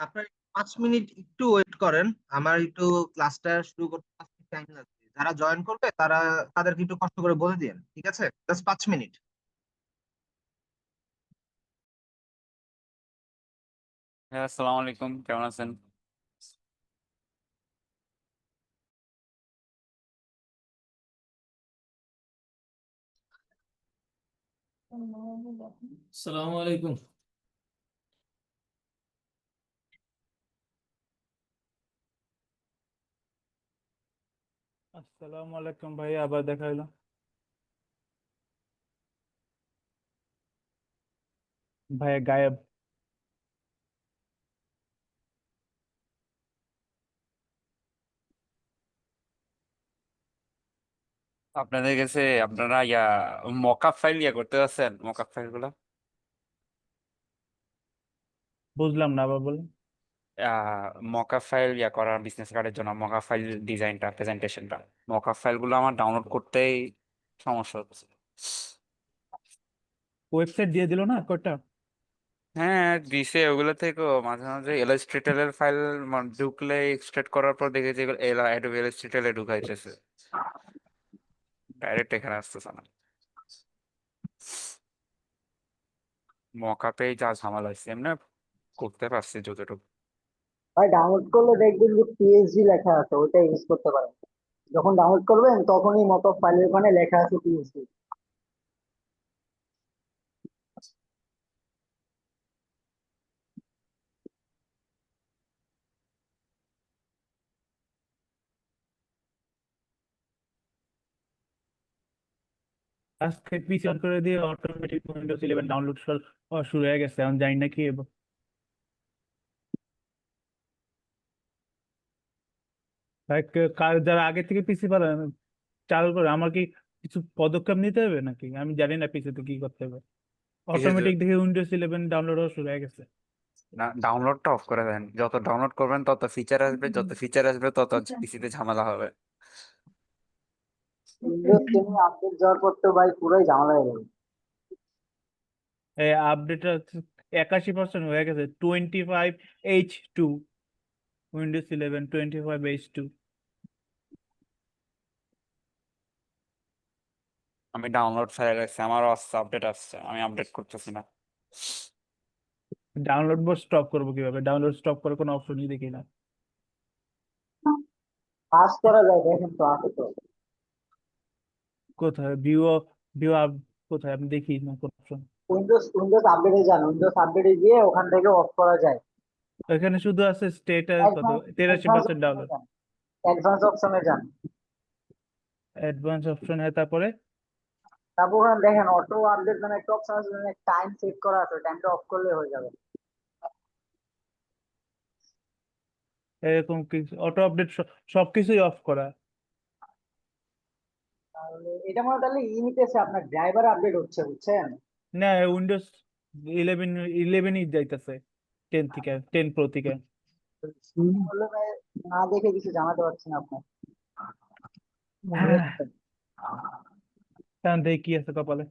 আপনার 5 মিনিট একটু ওয়েট করেন। আমার একটু ক্লাসটা শুরু করতে টাইম লাগবে। যারা জয়েন করবে তাদেরকে একটু কষ্ট করে বলে দিন, ঠিক আছে? Just 5 minute. হ্যাঁ, আসসালামু আলাইকুম, কেমন আছেন? আসসালামু আলাইকুম। আসসালামু আলাইকুম ভাই, আবার দেখা হলো। ভাই গায়েব। আপনাদের কাছে আপনারা মকআপ ফাইল করতে পারছেন? মকআপ ফাইল গুলো বুঝলাম না, আবার বলেন। মকআপ ফাইল করার বিজনেস কার্ডের জন্য মকআপ ফাইল ডিজাইনটা প্রেজেন্টেশনটা মকআপ ফাইল গুলো আমার ডাউনলোড করতেই সমস্যা হচ্ছে। ওয়েবসাইট দিয়ে দিল না কয়টা? হ্যাঁ, দিছে, ওগুলো থেকেও মাঝে মাঝে ইলাস্ট্রেটরের ফাইল ঢুকলে এক্সট্রাক্ট করার পর দেখে যে অ্যাডোবি ইলাস্ট্রেটরে ঢুকাইতেছে, ডাইরেক্ট এখানে আসতেছে না। মকআপে যা ঝামেলা হয়েছে এমনি করতে পারছি যতটুকু। ভাই ডাউনলোড করলে দেখবেন যে পিএসজি লেখা আছে, ওইটা ইউজ করতে পারেন। যখন ডাউনলোড করবেন তখনই মতো ফাইলের ওখানে লেখা আছে পিএসজি। আজকে পিসি অন করে দিয়ে অটোমেটিক উইন্ডোজ 11 ডাউনলোড শুরু হয়ে গেছে, আমি জানি না কি ভাই। যারা আগে থেকে পিসি চালু করে আমার কি কিছু পদক্ষেপ নিতে হবে নাকি? আমি জানি না পিসিতে কি করতে হবে। কিসের? অটোমেটিক দেখে উইন্ডোজ 11 ডাউনলোড হওয়া শুরু হয়ে গেছে। না, ডাউনলোডটা অফ করে দেন। যত ডাউনলোড করবেন তত ফিচার আসবে, যত ফিচার আসবে তত পিসিতে ঝামেলা হবে। উইন্ডোজ 10 আপডেট যাওয়ার পর তো ভাই পুরাই ঝামেলা হয়ে যাবে। এই আপডেটটা 81% হয়ে গেছে। 25H2, Windows 11 25H2। আমি ডাউনলোড ফাইল আছে, আমারও আসছে, আপডেট আসছে, আমি আপডেট করতেছি না। ডাউনলোড স্টপ করবো কিভাবে? ডাউনলোড স্টপ করার কোনো অপশনই দেখি না। কাজ করা যায়, দেখেন তো আছে তো। কোথায় ভিউ? ভিউ আপ কোথায়? আমি দেখি না কোন অপশন। উইন্ডোজ উইন্ডোজ আপডেটে যান, উইন্ডোজ আপডেটে গিয়ে ওখান থেকে অফ করা যায়। এখানে শুধু আছে স্টেটাস কত, অ্যাডভান্স 83% ডাউনলোড। অ্যাডভান্স অপশনে যান। অ্যাডভান্স অপশন, হ্যাঁ, তারপরে তারপর ওখানে দেখেন অটো আপডেট মানে একটা অপশন আছে, টাইম সেট করা আছে, টাইমটা অফ করলে হয়ে যাবে। এরকম কি অটো আপডেট সবকিছুই অফ করা? তাহলে এটা মনে হয় তাহলে নিতেছে আপনার ড্রাইভার আপডেট হচ্ছে, বুঝছেন? না, উইন্ডোজ 11ই যাইতেছে 10 থেকে, 10 প্রো থেকে। বললে ভাই না দেখে কিছু জানাতে পারছি না আপনার। হ্যাঁ, এখন দেখি কি আছে কপালে।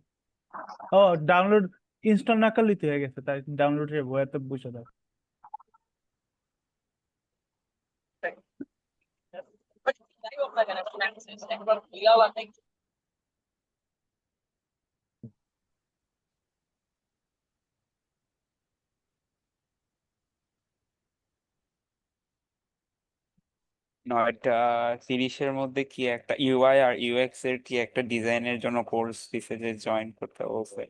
ও, ডাউনলোড ইনস্টল না করলেই তো হয়ে গেছে, তাই ডাউনলোডের বইতে বসে দাও। নয়টা 30-এর মধ্যে কি একটা ইউআই আর ইউএক্স এর কি একটা ডিজাইনের জন্য কোর্স দিছে যে জয়েন করতে বলছে।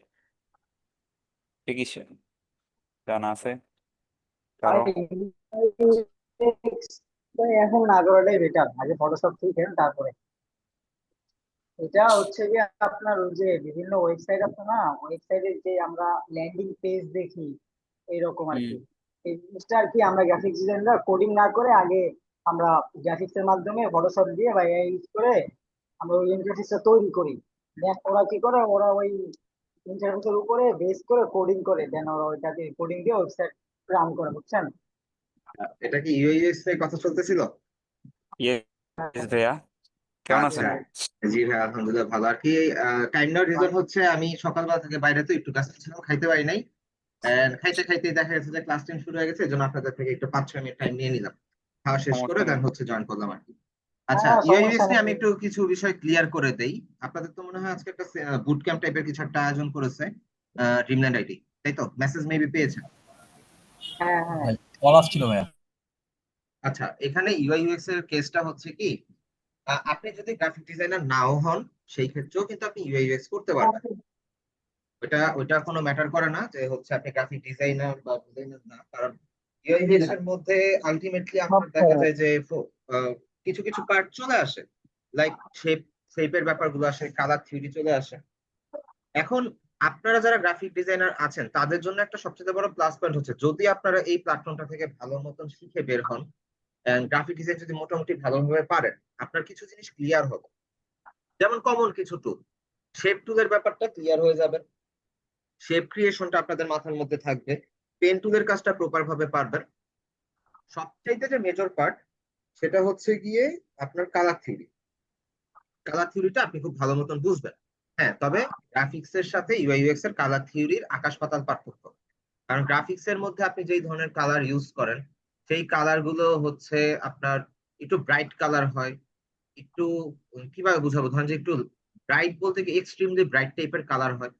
ঠিক আছে, জানা আছে ভাই কারো? ভাই এখন না করাটাই বেটার, আগে ফটোশপ শিখেন তারপরে। এটা হচ্ছে যে আপনার ওই যে বিভিন্ন ওয়েবসাইট আছে না, ওয়েবসাইটে যে আমরা ল্যান্ডিং পেজ দেখি এইরকম আর হুম। কি। এই জিনিসটা আর কি আমরা গ্রাফিক্স ডিজাইনাররা কোডিং না করে আগে আমরা গ্রাফিক্স এর মাধ্যমে ফটোশপ দিয়ে বা এআই ইউজ করে আমরা ওই ইন্টারফেসটা তৈরি করি। দেন ওরা কি করে, ওরা ওই ইন্টারফেসের উপরে বেস করে কোডিং করে, দেন ওরা ওইটাকে কোডিং দিয়ে ওয়েবসাইট রান করে, বুঝছেন? এটা কি ইউএস এর কথা চলতেছিল? ইয়েস ভাইয়া, কেমন আচ্ছা। আছেন? জি ভাই, আলহামদুলিল্লাহ ভালো আর কি। কাইন্ড অফ রিজন হচ্ছে আমি সকালবেলা থেকে বাইরে তো একটু ব্যস্ত ছিলাম, খাইতে পারি নাই। And খাইতে খাইতে দেখা গেছে যে ক্লাস 10 শুরু হয়ে গেছে, এই জন্য আপনাদের থেকে একটু 5-6 মিনিট টাইম নিয়ে নিলাম, খাওয়া শেষ করে সমস্যা দেন নেই। হচ্ছে জয়েন করলাম আর কি। আচ্ছা, হ্যাঁ, ইউআই সমস্যা ইউএক্স নিয়ে আমি নেই। একটু কিছু বিষয় ক্লিয়ার করে দেই। আপনাদের তো মনে হয় আজকে একটা বুট ক্যাম্প টাইপের কিছু একটা আয়োজন করেছে ড্রিমল্যান্ড আইটি, তাই তো? মেসেজ মেবি পেয়েছেন। হ্যাঁ, হ্যাঁ। ভাই পলাশ ছিল ভাইয়া। আচ্ছা, এখানে ইউআই ইউএক্স এর কেসটা হচ্ছে কি, আপনি যদি গ্রাফিক ডিজাইনার নাও হন, সেই ক্ষেত্রেও কিন্তু আপনি ইউআই ইউএক্স করতে পারবেন। ওইটা কোনো ম্যাটার করে না যে হচ্ছে আপনি গ্রাফিক ডিজাইনার বা ডিজাইনার না, কারণ ইউআই ইউএক্স এর মধ্যে আলটিমেটলি আপনার দেখা যায় যে কিছু কিছু পার্ট চলে আসে, লাইক শেপের ব্যাপারগুলো আসে, কালার থিওরি চলে আসে। এখন আপনারা যারা গ্রাফিক ডিজাইনার আছেন তাদের জন্য একটা সবচেয়ে বড় প্লাস পয়েন্ট হচ্ছে, যদি আপনারা এই প্ল্যাটফর্মটা থেকে ভালো মতন শিখে বের হন, গ্রাফিক ডিজাইন যদি মোটামুটি ভালোভাবে পারেন, আপনার কিছু জিনিস ক্লিয়ার হবে। যেমন কমন কিছু টুল, শেপ টুলের ব্যাপারটা ক্লিয়ার হয়ে যাবে, শেপ ক্রিয়েশনটা আপনাদের মাথার মধ্যে থাকবে, পেন টুলের কাজটা প্রপার ভাবে পারবেন। সবচাইতে যে মেজর পার্ট সেটা হচ্ছে গিয়ে আপনার কালার থিওরি। কালার থিওরিটা আপনি খুব ভালো মতন বুঝবেন। হ্যাঁ, তবে গ্রাফিক্স এর সাথে ইউআই ইউএক্স এর কালার থিওরির আকাশ পাতাল পার্থক্য। কারণ গ্রাফিক্স এর মধ্যে আপনি যেই ধরনের কালার ইউজ করেন, সেই কালার গুলো হচ্ছে আপনার একটু ব্রাইট কালার হয়, একটু কিভাবে বুঝাবো, ধরেন যে একটু ব্রাইট বলতে কি এক্সট্রিমলি ব্রাইট টাইপের কালার হয়।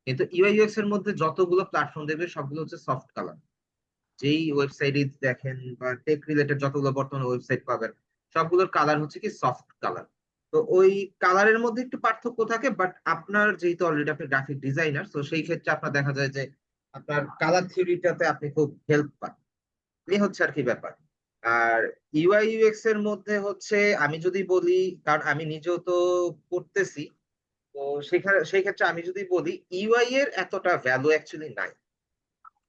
কিন্তু ইউআই ইউএক্স এর মধ্যে যতগুলো প্ল্যাটফর্ম দেখবে সবগুলো হচ্ছে সফট কালার। যেই ওয়েবসাইটে দেখেন বা টেক রিলেটেড যতগুলো বর্তমানে ওয়েবসাইট পাবেন, সবগুলোর কালার হচ্ছে কি সফট কালার। তো ওই কালারের মধ্যে একটু পার্থক্য থাকে, বাট আপনার যেহেতু অলরেডি আপনি গ্রাফিক ডিজাইনার, তো সেই ক্ষেত্রে আপনার দেখা যায় যে আপনার কালার থিওরিটাতে আপনি খুব হেল্প পান। এই হচ্ছে আর কি ব্যাপার। আর ইউআই ইউএক্স এর মধ্যে হচ্ছে আমি যদি বলি, কারণ আমি নিজেও তো করতেছি, তো সেই ক্ষেত্রে আমি যদি বলি ইউআই এর এতটা ভ্যালু অ্যাকচুয়ালি নাই।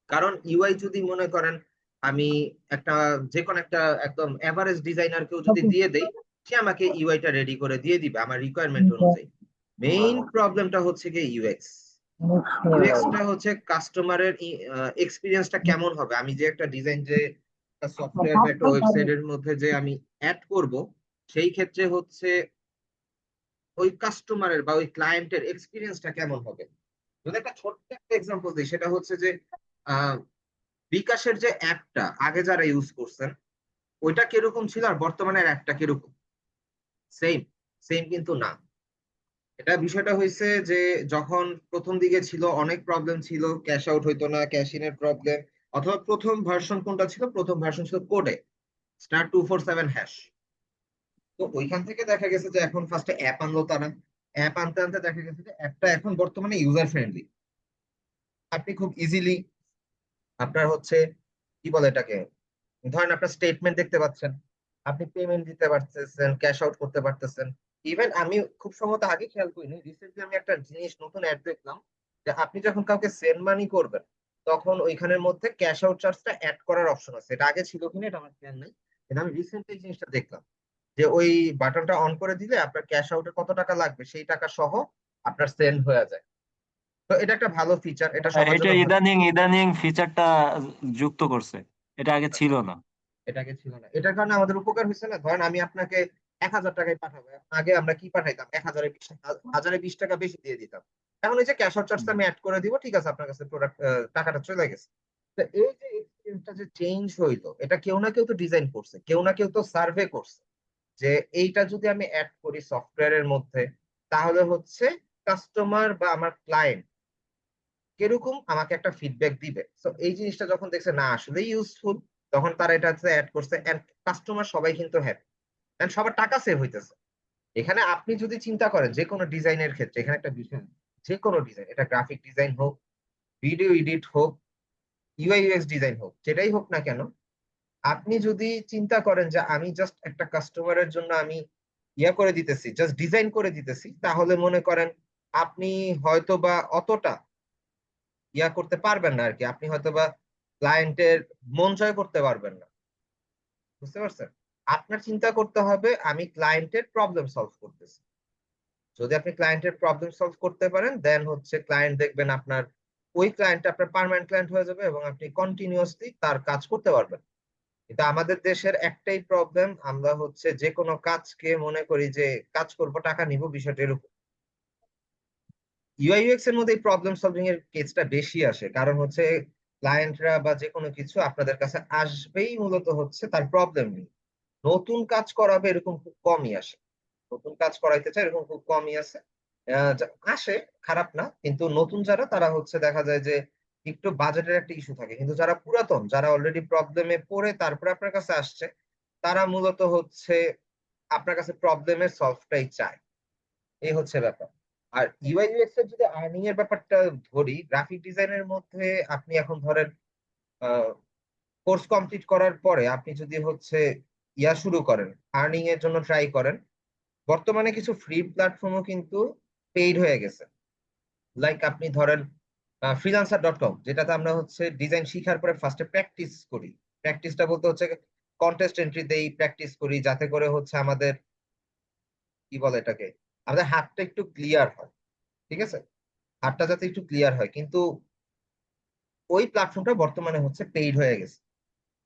কারণ ইউআই যদি মনে করেন আমি একটা যে কোনো একটা একদম এভারেজ ডিজাইনারকেও যদি দিয়ে দেই, সে আমাকে ইউআইটা রেডি করে দিয়ে দিবে আমার রিকোয়ারমেন্ট অনুযায়ী। মেইন প্রবলেমটা হচ্ছে কি ইউএক্স। ইউএক্সটা হচ্ছে কাস্টমারের এক্সপিরিয়েন্সটা কেমন হবে। আমি যে একটা ডিজাইন, যে একটা সফটওয়্যার বা একটা ওয়েবসাইটের মধ্যে যে আমি অ্যাড করব, সেই ক্ষেত্রে হচ্ছে ওই কাস্টমারের বা ওই ক্লায়েন্টের এক্সপিরিয়েন্সটা কেমন হবে। যদি একটা ছোট্ট একটা এক্সাম্পল দিই, সেটা হচ্ছে যে বিকাশের যে অ্যাপটা আগে যারা ইউজ করছেন, ওইটা কিরকম ছিল আর বর্তমানের অ্যাপটা কিরকম, সেম সেম কিন্তু না। এটা বিষয়টা হয়েছে যে যখন প্রথম দিকে ছিল অনেক প্রবলেম ছিল, ক্যাশ আউট হইতো না, ক্যাশ ইনের প্রবলেম, অথবা প্রথম ভার্সন কোনটা ছিল, প্রথম ভার্সন ছিল কোডে *247#। তো ওইখান থেকে দেখা গেছে যে এখন ফার্স্টে অ্যাপ আনলো তারা, অ্যাপ আনতে আনতে দেখা গেছে যে অ্যাপটা এখন বর্তমানে ইউজার ফ্রেন্ডলি। আপনি খুব ইজিলি আপনার হচ্ছে কি বলে এটাকে, ধরেন আপনার স্টেটমেন্ট দেখতে পাচ্ছেন, আপনি পেমেন্ট দিতে পারতেছেন, ক্যাশ আউট করতে পারতেছেন। ইভেন আমি খুব সম্ভবত আগে খেয়াল করিনি, রিসেন্টলি আমি একটা জিনিস নতুন অ্যাড দেখলাম, যে আপনি যখন কাউকে সেন্ড মানি করবেন, তখন ওইখানের মধ্যে ক্যাশ আউট চার্জটা অ্যাড করার অপশন আছে। এটা আগে ছিল কিনা এটা আমার খেয়াল নেই, কিন্তু আমি রিসেন্টলি এই জিনিসটা দেখলাম যে ওই বাটনটা অন করে দিলে আপনার ক্যাশ আউটে কত টাকা লাগবে সেই টাকা সহ আপনার সেন্ড হয়ে যায়। তো এটা একটা ভালো ফিচার, এটা সবার এটা জন্য ভালো। ইদানিং ফিচারটা যুক্ত করছে, এটা আগে ছিল না। এটা আগে ছিল না, এটার কারণে আমাদের উপকার হয়েছে না। ধরেন আমি আপনাকে 1000 টাকায় পাঠাবো, আগে আমরা কি পাঠাইতাম, 1020 টাকা বেশি দিয়ে দিতাম। এখন এই যে ক্যাশ আউট চার্জটা আমি অ্যাড করে দিব, ঠিক আছে, আপনার কাছে প্রোডাক্ট টাকাটা চলে গেছে। তো এই যে এক্সপিরিয়েন্সটা যে চেঞ্জ হইলো, এটা কেউ না কেউ তো ডিজাইন করছে, কেউ না কেউ তো সার্ভে করছে, যে এইটা যদি আমি অ্যাড করি সফটওয়্যারের মধ্যে, তাহলে হচ্ছে কাস্টমার বা আমার ক্লায়েন্ট কিরকম আমাকে একটা ফিডব্যাক দিবে। তো এই জিনিসটা যখন দেখছে না আসলে ইউজফুল, তখন তারা এটা অ্যাড করছে, এন্ড কাস্টমার সবাই কিন্তু হ্যাপি, এন্ড সবার টাকা সেভ হইতেছে। এখানে আপনি যদি চিন্তা করেন যে কোনো ডিজাইনের ক্ষেত্রে, এখানে একটা বিষয়, যে কোনো ডিজাইন, এটা গ্রাফিক ডিজাইন হোক, ভিডিও এডিট হোক, ইউআই ইউএক্স ডিজাইন হোক, যেটাই হোক না কেন, আপনি যদি চিন্তা করেন যে আমি জাস্ট একটা কাস্টমারের জন্য আমি ইয়া করে দিতেছি, জাস্ট ডিজাইন করে দিতেছি, তাহলে মনে করেন আপনি হয়তো বা অতটা ইয়া করতে পারবেন না আর কি, আপনি হয়তো বা ক্লায়েন্টের মন জয় করতে পারবেন না। বুঝতে পারছেন? আপনার চিন্তা করতে হবে আমি ক্লায়েন্টের প্রবলেম সলভ করতেছি। যদি আপনি ক্লায়েন্টের প্রবলেম সলভ করতে পারেন, দেন হচ্ছে ক্লায়েন্ট দেখবেন আপনার, ওই ক্লায়েন্ট আপনার পার্মানেন্ট ক্লায়েন্ট হয়ে যাবে এবং আপনি কন্টিনিউয়াসলি তার কাজ করতে পারবেন। কিন্তু আমাদের দেশের একটাই প্রবলেম, আমরা হচ্ছে যে কোনো কাজকে মনে করি যে কাজ করব টাকা নিব, বিষয়টা এরকম। ইউআই ইউএক্স এর মধ্যে এই প্রবলেম সলভিং এর কেসটা বেশি আসে, কারণ হচ্ছে ক্লায়েন্টরা বা যে কোনো কিছু আপনাদের কাছে আসবেই মূলত হচ্ছে তার প্রবলেম নেই। নতুন কাজ করাবে এরকম খুব কমই আসে, নতুন কাজ করাইতে চায় এরকম খুব কমই আছে। আসে, খারাপ না, কিন্তু নতুন যারা তারা হচ্ছে দেখা যায় যে একটু বাজেটের একটা ইস্যু থাকে, কিন্তু যারা পুরাতন, যারা অলরেডি প্রবলেমে পড়ে তারপরে আপনার কাছে আসছে, তারা মূলত হচ্ছে আপনার কাছে প্রবলেমের সলভটাই চায়। এই হচ্ছে ব্যাপার। আর ইউআই ইউএক্স এর যদি আর্নিং এর ব্যাপারটা ধরি, গ্রাফিক ডিজাইনের মধ্যে আপনি এখন ধরেন কোর্স কমপ্লিট করার পরে আপনি যদি হচ্ছে শুরু করেন, আর্নিং এর জন্য ট্রাই করেন, বর্তমানে কিছু ফ্রি প্ল্যাটফর্মও কিন্তু পেইড হয়ে গেছে। লাইক আপনি ধরেন freelancer.com, যেটাতে আমরা হচ্ছে ডিজাইন শিখার পরে ফার্স্টে প্র্যাকটিস করি। প্র্যাকটিসটা বলতে হচ্ছে কন্টেস্ট এন্ট্রি দেই, প্র্যাকটিস করি, যাতে করে হচ্ছে আমাদের কি বলে এটাকে, আমাদের হাতটা একটু ক্লিয়ার হয়। ঠিক আছে, হাতটা যাতে একটু ক্লিয়ার হয়, কিন্তু ওই প্ল্যাটফর্মটা বর্তমানে হচ্ছে পেইড হয়ে গেছে।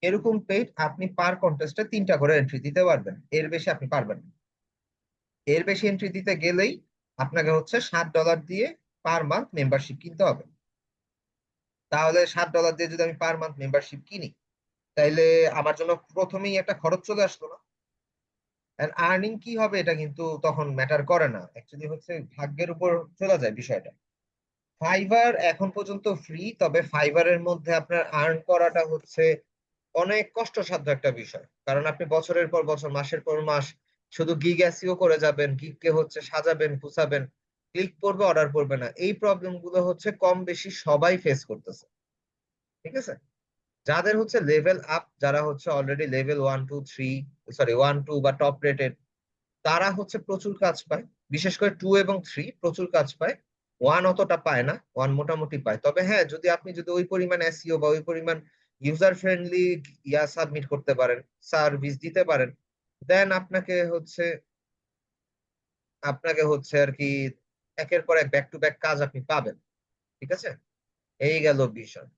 এরকম পেইড আপনি পার কন্টেস্টে 3টা করে এন্ট্রি দিতে পারবেন, এর বেশি আপনি পারবেন না। এর বেশি এন্ট্রি দিতে গেলেই আপনাকে হচ্ছে $7 দিয়ে পার মান্থ মেম্বারশিপ কিনতে হবে। তাহলে $7 দিয়ে যদি আমি পার মান্থ মেম্বারশিপ কিনি, তাইলে আমার জন্য প্রথমেই একটা খরচ চলে আসলো না। আর্নিং কি হবে এটা কিন্তু তখন ম্যাটার করে না, অ্যাকচুয়ালি হচ্ছে ভাগ্যের উপর চলে যায় বিষয়টা। ফাইবার এখন পর্যন্ত ফ্রি, তবে ফাইবারের মধ্যে আপনার আর্ন করাটা হচ্ছে অনেক কষ্টসাধ্য একটা বিষয়, কারণ আপনি বছরের পর বছর, মাসের পর মাস শুধু গিগ এসইও করে যাবেন, গিগকে হচ্ছে সাজাবেন, গুছাবেন, ক্লিক পড়বে, অর্ডার পড়বে না। এই প্রবলেম গুলো হচ্ছে কম বেশি সবাই ফেস করতেছে। ঠিক আছে, যাদের হচ্ছে লেভেল আপ, যারা হচ্ছে অলরেডি লেভেল 1 2 3, সরি 1 2 বা টপ রেটেড, তারা হচ্ছে প্রচুর কাজ পায়। বিশেষ করে 2 এবং 3 প্রচুর কাজ পায়, 1 অতটা পায় না, 1 মোটামুটি পায়। তবে হ্যাঁ, যদি আপনি যদি ওই পরিমাণ এসইও বা ওই পরিমাণ ইউজার ফ্রেন্ডলি সাবমিট করতে পারেন, সার্ভিস দিতে পারেন, দেন আপনাকে হচ্ছে আর কি একের পর এক ব্যাক টু ব্যাক কাজ আপনি পাবেন। ঠিক আছে, এই গেল বিষয়।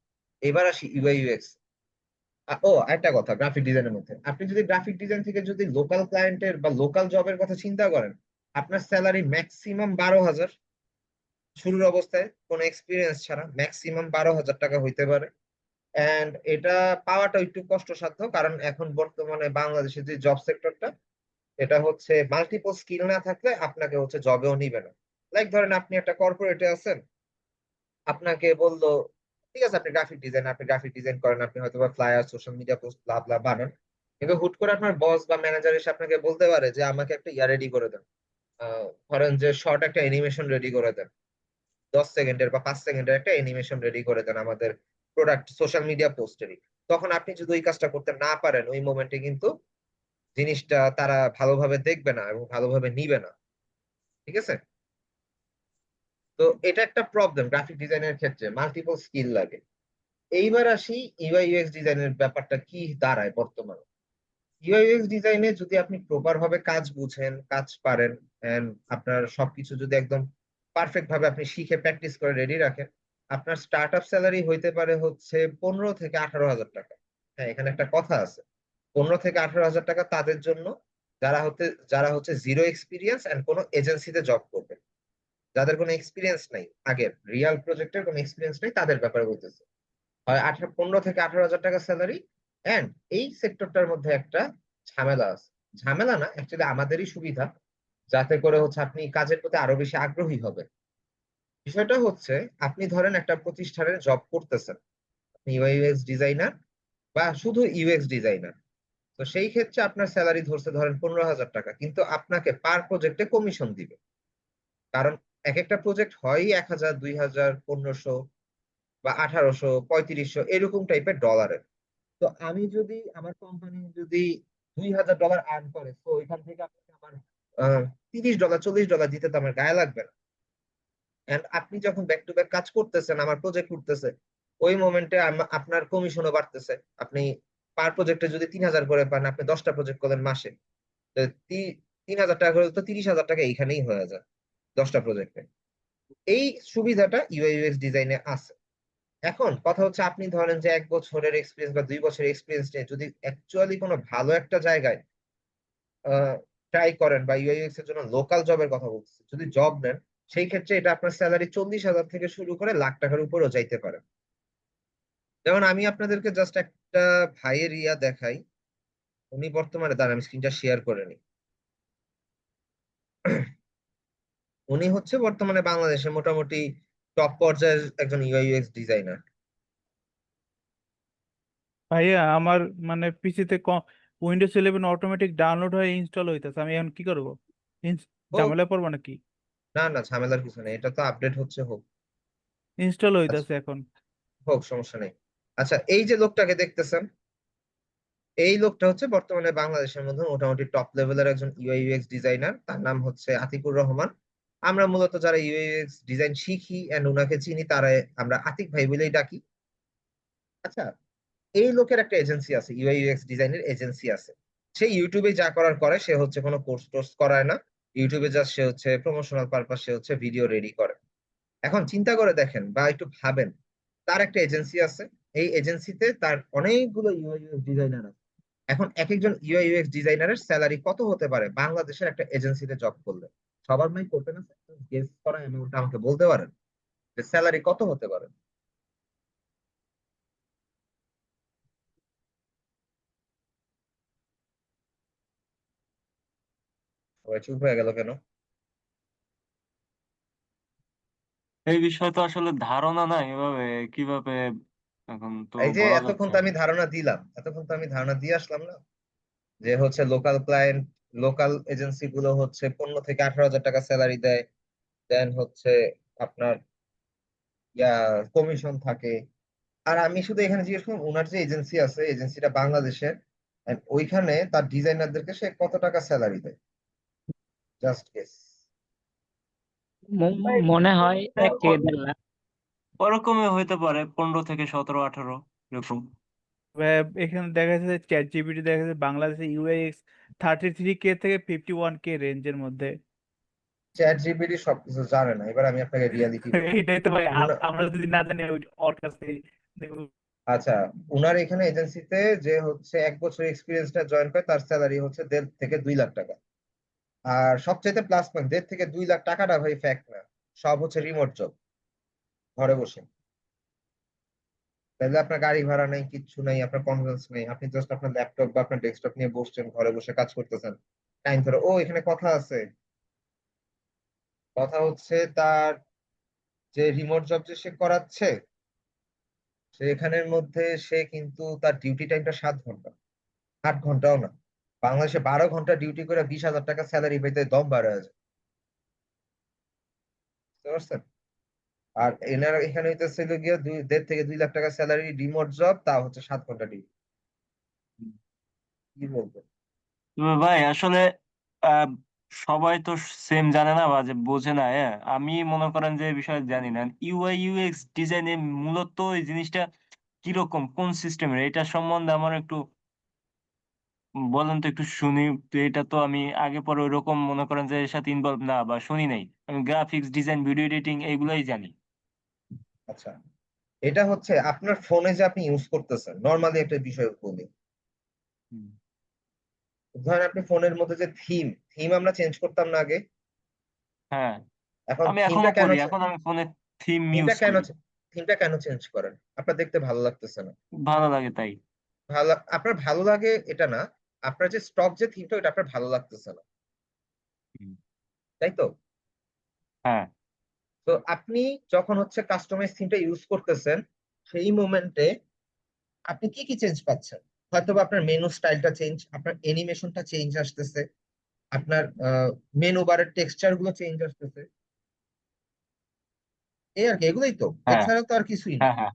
এবার আসি ইউআই ইউএক্স। একটা কথা, গ্রাফিক ডিজাইনের মধ্যে আপনি যদি গ্রাফিক ডিজাইন থেকে যদি লোকাল ক্লায়েন্টের বা লোকাল জবের কথা চিন্তা করেন, আপনার স্যালারি ম্যাক্সিমাম 12,000, শুরুর অবস্থায় কোনো এক্সপিরিয়েন্স ছাড়া ম্যাক্সিমাম 12,000 টাকা হইতে পারে। এন্ড এটা পাওয়াটা একটু কষ্টসাধ্য, কারণ এখন বর্তমানে বাংলাদেশের যে জব সেক্টরটা, এটা হচ্ছে মাল্টিপল স্কিল না থাকলে আপনাকে হচ্ছে জবেও নিবে না। লাইক ধরেন আপনি একটা কর্পোরেটে আছেন, আপনাকে বললো ঠিক আছে আপনি গ্রাফিক ডিজাইন, আপনি গ্রাফিক ডিজাইন করেন, আপনি হয়তো বা ফ্লায়ার, সোশ্যাল মিডিয়া পোস্ট, ব্লা ব্লা বানান, কিন্তু হুট করে আপনার বস বা ম্যানেজার এসে আপনাকে বলতে পারে যে আমাকে একটা রেডি করে দেন, ধরেন যে শর্ট একটা অ্যানিমেশন রেডি করে দেন, 10 সেকেন্ডের বা 5 সেকেন্ডের একটা অ্যানিমেশন রেডি করে দেন আমাদের প্রোডাক্ট সোশ্যাল মিডিয়া পোস্টেরই। তখন আপনি যদি ওই কাজটা করতে না পারেন, ওই মোমেন্টে কিন্তু জিনিসটা তারা ভালোভাবে দেখবে না এবং ভালোভাবে নিবে না। ঠিক আছে, তো এটা একটা প্রবলেম গ্রাফিক ডিজাইনের ক্ষেত্রে, মাল্টিপল স্কিল লাগে। এইবার আসি ইউআই ইউএক্স ডিজাইনের ব্যাপারটা কি দাঁড়ায় বর্তমানে। ইউআই ইউএক্স ডিজাইনে যদি আপনি প্রপার ভাবে কাজ বুঝেন, কাজ পারেন, এন্ড আপনার সবকিছু যদি একদম পারফেক্ট ভাবে আপনি শিখে প্র্যাকটিস করে রেডি রাখেন, আপনার স্টার্ট আপ স্যালারি হইতে পারে হচ্ছে 15 থেকে 18 হাজার টাকা। হ্যাঁ, এখানে একটা কথা আছে, 15 থেকে 18 হাজার টাকা তাদের জন্য যারা হচ্ছে জিরো এক্সপিরিয়েন্স এন্ড কোনো এজেন্সিতে জব করবে, যাদের কোনো এক্সপিরিয়েন্স নাই, আগের রিয়েল প্রজেক্টের কোনো এক্সপিরিয়েন্স নেই, তাদের ব্যাপারে বলতেছে। হয় 15 থেকে 18 হাজার টাকা স্যালারি। এন্ড এই সেক্টরটার মধ্যে একটা ঝামেলা আছে, ঝামেলা না, অ্যাকচুয়ালি আমাদেরই সুবিধা, যাতে করে হচ্ছে আপনি কাজের প্রতি আরো বেশি আগ্রহী হবেন। বিষয়টা হচ্ছে, আপনি ধরেন একটা প্রতিষ্ঠানে জব করতেছেন, আপনি ইউএক্স ডিজাইনার বা শুধু ইউএক্স ডিজাইনার, তো সেই ক্ষেত্রে আপনার স্যালারি ধরছে ধরেন 15,000 টাকা, কিন্তু আপনাকে পার প্রজেক্টে কমিশন দিবে, কারণ এক একটা প্রজেক্ট হয় 1,000, 2,000, 1500 বা 1,800, 3,500 এরকম টাইপের ডলারের। তো আমি যদি, আমার কোম্পানি যদি $2,000 আর্ন করে, তো এখান থেকে আপনাকে আমার $30, $40 দিতে তো আমার গায়ে লাগবে না। এন্ড আপনি যখন ব্যাক টু ব্যাক কাজ করতেছেন, আমার প্রজেক্ট উঠতেছে, ওই মোমেন্টে আপনার কমিশনও বাড়তেছে। আপনি পার প্রজেক্টে যদি 3,000 করে পান, আপনি 10টা প্রজেক্ট করলেন মাসে, তো 3,000 টাকা করে তো 30,000 টাকা এইখানেই হয়ে যায় 10টা প্রজেক্টে। এই সুবিধাটা ইউআই ইউএক্স ডিজাইনে আছে। এখন কথা হচ্ছে, আপনি ধরেন যে 1 বছরের এক্সপিরিয়েন্স বা 2 বছরের এক্সপিরিয়েন্স নিয়ে যদি অ্যাকচুয়ালি কোনো ভালো একটা জায়গায় ট্রাই করেন, বা ইউআইএক্স এর জন্য লোকাল জবের কথা বলতেছি, যদি জব নেন, সেই ক্ষেত্রে এটা আপনার স্যালারি 40,000 থেকে শুরু করে লাখ টাকার উপরেও যাইতে পারে। যেমন আমি আপনাদেরকে জাস্ট একটা ভাইয়ের ইয়া দেখাই। উনি বর্তমানে, দাঁড়ান আমি স্ক্রিনটা শেয়ার করে নিই। উনি হচ্ছে বর্তমানে বাংলাদেশে মোটামুটি টপ পর্যায়ের একজন ইউআই ইউএক্স ডিজাইনার। ভাইয়া আমার মানে পিসিতে উইন্ডোজ 11 অটোমেটিক ডাউনলোড হয়ে ইনস্টল হইতেছে, আমি এখন কি করবো? হোক, ঝামেলা পড়বো নাকি? না না ঝামেলার কিছু নেই, এটা তো আপডেট হচ্ছে, হোক। ইনস্টল আচ্ছা, হইতেছে এখন। হোক, সমস্যা নেই। আচ্ছা, এই যে লোকটাকে দেখতেছেন, এই লোকটা হচ্ছে বর্তমানে বাংলাদেশের মধ্যে মোটামুটি টপ লেভেলের একজন ইউআই ইউএক্স ডিজাইনার। তার নাম হচ্ছে আতিকুর রহমান। আমরা মূলত যারা ইউআই ইউএক্স ডিজাইন শিখি এন্ড ওনাকে চিনি, তারা আমরা আতিক ভাই বলেই ডাকি। আচ্ছা, এই লোকের একটা এজেন্সি আছে, ইউআই ইউএক্স ডিজাইনের এজেন্সি আছে। সে ইউটিউবে যা করার করে, সে হচ্ছে কোনো কোর্স টোর্স করায় না। ইউটিউবে জাস্ট সে হচ্ছে প্রমোশনাল পারপাস, সে হচ্ছে ভিডিও রেডি করে। এখন চিন্তা করে দেখেন বা একটু ভাবেন, তার একটা এজেন্সি আছে। এই এজেন্সিতে তার অনেকগুলো ইউআই ইউএক্স ডিজাইনার আছে। এখন এক একজন ইউআই ইউএক্স ডিজাইনারের স্যালারি কত হতে পারে বাংলাদেশের একটা এজেন্সিতে জব করলে? সবার নাই করতে না, গেস করা অ্যামাউন্টটা আমাকে বলতে পারেন যে স্যালারি কত হতে পারে? সবাই চুপ হয়ে গেল কেন? এই বিষয়ে তো আসলে ধারণা নাই এভাবে কিভাবে, এখন তো এই যে বলা এতক্ষণ যাচ্ছে তো না। আমি ধারণা দিলাম, এতক্ষণ তো আমি ধারণা দিয়ে আসলাম না, যে হচ্ছে লোকাল ক্লায়েন্ট, লোকাল এজেন্সি গুলো হচ্ছে 15 থেকে 18 হাজার টাকা স্যালারি দেয়। দেন হচ্ছে আপনার ইয়া কমিশন থাকে। আর আমি শুধু এখানে জিজ্ঞেস করলাম, ওনার যে এজেন্সি আছে, এজেন্সিটা বাংলাদেশের, and ওইখানে তার ডিজাইনারদেরকে সে কত টাকা স্যালারি দেয়? Just guess. মনে হয় 1 থেকে 1.5 লাখ। ওরকমই হইতে পারে, 15 থেকে 17 18 এরকম। এখানে দেখা যাচ্ছে চ্যাট জিপিটি, দেখা যাচ্ছে বাংলাদেশে ইউএক্স 33K থেকে 51K রেঞ্জের মধ্যে। চ্যাট জিপিটি সবকিছু জানে না, এবার আমি আপনাকে রিয়ালিটি বলি। এইটাই তো ভাই, উনা- আমরা যদি না জানি ওর কাছ থেকে দেখবো। আচ্ছা, উনার এখানে এজেন্সিতে যে হচ্ছে 1 বছর এক্সপিরিয়েন্সটা জয়েন করে, তার স্যালারি হচ্ছে 1.5 থেকে 2 লাখ টাকা। আর সবচাইতে প্লাস পয়েন্ট, 1.5 থেকে 2 লাখ টাকাটা ভাই ফ্যাক্ট না, সব হচ্ছে রিমোট জব, ঘরে বসে। তাহলে আপনার গাড়ি ভাড়া নেই, কিচ্ছু নাই, আপনার কনভেন্স নেই, আপনি জাস্ট আপনার ল্যাপটপ বা আপনার ডেস্কটপ নিয়ে বসছেন, ঘরে বসে কাজ করতেছেন। টাইম ধরে, ও এখানে কথা আছে। কথা হচ্ছে তার যে রিমোট জব যে সে করাচ্ছে, সেখানের মধ্যে সে কিন্তু তার ডিউটি টাইমটা 7 ঘন্টা, 8 ঘন্টাও না। বাংলাদেশে 12 ঘন্টা ডিউটি করে 20 হাজার টাকা স্যালারি পেতে দম বার হয়ে যায়, বুঝতে পারছেন? আর এনার এখানে হইতেছিল গিয়ে 1.5 থেকে 2 লাখ টাকা স্যালারি, রিমোট জব, তা হচ্ছে 7 ঘন্টা ডিউটি। কি বলবো? তবে ভাই আসলে আহ, সবাই তো সেম জানে না বা যে বোঝে না। হ্যাঁ, আমি মনে করেন যে এই বিষয়ে জানি না। ইউআই ইউএক্স ডিজাইনে মূলত এই জিনিসটা কিরকম, কোন সিস্টেমের, এটা সম্বন্ধে আমার একটু বলেন তো, একটু শুনি। তো এটা তো আমি আগে পরে ওইরকম মনে করেন যে এর সাথে ইনভলভ না বা শুনি নাই। আমি গ্রাফিক্স ডিজাইন, ভিডিও এডিটিং এইগুলাই জানি। আচ্ছা, এটা হচ্ছে আপনার ফোনে যে আপনি ইউজ করতেছেন, নর্মালি একটা বিষয় বলি। হুম। ধরেন আপনি ফোনের মধ্যে যে থিম, থিম আমরা চেঞ্জ করতাম না আগে? হ্যাঁ, এখন আমি এখনো থিমটা কেন, করি, এখন আমি ফোনে থিম থিমটা ইউজ কেন, করি। থিমটা কেন চেঞ্জ করেন? আপনার দেখতে ভালো লাগতেছে না? ভালো লাগে তাই। ভালো, আপনার ভালো লাগে এটা না, আপনার যে স্টক যে থিমটা, ওটা আপনার ভালো লাগতেছে না, হুম। তাই তো? হ্যাঁ। তো আপনি যখন হচ্ছে কাস্টমাইজ থিমটা ইউজ করতেছেন, সেই মোমেন্টে আপনি কি কি চেঞ্জ পাচ্ছেন? হয়তো বা আপনার মেনু স্টাইলটা চেঞ্জ, আপনার অ্যানিমেশনটা চেঞ্জ আসতেছে, আপনার মেনু বারের টেক্সচার গুলো চেঞ্জ আসতেছে, এই আর কি, এগুলোই তো, হ্যাঁ। এছাড়া তো আর কিছুই না। হ্যাঁ। হ্যাঁ।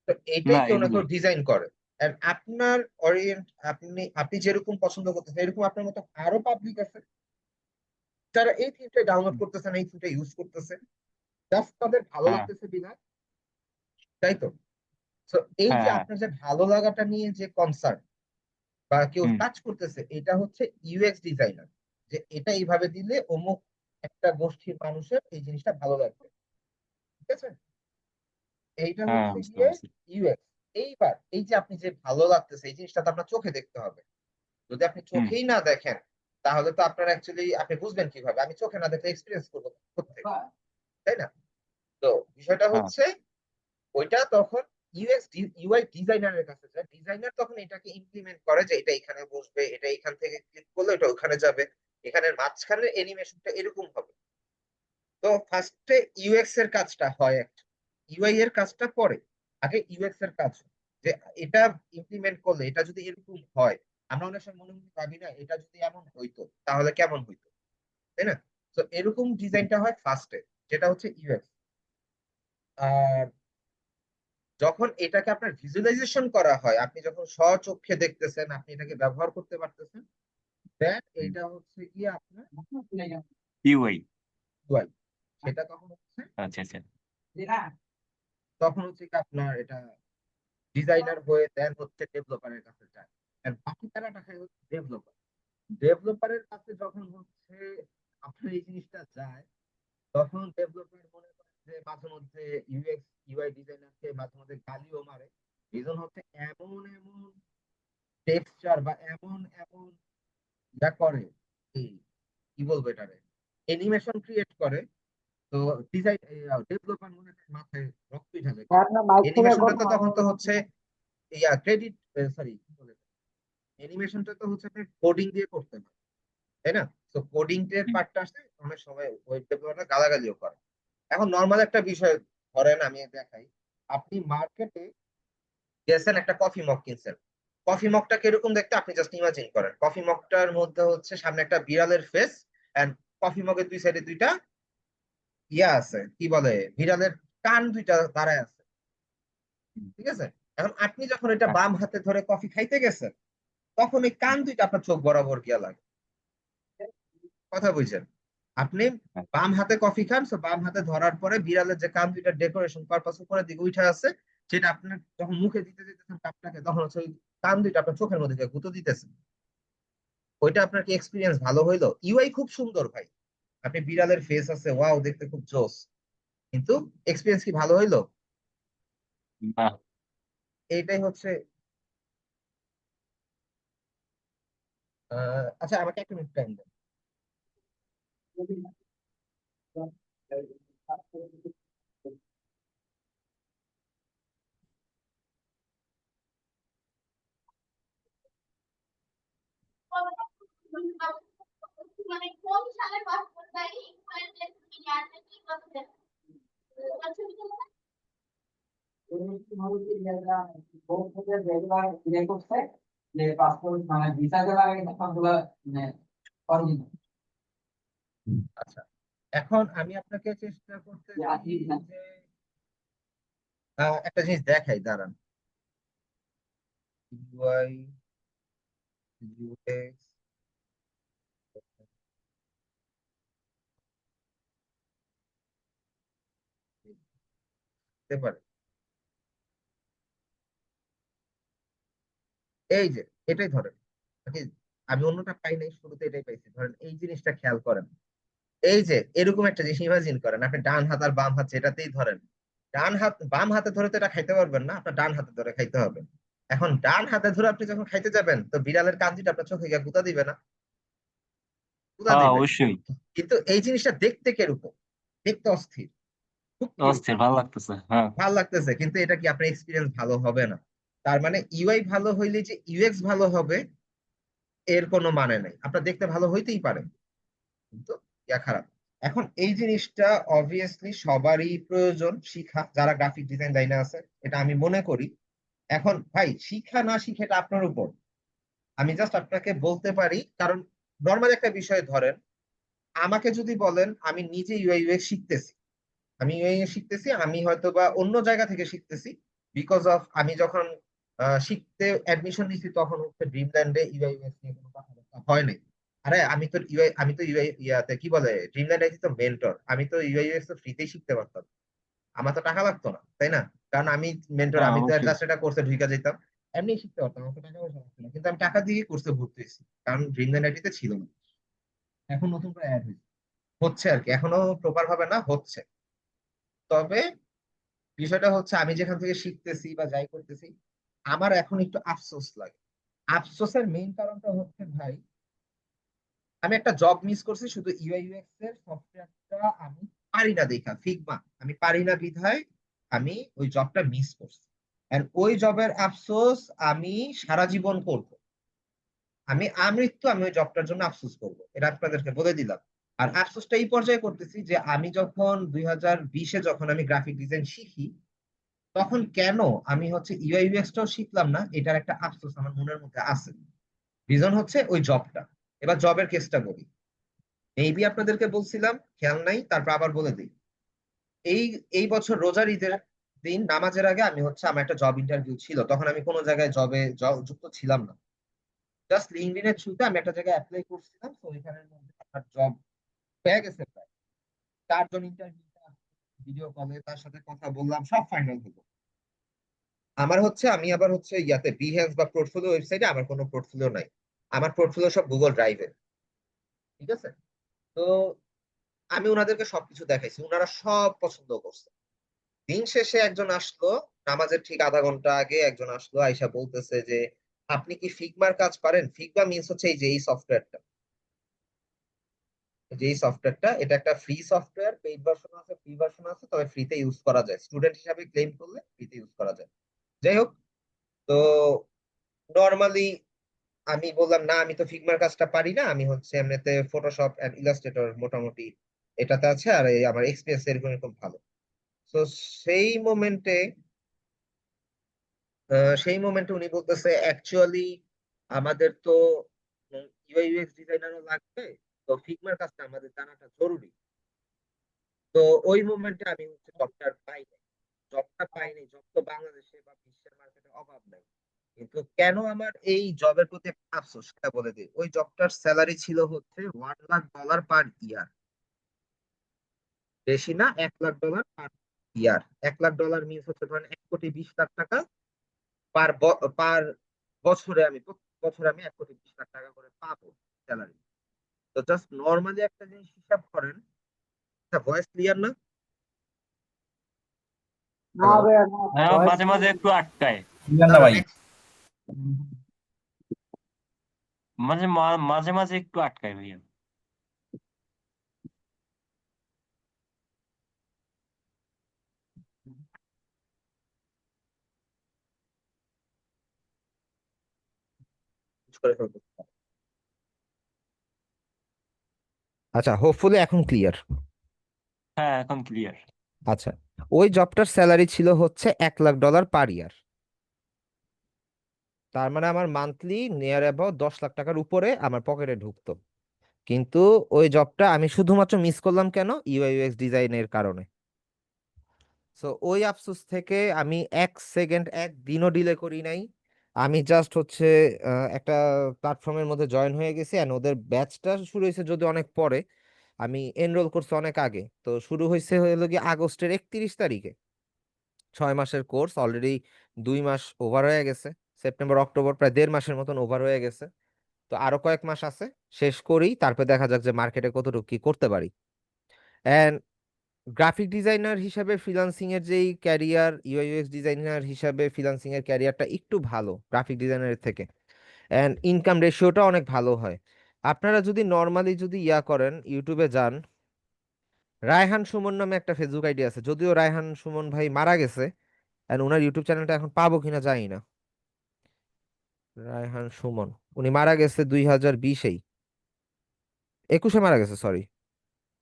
তো না, এইটাই কেউ না কেউ এগুলোই। ডিজাইন করে। আর আপনার অরিয়েন্ট, আপনি আপনি যেরকম পছন্দ করতেছেন, এরকম আপনার মতো আরো পাবলিক আছে যারা এই থিমটা ডাউনলোড করতেছেন, এই থিমটা ইউজ করতেছে, জাস্ট তাদের ভালো হ্যাঁ। লাগতেছে বিনা, তাই তো? তো এই হ্যাঁ। যে হ্যাঁ। আপনার যে ভালো লাগাটা নিয়ে যে কনসার্ন বা কেউ হুম। কাজ করতেছে, এটা হচ্ছে ইউএক্স ডিজাইনার, যে এটা এইভাবে দিলে অমুক একটা গোষ্ঠীর মানুষের এই জিনিসটা ভালো লাগবে, ঠিক আছে? এইটা হ্যাঁ, হচ্ছে বুঝতে গিয়ে পারছি। ইউএক্স। এইবার এই যে আপনি যে ভালো লাগতেছে, এই জিনিসটা তো আপনার চোখে দেখতে হবে। যদি আপনি হুম। চোখেই না দেখেন, তাহলে তো আপনার অ্যাকচুয়ালি আপনি বুঝবেন কিভাবে? আমি চোখে না দেখলে এক্সপিরিয়েন্স করবো কোত্থেকে, তাই না? তো বিষয়টা হ্যাঁ। হচ্ছে ওইটা তখন ইউএক্স ইউআই ডিজাইনারের কাছে যায়, ডিজাইনার তখন এটাকে ইমপ্লিমেন্ট করে যে এটা এখানে বসবে, এটা এখান থেকে ক্লিক করলে এটা ওখানে যাবে, এখানের মাঝখানের অ্যানিমেশনটা এরকম হবে। তো ফার্স্টে ইউএক্স এর কাজটা হয়, একটা ইউআই এর কাজটা পরে, আগে ইউএক্স এর কাজ হয়। যে এটা ইমপ্লিমেন্ট করলে এটা যদি এরকম হয়, আমরা অনেক সময় মনে মনে ভাবি না এটা যদি এমন হইতো তাহলে কেমন হইতো, তাই না? তো এরকম ডিজাইনটা হয় ফার্স্টে, যেটা হচ্ছে ইউএক্স। আর যখন এটাকে আপনার ভিজুয়ালাইজেশন করা হয়, আপনি যখন স্বচক্ষে দেখতেছেন, আপনি এটাকে ব্যবহার করতে পারতেছেন, দেন এটা হচ্ছে কি আপনার ইউআই। ইউআই। সেটা তখন হচ্ছে আচ্ছা আচ্ছা। কি আপনার এটা ডিজাইনার হয়ে দেন হচ্ছে ডেভেলপারের কাছে যায়। আর বাকি তারাটা খায় হচ্ছে ডেভেলপার। ডেভেলপারের কাছে যখন হচ্ছে আপনার এই জিনিসটা যায়, তখন ডেভেলপার মনে করে যে মাঝে মধ্যে ইউএক্স ইউআই ডিজাইনারকে মাঝে মধ্যে গালিও মারে। রিজন হচ্ছে এমন এমন টেক্সচার বা এমন এমন যা করে, এই কি বলবো এটারে, অ্যানিমেশন ক্রিয়েট করে। তো ডিজাইন ডেভেলপার মনে হয় মাথায় রক্তই ঢালে। ভাই আপনার মাইক থেকে অ্যানিমেশনটা তো কথা তখন তো হচ্ছে ক্রেডিট, সরি অ্যানিমেশনটা তো হচ্ছে আপনার কোডিং দিয়ে করতে হয়, তাই না? তো কোডিং এর পার্টটা আসে অনেক সময় ওয়েব ডেভেলপাররা গালাগালিও করে। এখন নর্মাল একটা বিষয় ধরেন আমি দেখাই, আপনি মার্কেটে গেছেন একটা কফি মগ কিনছেন, কফি মগটা কিরকম দেখতে আপনি জাস্ট ইমাজিন করেন। কফি মগটার মধ্যে হচ্ছে সামনে একটা বিড়ালের ফেস, এন্ড কফি মগের দুই সাইডে দুইটা ইয়া আছে, কি বলে, বিড়ালের কান দুইটা দাঁড়ায় আছে, ঠিক আছে? এখন আপনি যখন এটা বাম হাতে ধরে কফি খাইতে গেছেন, তখন এই কান দুইটা আপনার চোখ বরাবর গিয়া লাগে। কথা বুঝছেন? আপনি বাম হাতে কফি খান, তো বাম হাতে ধরার পরে বিড়ালের যে কান দুইটা ডেকোরেশন পারপাস উপরের দিকে উঠে আছে, সেটা আপনার যখন মুখে দিতে যেতেছেন কাপটাকে, তখন হচ্ছে ওই কান দুইটা আপনার চোখের মধ্যে দিয়ে গুঁতো দিতেছে। ওইটা আপনার কি এক্সপিরিয়েন্স ভালো হইলো? ইউআই খুব সুন্দর ভাই, আপনি বিড়ালের ফেস আছে, ওয়াও দেখতে খুব জোস, কিন্তু এক্সপিরিয়েন্স কি ভালো হইলো? না। এইটাই হচ্ছে। আচ্ছা আমাকে একটা মিনিট টাইম দেন। মানে কোন সালে পাসপোর্ট বা ইনফ্লুয়েন্সের ইয়াতে কি করতে আচ্ছা, এখন আমি আপনাকে চেষ্টা করতেছি যে একটা জিনিস দেখাই, দাঁড়ান। ইউআই ইউএক্স হতে পারে, এই যে এটাই ধরেন, নাকি আমি অন্যটা পাই নাই, শুরুতে এটাই পাইছি। ধরেন এই জিনিসটা খেয়াল করেন, এই যে এরকম একটা জিনিস ইমাজিন করেন, আপনি ডান হাত আর বাম হাত যেটাতেই ধরেন, ডান হাত বাম হাতে ধরে তো এটা খাইতে পারবেন না, আপনার ডান হাতে ধরে খাইতে হবে। এখন ডান হাতে ধরে আপনি যখন খাইতে যাবেন, তো বিড়ালের কান দুইটা আপনার চোখে গিয়ে গুঁতা দিবে না? গুঁতা হ্যাঁ দিবে। অবশ্যই। কিন্তু এই জিনিসটা দেখতে কিরকম, দেখতে অস্থির, খুব কিউট, অস্থির ভালো লাগতেছে। হ্যাঁ। ভালো লাগতেছে, কিন্তু এটা কি আপনার এক্সপিরিয়েন্স ভালো হবে না। তার মানে ইউআই ভালো হইলে যে ইউএক্স ভালো হবে এর কোনো মানে নাই। আপনার দেখতে ভালো হইতেই পারে, কিন্তু ইয়া খারাপ। এখন এই জিনিসটা অবভিয়াসলি সবারই প্রয়োজন শিখা, যারা গ্রাফিক ডিজাইন লাইনে আছে, এটা আমি মনে করি। এখন ভাই শিখা না শিখা এটা আপনার উপর, আমি জাস্ট আপনাকে বলতে পারি। কারণ নর্মাল একটা বিষয় ধরেন, আমাকে যদি বলেন আমি নিজে ইউআই ইউএক্স শিখতেছি, আমি ইউআই শিখতেছি, আমি হয়তো বা অন্য জায়গা থেকে শিখতেছি, বিকজ অফ আমি যখন শিখতে অ্যাডমিশন নিয়েছি তখন হচ্ছে ড্রিমল্যান্ডে ইউআই ইউএক্স নিয়ে কোনো কথাবার্তা হয় নাই। আরে আমি তো ইউআই ইয়াতে কি বলে ড্রিমল্যান্ড আইছি তো মেন্টর, আমি তো ইউআই ইউএক্স তো ফ্রিতেই শিখতে পারতাম, আমার তো টাকা লাগতো না, তাই না? কারণ আমি মেন্টর, হ্যাঁ আমি তো অবশ্যই। জাস্ট এটা কোর্সে ঢুকে যেতাম, এমনি শিখতে পারতাম, আমার তো টাকা পয়সা লাগতো না, কিন্তু আমি টাকা দিয়ে কোর্সে ভর্তি হয়েছি, কারণ ড্রিমল্যান্ড আইটিতে ছিল না। এখন নতুন করে অ্যাড হয়েছে, হচ্ছে আর কি, এখনো প্রপার ভাবে না হচ্ছে। তবে বিষয়টা হচ্ছে আমি যেখান থেকে শিখতেছি বা যাই করতেছি, আমার এখন একটু আফসোস লাগে। আফসোসের মেইন কারণটা হচ্ছে ভাই, আমি একটা জব মিস করছি শুধু ইউআই ইউএক্স এর সফটওয়্যারটা আমি পারি না দেখা, ফিগমা আমি পারি না বিধায় আমি ওই জবটা মিস করছি। এন্ড ওই জবের আফসোস আমি সারা জীবন করব। আমি আমৃত্যু আমি ওই জবটার জন্য আফসোস করব, এটা আপনাদেরকে বলে দিলাম। আর আফসোসটা এই পর্যায়ে করতেছি যে আমি যখন 2020-এ যখন আমি গ্রাফিক ডিজাইন শিখি, তখন কেন আমি হচ্ছে ইউআই ইউএক্স টাও শিখলাম না, এটার একটা আফসোস আমার মনের মধ্যে আছে। রিজন হচ্ছে ওই জবটা। এবার জবের কেসটা বলি। মেবি আপনাদেরকে বলছিলাম, খেয়াল নাই, তারপর আবার বলে দিই। এই এই বছর রোজার ঈদের দিন নামাজের আগে আমি হচ্ছে আমার একটা জব ইন্টারভিউ ছিল, তখন আমি কোনো জায়গায় জবে যুক্ত ছিলাম না। জাস্ট লিঙ্কডইনের থ্রুতে আমি একটা জায়গায় অ্যাপ্লাই করছিলাম, তো ওইখানের মধ্যে আমার জব হয়ে গেছে প্রায়। 4 জন ইন্টারভিউ, ভিডিও কলে তার সাথে কথা বললাম, সব ফাইনাল হলো। আমার হচ্ছে আমি আবার হচ্ছে ইয়াতে বিহেন্স বা পোর্টফোলিও ওয়েবসাইটে আমার কোনো পোর্টফোলিও নাই। আমার পোর্টফোলিও সব গুগল ড্রাইভে। ঠিক আছে। তো আমি ওনাদেরকে সবকিছু দেখাইছি, ওনারা সব পছন্দ করছে। দিন শেষে একজন আসলো, নামাজের ঠিক আধা ঘন্টা আগে একজন আসলো, আইসা বলতেছে যে আপনি কি ফিগমার কাজ পারেন? ফিগমা মিন্স হচ্ছে এই যে এই সফটওয়্যারটা, এটা একটা ফ্রি সফটওয়্যার, পেইড ভার্সন আছে, ফ্রি ভার্সন আছে, তবে ফ্রিতে ইউজ করা যায়, স্টুডেন্ট হিসাবে ক্লেম করলে ফ্রিতে ইউজ করা যায়। যাই হোক, তো নর্মালি আমি বললাম না, আমি তো ফিগমার কাজটা পারি না, আমি হচ্ছে এমনিতে ফটোশপ এন্ড ইলাস্ট্রেটর মোটামুটি এটাতে আছে, আর এই আমার এক্সপিরিয়েন্স এরকম এরকম ভালো। তো সেই মোমেন্টে উনি বলতেছে অ্যাকচুয়ালি আমাদের তো ইউআই ইউএক্স ডিজাইনারও লাগবে, তো ফিগমার কাজটা আমাদের জানাটা জরুরি। তো ওই মোমেন্টে আমি হচ্ছে জবটা পাইনি। জব তো বাংলাদেশে বা বিশ্বের মার্কেটে অভাব নাই, কিন্তু কেন আমার এই জবের প্রতি একটা আফসোস সেটা বলে দিই। ওই জবটার স্যালারি ছিল হচ্ছে $1 লাখ পার ইয়ার, বেশি না, $1 লাখ পার ইয়ার। $1 লাখ মিনস হচ্ছে ধরেন 1,20,00,000 টাকা পার পার বছরে। আমি প্রত্যেক বছরে আমি 1,20,00,000 টাকা করে পাবো স্যালারি। তো জাস্ট নর্মালি একটা জিনিস হিসাব করেন। ভয়েস ক্লিয়ার না? না হ্যালো? ভাইয়া না, হ্যাঁ, ভয়েস মাঝে মাঝে একটু আটকায়। না না, মাঝে মাঝে একটু আটকায় ভাইয়া। করে ফেলবো। আচ্ছা, হোপফুলি এখন ক্লিয়ার। হ্যাঁ, এখন ক্লিয়ার। আচ্ছা, ওই জবটার স্যালারি ছিল হচ্ছে $1 লাখ পার ইয়ার। তার মানে আমার মান্থলি নিয়ার অ্যাবাউট 10 লাখ টাকার উপরে আমার পকেটে ঢুকতো। কিন্তু ওই জবটা আমি শুধুমাত্র মিস করলাম কেন? ইউআই ইউএক্স ডিজাইনের কারণে। সো ওই আফসোস থেকে আমি 1 সেকেন্ড, একদিনও ডিলে করি নাই। আমি জাস্ট হচ্ছে একটা প্ল্যাটফর্মের মধ্যে জয়েন হয়ে গেছি, এন্ড ওদের ব্যাচটা শুরু হয়েছে যদি অনেক পরে, আমি এনরোল করছি অনেক আগে। তো শুরু হয়েছে হলো কি আগস্টের 31 তারিখে। 6 মাসের কোর্স, অলরেডি 2 মাস ওভার হয়ে গেছে। সেপ্টেম্বর অক্টোবর প্রায় 1.5 মাসের মতন ওভার হয়ে গেছে। তো আরো কয়েক মাস আছে, শেষ করি, তারপর দেখা যাক যে মার্কেটে কতটুকু কি করতে পারি। এন্ড গ্রাফিক ডিজাইনার হিসাবে ফ্রিল্যান্সিং এর যেই ক্যারিয়ার, ইউআই ইউএক্স ডিজাইনার হিসাবে ফ্রিল্যান্সিং এর ক্যারিয়ারটা একটু ভালো গ্রাফিক ডিজাইনারের থেকে। এন্ড ইনকাম রেশিওটা অনেক ভালো হয়। আপনারা যদি নর্মালি যদি করেন, ইউটিউবে যান, রায়হান সুমন নামে একটা ফেসবুক আইডি আছে, যদিও রায়হান সুমন ভাই মারা গেছে, এন্ড ওনার ইউটিউব চ্যানেলটা এখন পাবো কিনা জানি না। রায়হান সুমন, উনি মারা গেছে 2020-এই, 21-এ মারা গেছে, সরি,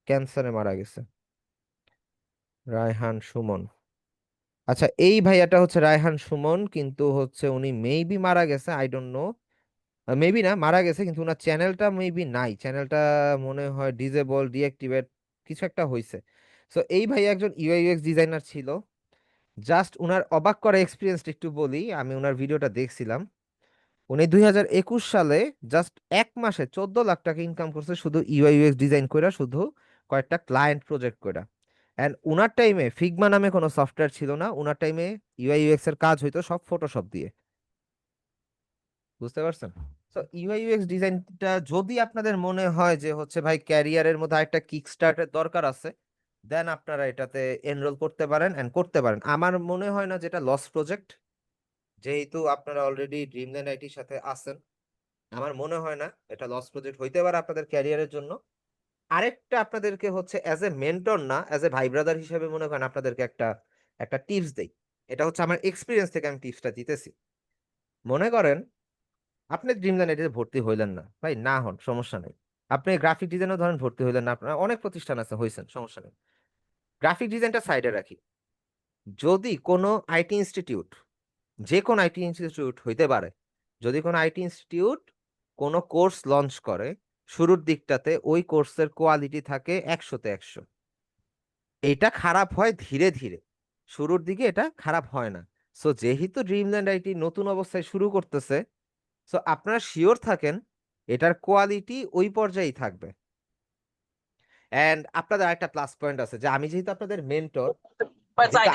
ক্যান্সারে মারা গেছে। রায়হান সুমন, আচ্ছা এই ভাইয়াটা হচ্ছে রায়হান সুমন, কিন্তু হচ্ছে উনি মেবি মারা গেছে, আই ডোন্ট নো। মেবি না, মারা গেছে, কিন্তু ওনার চ্যানেলটা মেবি নাই, চ্যানেলটা মনে হয় ডিজেবল, ডিঅ্যাক্টিভেট কিছু একটা হয়েছে। সো এই ভাই একজন ইউআই ইউএক্স ডিজাইনার ছিল। জাস্ট উনার অবাক করা এক্সপিরিয়েন্সটা একটু বলি। আমি ওনার ভিডিওটা দেখছিলাম। উনি 2021 সালে জাস্ট 1 মাসে 14 লাখ টাকা ইনকাম করছে, শুধু ইউআই ইউএক্স ডিজাইন কইরা, শুধু কয়েকটা ক্লায়েন্ট প্রজেক্ট কইরা। এন্ড উনার টাইমে ফিগমা নামে কোনো সফটওয়্যার ছিল না। উনার টাইমে ইউআই ইউএক্স এর কাজ হইতো সব ফটোশপ দিয়ে। বুঝতে পারছেন? তো ইউআই ইউএক্স ডিজাইনটা যদি আপনাদের মনে হয় যে হচ্ছে ভাই ক্যারিয়ারের মধ্যে একটা কিক স্টার্টের দরকার আছে, দেন আপনারা এটাতে এনরোল করতে পারেন এন্ড করতে পারেন। আমার মনে হয় না যেটা লস প্রজেক্ট, যেহেতু আপনারা অলরেডি ড্রিমল্যান্ড আইটির সাথে আছেন। আমার মনে হয় না এটা লস প্রজেক্ট হইতে পারে আপনাদের ক্যারিয়ারের জন্য। আরেকটা আপনাদেরকে হচ্ছে অ্যাজ এ মেন্টর না, অ্যাজ এ ভাই ব্রাদার হিসেবে মনে করেন আপনাদেরকে একটা একটা টিপস দেই। এটা হচ্ছে আমার এক্সপিরিয়েন্স থেকে আমি টিপসটা দিতেছি। মনে করেন আপনি ড্রিমল্যান্ড আইটিতে ভর্তি হইলেন না, ভাই না হন, সমস্যা নেই। আপনি গ্রাফিক ডিজাইনও ধরেন ভর্তি হইলেন না, আপনার অনেক প্রতিষ্ঠান আছে হইছেন, সমস্যা নেই। গ্রাফিক ডিজাইনটা সাইডে রাখি। যদি কোনো আইটি ইনস্টিটিউট, যে কোনো আইটি ইনস্টিটিউট হইতে পারে, যদি কোনো আইটি ইনস্টিটিউট কোনো কোর্স লঞ্চ করে, শুরুর দিকটাতে ওই কোর্সের কোয়ালিটি থাকে 100-তে 100। এটা খারাপ হয় ধীরে ধীরে, শুরুর দিকে এটা খারাপ হয় না। সো যেহেতু ড্রিমল্যান্ড আইটি নতুন অবস্থায় শুরু করতেছে, সো আপনারা শিওর থাকেন এটার কোয়ালিটি ওই পর্যায়েই থাকবে। অ্যান্ড আপনাদের একটা প্লাস পয়েন্ট আছে যে আমি যেহেতু আপনাদের মেন্টর, যেহেতু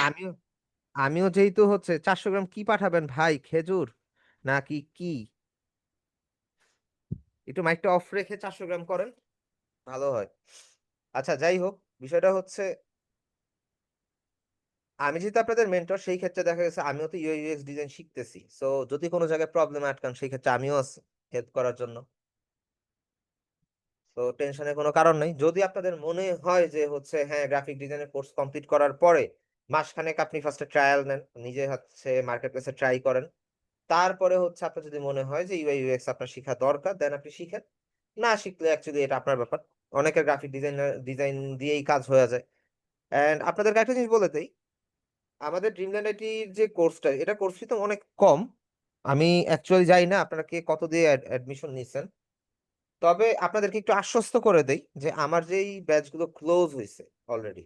আমিও যেহেতু হচ্ছে 400 গ্রাম কি পাঠাবেন ভাই, খেজুর নাকি কি? একটু মাইকটা অফ রেখে 400 গ্রাম করেন, ভালো হয়। আচ্ছা যাই হোক, বিষয়টা হচ্ছে আমি যেহেতু আপনাদের মেন্টর, সেই ক্ষেত্রে দেখা গেছে আমিও তো ইউআই ইউএক্স ডিজাইন শিখতেছি। সো যদি কোনো জায়গায় প্রবলেম আটকান, সেই ক্ষেত্রে আমিও আছি হেল্প করার জন্য। তো টেনশনের কোনো কারণ নেই। যদি আপনাদের মনে হয় যে হচ্ছে হ্যাঁ গ্রাফিক ডিজাইনের কোর্স কমপ্লিট করার পরে মাসখানেক আপনি ফার্স্টে ট্রায়াল নেন, নিজে হচ্ছে মার্কেট প্লেসে ট্রাই করেন, তারপরে হচ্ছে আপনার যদি মনে হয় যে ইউআই ইউএক্স আপনার শেখা দরকার, দেন আপনি শিখেন। না শিখলে অ্যাকচুয়ালি এটা আপনার ব্যাপার। অনেকের গ্রাফিক ডিজাইন দিয়েই কাজ হয়ে যায়। এন্ড আপনাদেরকে একটা জিনিস বলে দেই, আমাদের ড্রিমল্যান্ড আইটির যে কোর্সটা, এটা কোর্স ফি তো অনেক কম। আমি অ্যাকচুয়ালি জানি না আপনারা কে কত দিয়ে অ্যাডমিশন নিচ্ছেন, তবে আপনাদেরকে একটু আশ্বস্ত করে দেই যে আমার যেই ব্যাচগুলো ক্লোজ হয়েছে অলরেডি,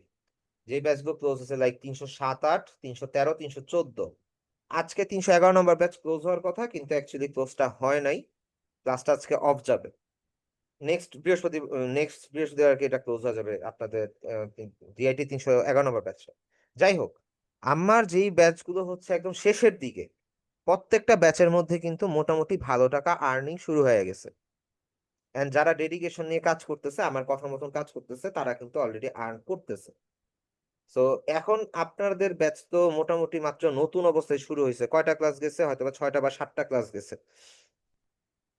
যে ব্যাচগুলো ক্লোজ হয়েছে লাইক 307-8, 313, 314, আজকে 311 নম্বর ব্যাচ ক্লোজ হওয়ার কথা, কিন্তু অ্যাকচুয়ালি ক্লোজটা হয় নাই। ক্লাসটা আজকে অফ যাবে, নেক্সট বৃহস্পতিবার আর কি এটা ক্লোজ হয়ে যাবে আপনাদের ডিআইটি 311 নম্বর ব্যাচটা। যাই হোক, আমার যেই ব্যাচগুলো হচ্ছে একদম শেষের দিকে, প্রত্যেকটা ব্যাচের মধ্যে কিন্তু মোটামুটি ভালো টাকা আর্নিং শুরু হয়ে গেছে। এন্ড যারা ডেডিকেশন নিয়ে কাজ করতেছে, আমার কথা মতন কাজ করতেছে, তারা কিন্তু অলরেডি আর্ন করতেছে। সো এখন আপনাদের ব্যাচ তো মোটামুটি মাত্র নতুন অবস্থায় শুরু হয়েছে, কয়টা ক্লাস গেছে, হয়তো বা 6টা বা 7টা ক্লাস গেছে।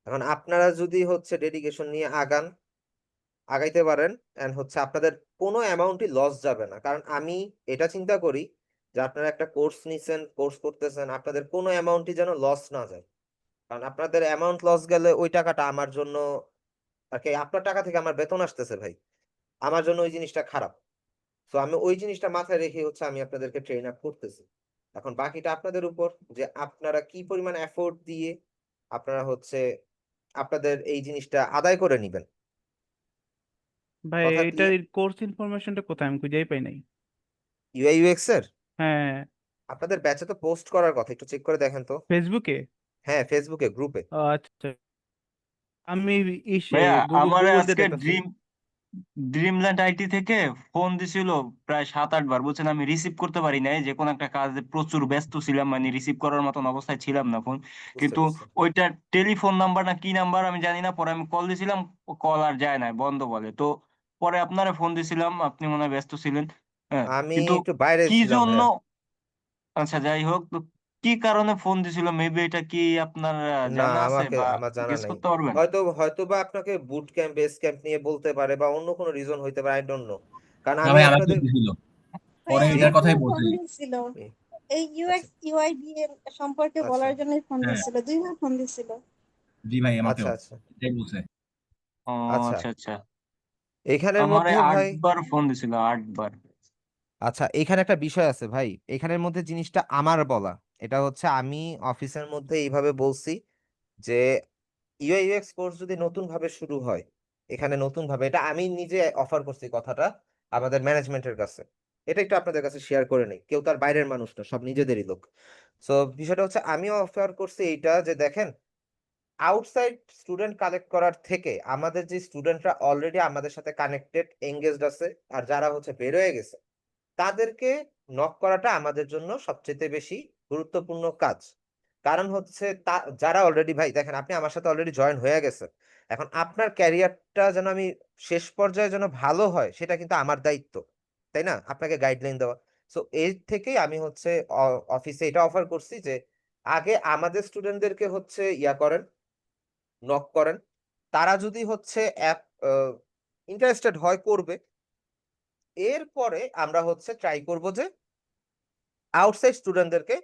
এখন আপনারা যদি হচ্ছে ডেডিকেশন নিয়ে আগাইতে পারেন, এন্ড হচ্ছে আপনাদের কোনো অ্যামাউন্টই লস যাবে না। কারণ আমি এটা চিন্তা করি যে আপনারা একটা কোর্স নিছেন, কোর্স করতেছেন, আপনাদের কোনো অ্যামাউন্টই যেন লস না যায়। কারণ আপনাদের অ্যামাউন্ট লস গেলে ওই টাকাটা আমার জন্য আর কি, আপনার টাকা থেকে আমার বেতন আসতেছে ভাই, আমার জন্য ওই জিনিসটা খারাপ। তো আমি ওই জিনিসটা মাথায় রেখে হচ্ছে আমি আপনাদেরকে ট্রেন আপ করতেছি। এখন বাকিটা আপনাদের উপর, যে আপনারা কি পরিমাণ এফোর্ট দিয়ে আপনারা হচ্ছে আপনাদের এই জিনিসটা আদায় করে নিবেন। ভাই কথা এটার ক্লিয়ার? কোর্স ইনফরমেশনটা কোথায়, আমি খুঁজেই পাই নাই। ইউআই ইউএক্স এর হ্যাঁ, আপনাদের ব্যাচে তো পোস্ট করার কথা, একটু চেক করে দেখেন তো। ফেসবুকে। হ্যাঁ, ফেসবুকে গ্রুপে। আচ্ছা, আমি ভাইয়া আমার গুগল আজকে দেখতেছি। ড্রিমল্যান্ড আইটি থেকে ফোন দিছিল প্রায় 7-8 বার, বুঝছেন, আমি রিসিভ করতে পারি নাই, যে কোনো একটা কাজে প্রচুর ব্যস্ত ছিলাম, মানে রিসিভ করার মতন অবস্থায় ছিলাম না ফোন। বুঝতে কিন্তু পারছি। ওইটা টেলিফোন নাম্বার না কি নাম্বার আমি জানি না, পরে আমি কল দিছিলাম, কল আর যায় না, বন্ধ বলে। তো পরে আপনারা ফোন দিছিলাম, আপনি মনে হয় ব্যস্ত ছিলেন। হ্যাঁ, আমি কিন্তু একটু বাইরে কি ছিলাম জন্য, ভাইয়া। আচ্ছা যাই হোক, তো কি কারণে ফোন দিছিল, মেবি এটা কি আপনার না, জানা আছে বা আমার জানা গেস নাই। করতে পারবেন? হয়তো বা আপনাকে বুট ক্যাম্প, বেস ক্যাম্প নিয়ে বলতে পারে, বা অন্য কোনো রিজন হইতে পারে, আই ডোন্ট নো। কারণ না আমি ভাই, আমাকে আপনাদের দিছিল, ভাই পরে জি, এটার কথাই আমাকেও ফোন বলতেছি। দিছিল জি, এই আচ্ছা ইউএক্স ইউআইডি এর সম্পর্কে আচ্ছা বলার জন্যই ফোন হ্যাঁ, দিছিল, 2 বার ফোন দিছিল। জি ভাই, আচ্ছা আমাকেও আচ্ছা এটাই বলছে। ও আচ্ছা। আচ্ছা আচ্ছা, এখানের আমারে মধ্যে ভাই, 8 বার ফোন দিছিল, 8 বার। আচ্ছা এখানে একটা বিষয় আছে ভাই, এখানের মধ্যে জিনিসটা আমার বলা, এটা হচ্ছে আমি অফিসের মধ্যে এইভাবে বলছি যে ইউআই ইউএক্স কোর্স যদি নতুন ভাবে শুরু হয়, এখানে নতুন ভাবে, এটা আমি নিজে অফার করছি কথাটা আমাদের ম্যানেজমেন্টের কাছে। এটা একটু আপনাদের কাছে শেয়ার করে নেই, কেউ তার বাইরের মানুষ না, সব নিজেদেরই লোক। সো বিষয়টা হচ্ছে আমিও অফার করছি এইটা, যে দেখেন আউটসাইড স্টুডেন্ট কালেক্ট করার থেকে আমাদের যে স্টুডেন্টরা অলরেডি আমাদের সাথে কানেক্টেড, এঙ্গেজড আছে, আর যারা হচ্ছে বের হয়ে গেছে, তাদেরকে নক করাটা আমাদের জন্য সবচেয়ে বেশি গুরুত্বপূর্ণ কাজ। কারণ হচ্ছে যারা অলরেডি, ভাই দেখেন আপনি আমার সাথে অলরেডি জয়েন হয়ে গেছে, এখন আপনার ক্যারিয়ারটা যেন আমি শেষ পর্যায়ে যেন ভালো হয়, সেটা কিন্তু আমার দায়িত্ব, তাই না, আপনাকে গাইডলাইন দেওয়া। সো এর থেকেই আমি হচ্ছে অফিসে এটা অফার করছি যে আগে আমাদের স্টুডেন্টদেরকে হচ্ছে ইয়া করেন, নক করেন, তারা যদি হচ্ছে অ্যাপ ইন্টারেস্টেড হয় করবে, এরপরে আমরা হচ্ছে ট্রাই করব যে আউটসাইড স্টুডেন্টদেরকে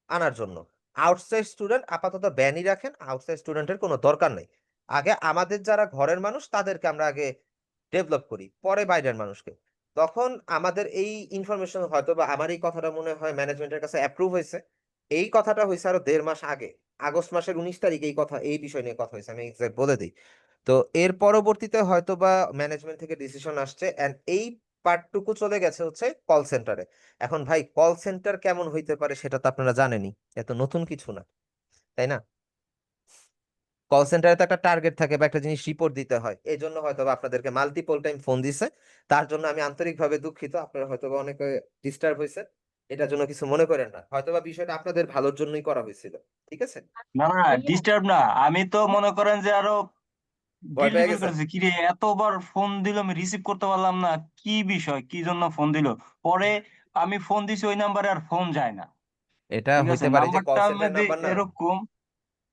আনার জন্য। আউটসাইড স্টুডেন্ট আপাতত ব্যানই রাখেন, আউটসাইড স্টুডেন্টের কোনো দরকার নেই। আগে আমাদের যারা ঘরের মানুষ তাদেরকে আমরা আগে ডেভেলপ করি, পরে বাইরের মানুষকে। তখন আমাদের এই ইনফরমেশন হয়তো বা আমার এই কথাটা মনে হয় ম্যানেজমেন্টের কাছে অ্যাপ্রুভ হয়েছে। এই কথাটা হয়েছে আরো 1.5 মাস আগে, আগস্ট মাসের 19 তারিখে এই কথা, এই বিষয় নিয়ে কথা হয়েছে, আমি এক্সাক্ট বলে দিই। তো এর পরবর্তীতে হয়তো বা ম্যানেজমেন্ট থেকে ডিসিশন আসছে, এন্ড এই পার্টটুকু চলে গেছে হচ্ছে কল সেন্টারে। এখন ভাই কল সেন্টার কেমন হইতে পারে সেটা তো আপনারা জানেনই, এত নতুন কিছু না, তাই না? কল সেন্টারে তো একটা টার্গেট থাকে বা একটা জিনিস রিপোর্ট দিতে হয়, এই জন্য হয়তো বা আপনাদেরকে মাল্টিপল টাইম ফোন দিছে। তার জন্য আমি আন্তরিকভাবে দুঃখিত, আপনারা হয়তো বা অনেকে ডিস্টার্ব হয়েছে, এটার জন্য কিছু মনে করেন না, হয়তো বা বিষয়টা আপনাদের ভালোর জন্যই করা হয়েছিল, ঠিক আছে? না না ভাইয়া ডিস্টার্ব না, আমি তো মনে করেন যে আরো ভয় গিল্টি পেয়ে ফিল গেছেন? করেছি, কিরে এতবার ফোন দিল আমি রিসিভ করতে পারলাম না, কি বিষয়, কি জন্য ফোন দিল। পরে আমি ফোন দিছি ওই নাম্বারে, আর ফোন যায় না। এটা ঠিক আছে, হইতে পারে যে কল নাম্বারটা সেন্টার মধ্যে নাম্বার না, এরকম।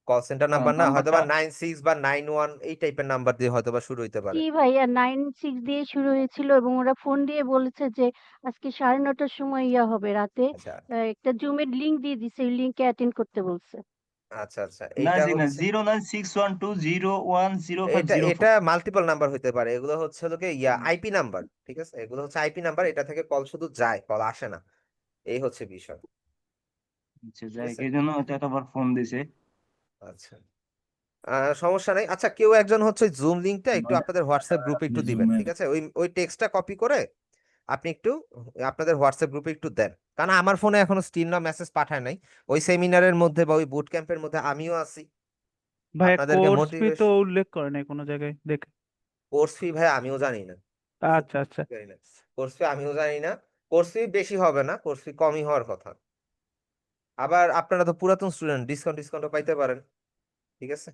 কল সেন্টার নাম্বার না, হয়তো নাম্বারটা বা 96 বা 91 এই টাইপের নাম্বার দিয়ে হয়তো বা শুরু হইতে পারে। জি ভাইয়া 96 দিয়ে শুরু হয়েছিল এবং ওরা ফোন দিয়ে বলেছে যে আজকে 9:30টার সময় হবে রাতে আচ্ছা একটা জুমের লিংক দিয়ে দিছে, এই লিংকে অ্যাটেন্ড করতে বলছে। আচ্ছা আচ্ছা, না এইটা জি না, হচ্ছে, 09612010504। এটা মাল্টিপল নাম্বার হইতে পারে, এগুলো হচ্ছে লোকে আইপি নাম্বার, ঠিক আছে, এগুলো হচ্ছে আইপি নাম্বার, এটা থেকে কল শুধু যায়, কল আসে না, এই হচ্ছে বিষয়, আচ্ছা ঠিক যাই, আছে? এই জন্য হয়তো এতবার ফোন দিছে। আচ্ছা, সমস্যা নাই। আচ্ছা, কেউ একজন হচ্ছে জুম লিংকটা একটু আপনাদের হোয়াটসঅ্যাপ গ্রুপে একটু দিবেন, ঠিক আছে? ওই ওই টেক্সটটা কপি করে আপনি একটু আপনাদের হোয়াটসঅ্যাপ গ্রুপে একটু দেন, কারণ আমার ফোনে এখনো স্টিল না মেসেজ পাঠায় নাই। ওই সেমিনারের মধ্যে বা ওই বুট ক্যাম্পের মধ্যে আমিও আছি, ভাইয়া আপনাদেরকে কোর্স ফি তো মোটিভেশন। উল্লেখ করে নাই কোনো জায়গায় দেখে। কোর্স ফি ভাই আমিও জানি না, আচ্ছা আচ্ছা। জানি না, কোর্স ফি আমিও জানি না। কোর্স ফি বেশি হবে না, কোর্স ফি কমই হওয়ার কথা। আবার আপনারা তো পুরাতন স্টুডেন্ট, ডিসকাউন্টও পাইতে পারেন, ঠিক আছে?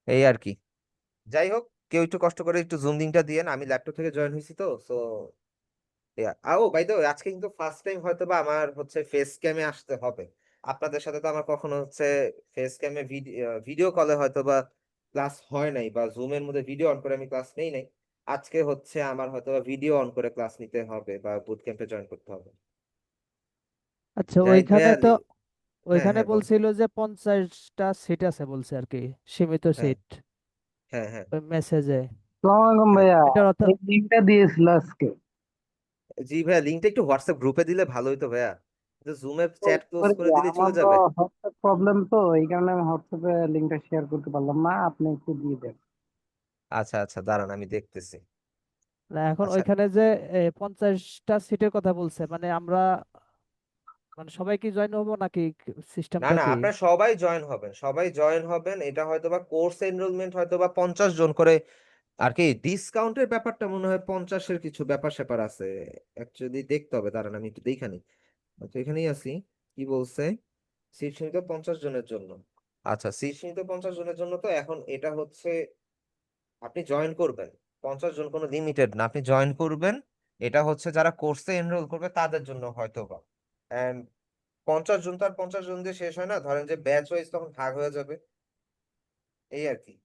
এই আর কি। যাই হোক, কেউ একটু কষ্ট করে একটু জুম লিংকটা দিয়েন, আমি ল্যাপটপ থেকে জয়েন হয়েছি তো, সো বাই দ্য ওয়ে, আজকে কিন্তু ফার্স্ট টাইম হয়তো বা আমার হচ্ছে ফেস ক্যামে আসতে হবে। আপনাদের সাথে তো আমার কখনো হচ্ছে ফেস ক্যামে ভিডিও কলে হয়তো বা ক্লাস হয় নাই, বা জুমের মধ্যে ভিডিও অন করে আমি ক্লাস নেই নাই। আজকে হচ্ছে আমার হয়তো বা ভিডিও অন করে ক্লাস নিতে হবে বা বুট ক্যাম্পে জয়েন করতে হবে। আচ্ছা জাহিদ ওইখানে ভাইয়া তো হ্যাঁ ওইখানে হ্যাঁ বল। বলছিল যে 50টা সিট আছে বলছে আর কি, সীমিত হ্যাঁ সিট হ্যাঁ হ্যাঁ ওই মেসেজে। আসসালামু আলাইকুম হ্যাঁ। ভাইয়া, এটার অর্থ এই লিঙ্কটা দিয়েছিল আজকে। জি ভাইয়া, লিঙ্কটা একটু হোয়াটসঅ্যাপ গ্রুপে দিলে ভালো হতো ভাইয়া, জুমে চ্যাট ক্লোজ করে করে দিই, দিলে আমার চলে তো যাবে। হোয়াটসঅ্যাপ প্রবলেম, তো এই কারণে আমি হোয়াটসঅ্যাপে লিঙ্কটা শেয়ার করতে পারলাম না, আপনি একটু দিয়ে দেন। আচ্ছা আচ্ছা, দাঁড়ান আমি দেখতেছি। না, এখন আচ্ছা, ওইখানে যে 50টা সিটের কথা বলছে, মানে আমরা মানে সবাই কি জয়েন হবো নাকি না সিস্টেমটা না, কি? আপনারা সবাই জয়েন হবেন, সবাই জয়েন হবেন। এটা হয়তো বা কোর্স এনরোলমেন্ট হয়তো বা 50 জন করে, আর কি ডিসকাউন্টের ব্যাপারটা মনে হয় 50-এর কিছু ব্যাপার স্যাপার আছে, অ্যাকচুয়ালি দেখতে হবে, দাঁড়ান আমি একটু দেখে নিই। আচ্ছা, এখানেই আছি, কি বলছে, সিট সীমিত 50 জনের জন্য। আচ্ছা, সিট সীমিত 50 জনের জন্য, তো এখন এটা হচ্ছে আপনি জয়েন করবেন, 50 জন কোনো লিমিটেড না, আপনি জয়েন করবেন। এটা হচ্ছে যারা কোর্সে এনরোল করবে তাদের জন্য হয়তো বা, এন্ড 50 জন তো আর 50 জন দিয়ে শেষ হয় না, ধরেন যে ব্যাচ ওয়াইজ তখন ভাগ হয়ে যাবে, এই আর কি,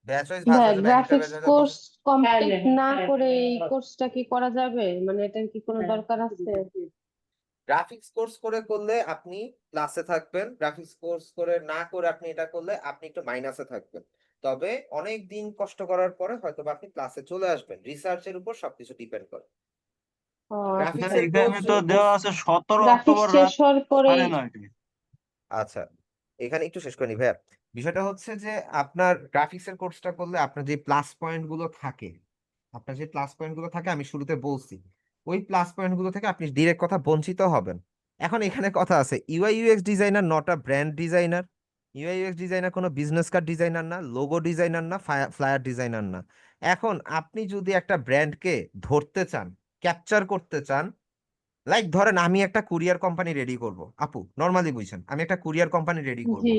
ব্যাচ ওয়াইজ ভাগ ভাইয়া হয়ে যাবে, এক একটা গ্রাফিক্স ব্যাচ হয়তো কোর্স কমপ্লিট না করে এই কোর্সটা কি করা যাবে, মানে এটার কি কোনো দরকার আছে? গ্রাফিক্স কোর্স করে করলে আপনি প্লাসে থাকবেন, গ্রাফিক্স কোর্স করে না করে আপনি এটা করলে আপনি একটু মাইনাসে থাকবেন। তবে অনেক দিন কষ্ট করার পরে হয়তো বা আপনি প্লাসে চলে আসবেন, রিসার্চের উপর সবকিছু ডিপেন্ড করে। ও গ্রাফিক্স আচ্ছা, এর এখানে কোর্স তো দেওয়া আছে 17 গ্রাফিক্স অক্টোবর শেষ রাত হওয়ার পরেই 9:30। আচ্ছা, এখানে একটু শেষ করে নি ভাইয়া। বিষয়টা হচ্ছে যে আপনার গ্রাফিক্স এর কোর্সটা করলে আপনার যে প্লাস পয়েন্ট গুলো থাকে, আমি শুরুতে বলছি, ওই প্লাস পয়েন্ট গুলো থেকে আপনি ডিরেক্ট কথা বঞ্চিত হবেন। এখন এখানে কথা আছে, UI UX designer not a brand designer. UI UX designer কোনো বিজনেস কার্ড ডিজাইনার না, লোগো ডিজাইনার না, ফ্লায়ার ডিজাইনার না। এখন আপনি যদি একটা ব্র্যান্ডকে ধরতে চান, ক্যাপচার করতে চান, লাইক ধরেন আমি একটা কুরিয়ার কোম্পানি রেডি করব, আপু নর্মালি বুঝছেন, আমি একটা কুরিয়ার কোম্পানি রেডি করব। জি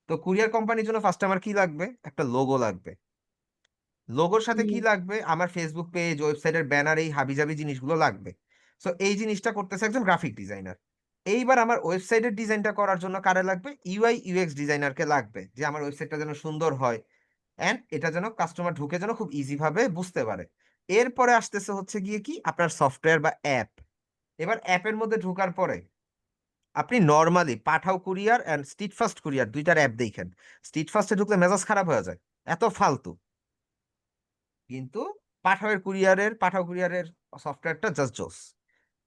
তো কুরিয়ার কোম্পানির জন্য ফার্স্ট আমার কি লাগবে, একটা লোগো লাগবে। লোগোর সাথে কি লাগবে, আমার ফেসবুক পেজ, ওয়েবসাইটের ব্যানার, এই হাবিজাবি জিনিসগুলো লাগবে। সো এই জিনিসটা করতেছে একজন গ্রাফিক ডিজাইনার। এইবার আমার ওয়েবসাইটের ডিজাইনটা করার জন্য কারে লাগবে, ইউআই ইউএক্স ডিজাইনারকে লাগবে, যে আমার ওয়েবসাইটটা যেন সুন্দর হয়, এন্ড এটা যেন কাস্টমার ঢুকে যেন খুব ইজি ভাবে বুঝতে পারে। এরপরে আসতেছে হচ্ছে গিয়ে কি আপনার সফটওয়্যার বা অ্যাপ। এবার অ্যাপের মধ্যে ঢোকার পরে আপনি normally Pathao courier and street fast courier দুইটার অ্যাপ দেখেন। স্ট্রিট ফাস্টে ঢুকলে মেজাজ খারাপ হয়ে যায়, এত ফালতু। কিন্তু পাঠাও কুরিয়ারের সফটওয়্যারটা জাস্ট জোস।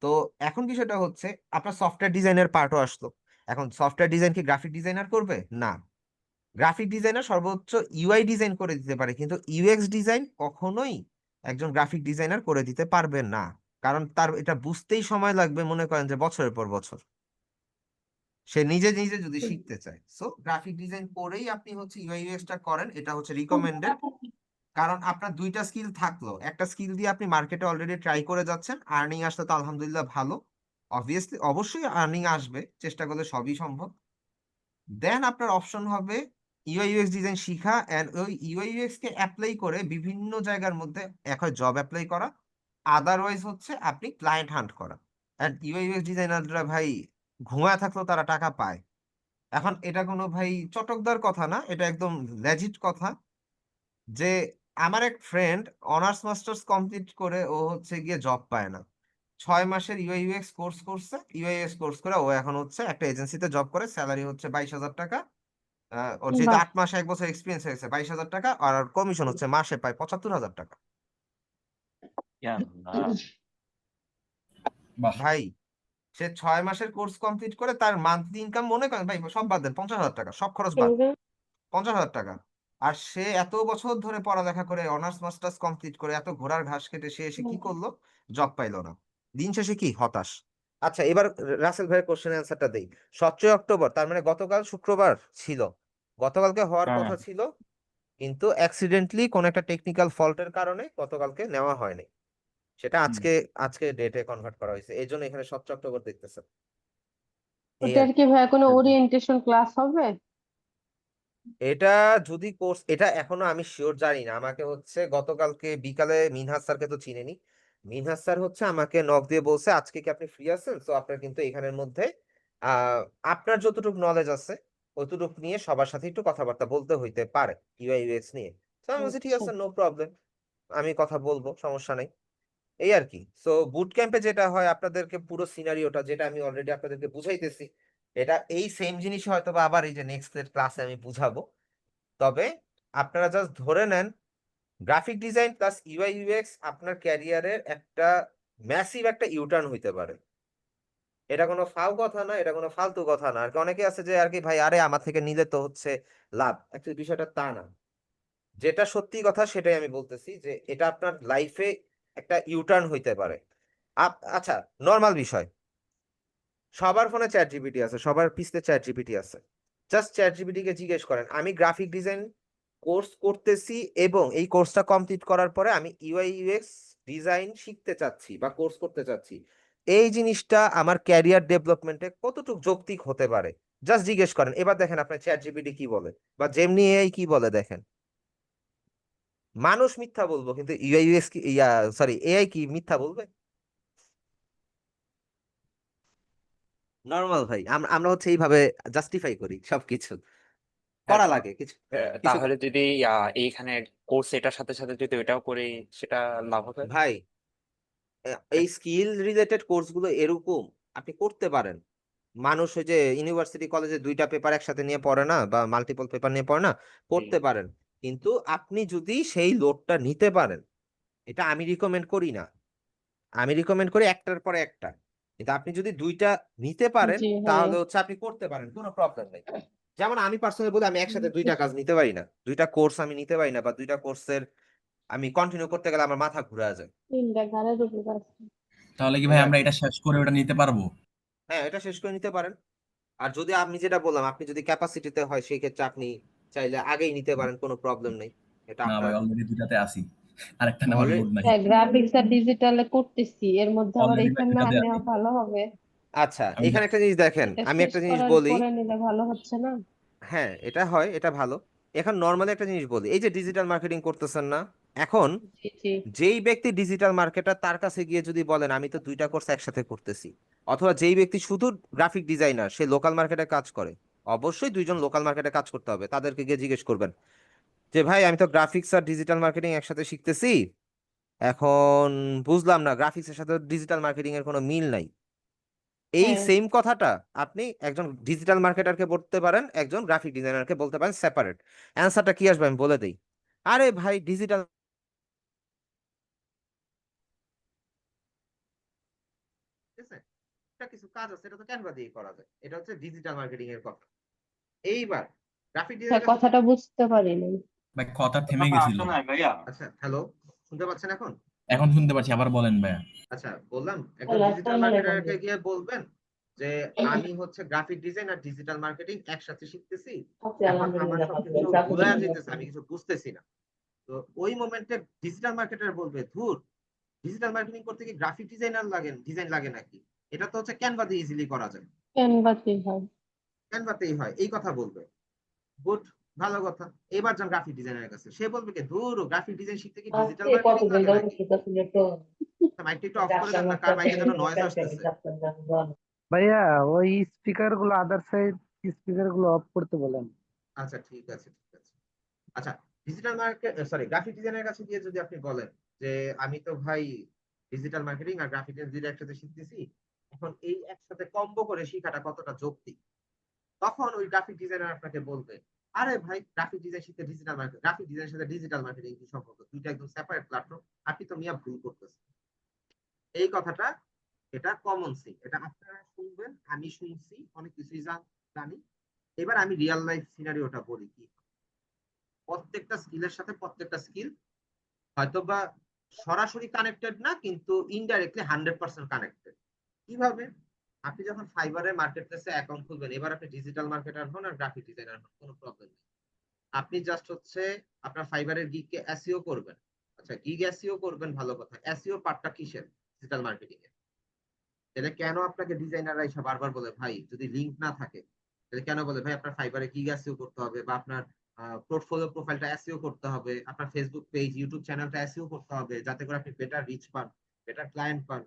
তো এখন বিষয়টা হচ্ছে আপনার সফটওয়্যার ডিজাইনের পার্টও আসলো। এখন সফটওয়্যার ডিজাইন কি গ্রাফিক ডিজাইনার করবে? না, গ্রাফিক ডিজাইনার সর্বোচ্চ ইউআই ডিজাইন করে দিতে পারে, কিন্তু ইউএক্স ডিজাইন কখনোই একজন গ্রাফিক ডিজাইনার করে দিতে পারবে না। কারণ তার এটা বুঝতেই সময় লাগবে, মনে করেন যে বছরের পর বছর, সে নিজে নিজে যদি শিখতে চায়। সো গ্রাফিক ডিজাইন করেই আপনি হচ্ছে ইউআই ইউএক্স টা করেন, এটা হচ্ছে রিকমেন্ডেড। কারণ আপনার দুইটা স্কিল থাকলো, একটা স্কিল দিয়ে আপনি মার্কেটে অলরেডি ট্রাই করে যাচ্ছেন, আর্নিং আসলে তো আলহামদুলিল্লাহ ভালো। অবভিয়াসলি অবশ্যই আর্নিং আসবে, চেষ্টা করলে সবই সম্ভব। দেন আপনার অপশন হবে ইউআই ইউএক্স ডিজাইন শিখা, এন্ড ওই ইউআই ইউএক্স কে অ্যাপ্লাই করে বিভিন্ন জায়গার মধ্যে এক হয় জব অ্যাপ্লাই করা, আদারওয়াইজ হচ্ছে আপনি ক্লায়েন্ট হান্ট করা। এন্ড ইউআই ইউএক্স ডিজাইনাররা ভাই ঘুমায় থাকলেও তারা টাকা পায়। এখন এটা কোনো ভাই চটকদার কথা না, এটা একদম লেজিট কথা। যে আমার এক ফ্রেন্ড অনার্স মাস্টার্স কমপ্লিট করে ও হচ্ছে গিয়ে জব পায় না, 6 মাসের ইউআই ইউএক্স কোর্স করছে, ইউআই ইউএক্স কোর্স করে ও এখন হচ্ছে একটা এজেন্সিতে জব করে, স্যালারি হচ্ছে 22,000 টাকা। ওর যেহেতু বাহ 8 মাসে 1 বছর এক্সপিরিয়েন্স হয়েছে, 22,000 টাকা, আর কমিশন হচ্ছে মাসে পায় 75,000 টাকা। ইয়া আল্লাহ। বাহ। ভাই সে 6 মাসের কোর্স কমপ্লিট করে তার মান্থলি ইনকাম মনে করেন ভাই সব বাদ দেন 50,000 টাকা, সব খরচ বাদ, কিন্তু 50,000 টাকা। আর সে এত বছর ধরে পড়ালেখা করে অনার্স মাস্টার্স কমপ্লিট করে এত ঘোড়ার ঘাস কেটে সে এসে কি করলো? জব পাইলো না। দিন শেষে কি হতাশ। আচ্ছা এবার রাসেল ভাইয়ের কোশ্চেন অ্যান্সারটা দেই। 17 অক্টোবর তার মানে গতকাল শুক্রবার ছিল, গতকালকে হওয়ার হ্যাঁ কথা ছিল, কিন্তু অ্যাক্সিডেন্টলি কোন একটা টেকনিক্যাল ফল্টের কারণে গতকালকে নেওয়া হয়নি, সেটা আজকে আজকে ডেটে কনভার্ট করা হয়েছে, এই জন্য এখানে 17 অক্টোবর দেখতেছেন। এই আর ওটার কি। কি ভাইয়া কোনো ওরিয়েন্টেশন ক্লাস হবে? এটা যদি কোর্স, এটা এখনো আমি শিওর জানি না। আমাকে হচ্ছে গতকালকে বিকালে মিনহাজ স্যারকে তো চিনেনি, মিনহাজ স্যার হচ্ছে আমাকে নক দিয়ে বলছে আজকে কি আপনি ফ্রি আছেন, তো আপনার কিন্তু এখানের মধ্যে আপনার যতটুকু নলেজ আছে অতটুকু নিয়ে সবার সাথে একটু কথাবার্তা বলতে হইতে পারে ইউআই ইউএক্স নিয়ে। তো আমি বলছি ঠিক আচ্ছা আছে, নো প্রবলেম, আমি কথা বলবো, সমস্যা নাই। এই আর কি। সো বুট ক্যাম্পে যেটা হয় আপনাদেরকে পুরো সিনারিওটা যেটা আমি অলরেডি আপনাদেরকে বুঝাইতেছি, এটা এই সেম জিনিস হয়তো বা আবার এই যে নেক্সট ক্লাসে আমি বুঝাবো। তবে আপনারা জাস্ট ধরে নেন graphic design plus UI UX আপনার ক্যারিয়ারের একটা ম্যাসিভ একটা ইউটার্ন হইতে পারে। এটা কোনো ফাও কথা না, এটা কোনো ফালতু কথা না। আর কি অনেকে আছে যে আর কি ভাই আরে আমার থেকে নিলে তো হচ্ছে লাভ, অ্যাকচুয়ালি বিষয়টা তা না। যেটা সত্যি কথা সেটাই আমি বলতেছি, যে এটা আপনার লাইফে একটা ইউটার্ন হইতে পারে। আচ্ছা, নর্মাল বিষয়, সবার ফোনে চ্যাট জিপিটি আছে, সবার পিসতে চ্যাট জিপিটি আছে। জাস্ট চ্যাট জিপিটি কে জিজ্ঞেস করেন আমি গ্রাফিক ডিজাইন কোর্স করতেছি এবং এই কোর্সটা কমপ্লিট করার পরে আমি ইউআই ইউএক্স ডিজাইন শিখতে চাচ্ছি বা কোর্স করতে চাচ্ছি, এই জিনিসটা আমার ক্যারিয়ার ডেভেলপমেন্টে কতটুকু যৌক্তিক হতে পারে, জাস্ট জিজ্ঞেস করেন। এবার দেখেন আপনার চ্যাট জিপিটি কি বলে বা জেমিনি এআই কি বলে দেখেন। মানুষ মিথ্যা বলবো, কিন্তু ইউআই ইউএক্স কি সরি এআই কি মিথ্যা বলবে? নর্মাল ভাই, আমরা আমরা হচ্ছে এইভাবে জাস্টিফাই করি সবকিছু, করা লাগে কিছু কিছু। তাহলে যদি এইখানে কোর্স এটার সাথে সাথে যদি ওইটাও করি সেটা লাভ হবে। ভাই এই স্কিল রিলেটেড কোর্সগুলো এরকম আপনি করতে পারেন। মানুষ ওই যে ইউনিভার্সিটি কলেজে দুইটা পেপার একসাথে নিয়ে পড়ে না, বা মাল্টিপল পেপার নিয়ে পড়ে না, করতে পারেন। কিন্তু আপনি যদি সেই লোডটা নিতে পারেন, এটা আমি রিকমেন্ড করি না, আমি রিকমেন্ড করি একটার পরে একটা। কিন্তু আপনি যদি দুইটা নিতে পারেন জি হ্যাঁ তাহলে হচ্ছে আপনি করতে পারেন, কোনো প্রবলেম নেই। যেমন আমি পার্সোনালি বলি আমি একসাথে দুইটা কাজ নিতে পারি না, দুইটা কোর্স আমি নিতে পারি না, বা দুইটা কোর্সের আমি কন্টিনিউ করতে গেলে আমার মাথা ঘুরে যায়। তিনটা ঘরের উপর আছে। তাহলে কি এই ভাই আর আমরা কি। এটা শেষ করে ওটা নিতে পারবো? হ্যাঁ এটা শেষ করে নিতে পারেন। আর যদি আমি যেটা বললাম আপনি যদি ক্যাপাসিটিতে হয় সেই ক্ষেত্রে আপনি চাইলে আগেই নিতে পারেন, কোনো প্রবলেম নেই, এটা না ভাই আপনার। অলরেডি দুটাতে আছি, আরেকটা নেওয়ার অলরেডি লোড নাই। হ্যাঁ গ্রাফিক্স আর ডিজিটালে করতেছি, এর মধ্যে আবার অলরেডি ভাই এইখানে না দুটাতে আছি নেওয়া ভালো হবে? আচ্ছা আমি। এখানে একটা জিনিস দেখেন, এটা আমি শেষ একটা জিনিস করার বলি। পরে নিলে ভালো হচ্ছে না? হ্যাঁ এটা হয়, এটা ভালো। এখন নর্মালি একটা জিনিস বলি, এই যে ডিজিটাল মার্কেটিং করতেছেন না এখন, জি জি যেই ব্যক্তি ডিজিটাল মার্কেটার তার কাছে গিয়ে যদি বলেন আমি তো দুইটা কোর্স একসাথে করতেছি, অথবা যেই ব্যক্তি শুধু গ্রাফিক ডিজাইনার সে লোকাল মার্কেটে কাজ করে, অবশ্যই দুইজন লোকাল মার্কেটে কাজ করতে হবে, তাদেরকে গিয়ে জিজ্ঞেস করবেন যে ভাই আমি তো গ্রাফিক্স আর ডিজিটাল মার্কেটিং একসাথে শিখতেছি, এখন বুঝলাম না গ্রাফিক্সের সাথে ডিজিটাল মার্কেটিং এর কোনো মিল নাই। এই হ্যাঁ, সেম কথাটা আপনি একজন ডিজিটাল মার্কেটারকে বলতে পারেন, একজন গ্রাফিক ডিজাইনারকে বলতে পারেন সেপারেট। অ্যান্সারটা কি আসবে আমি বলে দিই। আরে ভাই ডিজিটাল এটা কিছু কাজ আছে, এটা তো ক্যানভা দিয়ে করা যায়, এটা হচ্ছে ডিজিটাল মার্কেটিং এর কথা। এইবার গ্রাফিক হ্যাঁ, ডিজাইনের কাছে কথাটা বুঝতে পারিনি। ভাই কথা থেমে কথা গেছিল। আসে নাই ভাইয়া। আচ্ছা হ্যালো, শুনতে পাচ্ছেন এখন? এখন শুনতে পাচ্ছি, আবার বলেন ভাইয়া। আচ্ছা বললাম একজন ডিজিটাল মার্কেটারকে গিয়ে বলবেন যে আমি হচ্ছে গ্রাফিক ডিজাইন আর ডিজিটাল মার্কেটিং একসাথে শিখতেছি, এখন আমার সবকিছু ভুলে যেতেছে, আমি কিছু বুঝতেছি না। তো ওই মোমেন্টে ডিজিটাল মার্কেটার বলবে ধুর, ডিজিটাল মার্কেটিং করতে কি গ্রাফিক ডিজাইন লাগে নাকি, এটা তো হচ্ছে ক্যানভাতে ইজিলি করা যায়, ক্যানভাতে হয়। ক্যানভাতেই হয়, এই কথা বলবে। গুড, ভালো কথা। এবার যান গ্রাফিক ডিজাইনের কাছে, সে বলবে কি ধুর গ্রাফিক ডিজাইন শিখতে কি ডিজিটাল মার্কেটিং লাগে নাকি। মাইকটা একটু অফ করে দেন না, কার মাইকে যেন নয়েজ আসতেছে। ভাইয়া ওই স্পিকার গুলো আদার সাইড স্পিকার গুলো অফ করতে বলেন। আচ্ছা ঠিক আছে ঠিক আছে। আচ্ছা ডিজিটাল গ্রাফিক ডিজাইনের কাছে গিয়ে যদি আপনি বলেন যে আমি তো ভাই ডিজিটাল মার্কেটিং আর গ্রাফিক ডিজাইন একসাথে শিখতেছি, এখন এই একসাথে কম্বো করে শিখাটা কতটা যৌক্তিক, তখন ওই গ্রাফিক ডিজাইনার আপনাকে বলবে আরে ভাই গ্রাফিক ডিজাইন শিখতে গ্রাফিক ডিজাইনের সাথে ডিজিটাল মার্কেটিং কি সম্পর্ক, দুইটা একদম সেপারেট প্ল্যাটফর্ম, আপনি তো মিয়া ভুল করতেছেন। এই কথাটা, এটা কমন সেন্স, এটা আপনারা শুনবেন, আমি শুনছি, অনেক কিছুই জানি। এবার আমি রিয়েল লাইফ সিনারিওটা বলি কি, প্রত্যেকটা স্কিলের সাথে প্রত্যেকটা স্কিল হয়তোবা সরাসরি কানেক্টেড না, কিন্তু ইনডাইরেক্টলি 100% কানেক্টেড। কিভাবে? আপনি যখন ফাইবারে মার্কেট প্লেসে অ্যাকাউন্ট খুলবেন, এবার আপনি ডিজিটাল মার্কেটার হন আর গ্রাফিক ডিজাইনার হন, কোনো প্রবলেম নেই। আপনি জাস্ট হচ্ছে আপনার ফাইবারের গিগকে এসইও করবেন। আচ্ছা গিগ এসইও করবেন, ভালো কথা, এসইও পার্টটা কিসের? ডিজিটাল মার্কেটিং এর। তাহলে কেন আপনাকে ডিজাইনাররা এসে বারবার বলে ভাই যদি লিংক না থাকে, তাহলে কেন বলে ভাই আপনার ফাইবারে গিগ এসইও করতে হবে, বা আপনার পোর্টফোলিও প্রোফাইলটা এসইও করতে হবে, আপনার ফেসবুক পেজ ইউটিউব চ্যানেলটা এসইও করতে হবে, যাতে করে আপনি বেটার রিচ পান, বেটার ক্লায়েন্ট পান।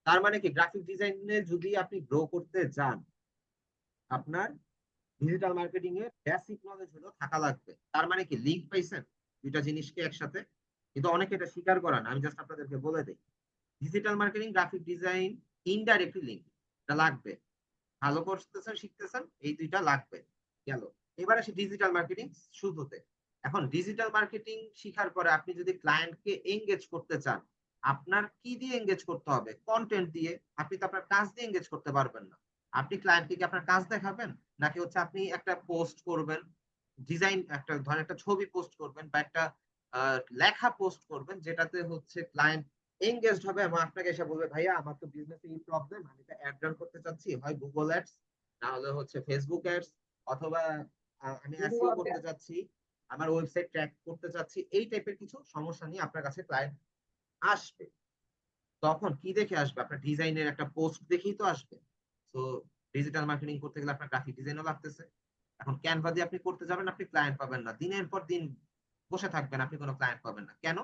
তার মানে কি গ্রাফিক ডিজাইনে যদি আপনি গ্রো করতে যান, আপনার ডিজিটাল মার্কেটিং এর বেসিক নলেজ হলো থাকা লাগবে। তার মানে কি লিঙ্ক পাইছেন দুইটা জিনিসকে একসাথে, কিন্তু অনেকে এটা স্বীকার করে না, আমি জাস্ট আপনাদেরকে বলে দিই digital marketing graphic design indirectly link, এটা লাগবে। ভালো করতেছেন শিখতেছেন, এই দুইটা লাগবে। গেল, এবার আসি ডিজিটাল মার্কেটিং শুরুতে। এখন ডিজিটাল মার্কেটিং শিখার পরে আপনি যদি ক্লায়েন্টকে এঙ্গেজ করতে চান, আপনার কি দিয়ে এঙ্গেজ করতে হবে? কন্টেন্ট দিয়ে। আপনি তো আপনার কাজ দিয়ে এঙ্গেজ করতে পারবেন না। আপনি ক্লায়েন্টকে কি আপনার কাজ দেখাবেন, নাকি হচ্ছে আপনি একটা পোস্ট করবেন, ডিজাইন একটা ধরেন একটা ছবি পোস্ট করবেন, বা একটা লেখা পোস্ট করবেন, যেটাতে হচ্ছে ক্লায়েন্ট এঙ্গেজড হবে এবং আপনাকে এসে বলবে ভাইয়া আমার তো বিজনেসে এই প্রবলেম, আমি এটা অ্যাড রান করতে চাচ্ছি, হয় গুগল অ্যাডস, না হলে হচ্ছে ফেসবুক অ্যাডস, অথবা আমি এসইও করতে চাচ্ছি, আমার ওয়েবসাইট ট্র্যাক করতে চাচ্ছি, এই টাইপের কিছু সমস্যা নিয়ে আপনার কাছে ক্লায়েন্ট আসবে। তখন কি দেখে আসবে? আপনার ডিজাইনের একটা পোস্ট দেখেই তো আসবে। তো ডিজিটাল মার্কেটিং করতে গেলে আপনার গ্রাফিক ডিজাইনও লাগতেছে। এখন ক্যানভা দিয়ে আপনি করতে যাবেন, আপনি ক্লায়েন্ট পাবেন না, দিনের পর দিন বসে থাকবেন, আপনি কোনো ক্লায়েন্ট পাবেন না। কেন?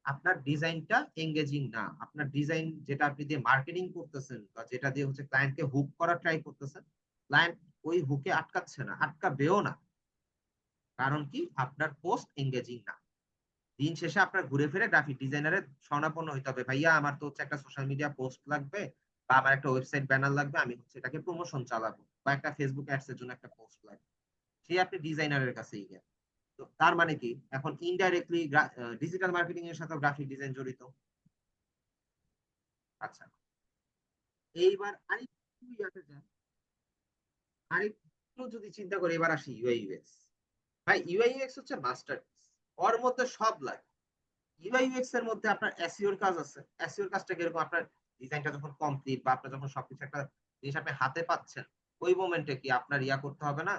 আপনার ডিজাইনটা এঙ্গেজিং না। আপনার ডিজাইন যেটা আপনি দিয়ে মার্কেটিং করতেছেন, বা যেটা দিয়ে হচ্ছে ক্লায়েন্টকে হুক করার ট্রাই করতেছেন, ক্লায়েন্ট ওই হুকে আটকাচ্ছে না, আটকাবেও না। কারণ কি? আপনার পোস্ট এঙ্গেজিং না। দিন শেষে আপনার ঘুরে ফিরে গ্রাফিক ডিজাইনারের শরণাপন্ন হইতে হবে, ভাইয়া আমার তো হচ্ছে একটা সোশ্যাল মিডিয়া পোস্ট লাগবে, বা আমার একটা ওয়েবসাইট ব্যানার লাগবে, আমি হচ্ছে এটাকে প্রমোশন চালাবো, বা একটা ফেসবুক অ্যাডস এর জন্য একটা পোস্ট লাগবে, সেই আপনি ডিজাইনারের কাছেই গেলেন। তো তার মানে কি এখন ইনডাইরেক্টলি ডিজিটাল মার্কেটিং এর সাথে গ্রাফিক ডিজাইন জড়িত। আচ্ছা এইবার আরেকটু ইয়াতে যান, আরেকটু যদি চিন্তা করি, এবার আসি ইউআই ইউএক্স। ভাই ইউআই ইউএক্স হচ্ছে মাস্টারপিস, ওর মধ্যে সব লাগে। ইউআই ইউএক্স এর মধ্যে আপনার এসইওর কাজ আছে। এসইওর কাজটা কিরকম? আপনার ডিজাইনটা যখন কমপ্লিট, বা আপনার যখন সবকিছু একটা জিনিস আপনি হাতে পাচ্ছেন, ওই মোমেন্টে কি আপনার ইয়া করতে হবে না,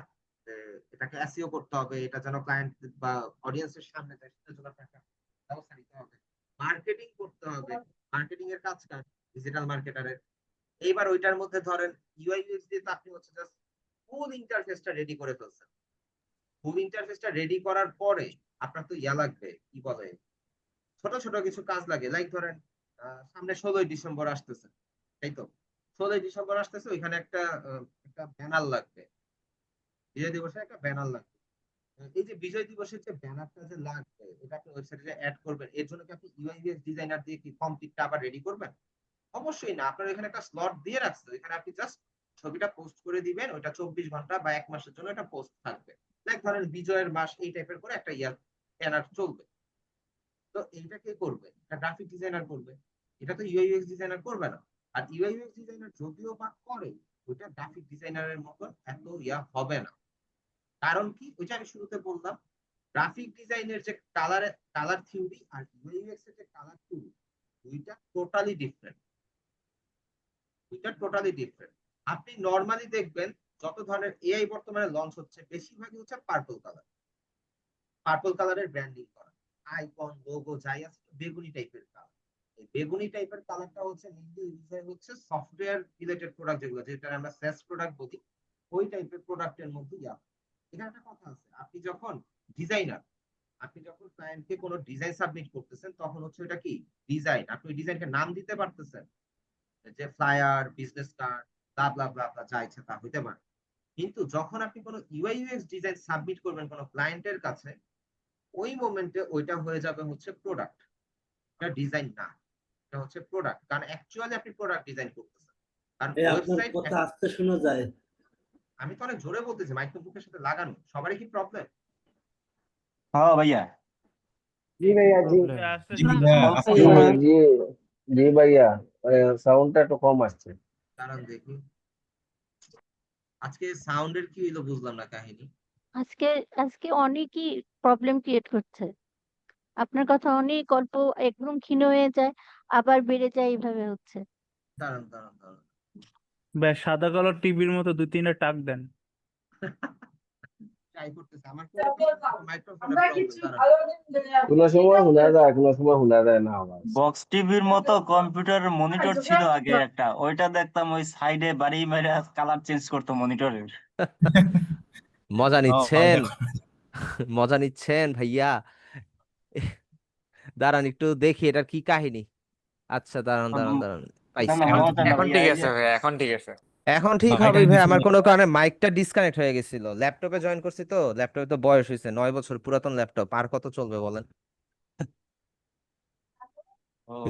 এটাকে এসইও করতে হবে, এটা যেন ক্লায়েন্ট বা অডিয়েন্সের সামনে যায়, সেটার জন্য আপনার একটা ব্যবস্থা নিতে হবে, মার্কেটিং করতে হবে। মার্কেটিং এর কাজ কাজ ডিজিটাল মার্কেটারের। এইবার ওইটার মধ্যে ধরেন ইউআই ইউএক্স দিয়ে তো আপনি হচ্ছে জাস্ট ফুল ইন্টারফেসটা রেডি করে ফেলছেন। ফুল ইন্টারফেসটা রেডি করার পরে আপনার তো ইয়া লাগবে, কি বলে, ছোট ছোট কিছু কাজ লাগে। লাইক ধরেন সামনে 16ই ডিসেম্বর আসতেছে, তাই তো? 16ই ডিসেম্বর আসতেছে, ওইখানে একটা ব্যানার লাগবে, বিজয় দিবসে একটা ব্যানার লাগবে। এই যে বিজয় দিবসের যে ব্যানারটা যে লাগবে এটা আপনি ওয়েবসাইটে অ্যাড করবেন, এর জন্য কি আপনি ইউআই ইউএক্স ডিজাইনার দিয়ে কি কমপ্লিটটা আবার রেডি করবেন? অবশ্যই না। আপনার এখানে একটা স্লট দিয়ে রাখছে, এখানে আপনি জাস্ট ছবিটা পোস্ট করে দিবেন, ওইটা 24 ঘন্টা বা 1 মাসের জন্য এটা পোস্ট থাকবে। লাইক ধরেন বিজয়ের মাস এই টাইপের করে একটা ইয়ার ব্যানার চলবে। তো এইটা কে করবে? এটা গ্রাফিক ডিজাইনার করবে, এটা তো ইউআই ইউএক্স ডিজাইনার করবে না। আর ইউআই ইউএক্স ডিজাইনার যদিও বা করে, ওইটা গ্রাফিক ডিজাইনারের মতন এত ইয়া হবে না। কারণ কি, ওইটা আমি শুরুতে বললাম, গ্রাফিক ডিজাইনের যে কালার থিওরি আর ইউআই ইউএক্স এর যে কালার থিওরি, দুইটা টোটালি ডিফারেন্ট। আপনি নরমালি দেখবেন যত ধরনের এআই বর্তমানে লঞ্চ হচ্ছে বেশিরভাগই হচ্ছে পার্পল কালারের ব্র্যান্ডিং করা, আইকন লোগো যাই আছে বেগুনি টাইপের কালার। এই বেগুনি টাইপের কালারটা হচ্ছে মেইনলি ইউজ হয় হচ্ছে সফটওয়্যার রিলেটেড প্রোডাক্ট, যেগুলো যেটা আমরা SaaS প্রোডাক্ট বলি, ওই টাইপের প্রোডাক্টের মধ্যে ইয়া। এখানে একটা কথা আছে, আপনি যখন ক্লায়েন্টকে কোনো ডিজাইন সাবমিট করতেছেন তখন হচ্ছে ওটা কি ডিজাইন, আপনি ওই ডিজাইনকে নাম দিতে পারতেছেন, যে ফ্লায়ার, বিজনেস কার্ড, ব্লা ব্লা ব্লা ব্লা, যা ইচ্ছা তা হইতে পারে। কিন্তু যখন আপনি কোনো ইউআই ইউএক্স ডিজাইন সাবমিট করবেন কোনো ক্লায়েন্টের কাছে, ওই মোমেন্টে ওইটা হয়ে যাবে হচ্ছে প্রোডাক্ট, এটা ডিজাইন না, এটা হচ্ছে প্রোডাক্ট। কারণ অ্যাকচুয়ালি আপনি প্রোডাক্ট ডিজাইন করতেছেন। কারণ ওয়েবসাইট, আস্তে শোনা যায়। আমি তো অনেক জোরে বলতেছি, মাইক্রোফোনের সাথে লাগানো, সবারই কি প্রবলেম? হ্যাঁ ভাইয়া। জি ভাইয়া, জি জি ভাইয়া, অল্প আজকে শোনা জি জি ভাইয়া, সাউন্ডটা একটু কম আসছে। কারণ দেখি আজকে সাউন্ডের কি হইলো বুঝলাম না কাহিনী। আজকে আজকে অনেকই প্রবলেম ক্রিয়েট করছে। আপনার কথা অনেক অল্প একদম ক্ষীণ হয়ে যায়, আবার বেড়ে যায়, এইভাবে হচ্ছে। দাঁড়ান। ব্যাস সাদা কালার টিভির মতো 2-3টা টাক দেন। ট্রাই করতেছে, আমার কি মাইক্রোফোনের প্রবলেম। দাঁড়ান। কোনো সময় শোনা যায়, কোনো সময় শোনা যায় না আওয়াজ। বক্স টিভির মতো কম্পিউটারের মনিটর ছিল আগে একটা, ওইটা দেখতাম ওই সাইডে বাড়ি মেরে কালার চেঞ্জ করতো মনিটরের। মজা ও, নিচ্ছেন দেখো। মজা নিচ্ছেন ভাইয়া। দাঁড়ান একটু দেখি এটার কি কাহিনী। আচ্ছা দাঁড়ান পাইছি। না মজা না এখন ভাইয়া, ঠিক এই আছে যে ভাই, এখন ঠিক আছে। এখন ঠিক হ্যাঁ, হবে এটাই ভাই, দিছিল। আমার কোনো কারণে মাইকটা ডিসকানেক্ট হয়ে গেছিল। ল্যাপটপে জয়েন করছি তো, ল্যাপটপে তো বয়স হয়েছে 9 বছর, পুরাতন ল্যাপটপ, আর কত চলবে বলেন।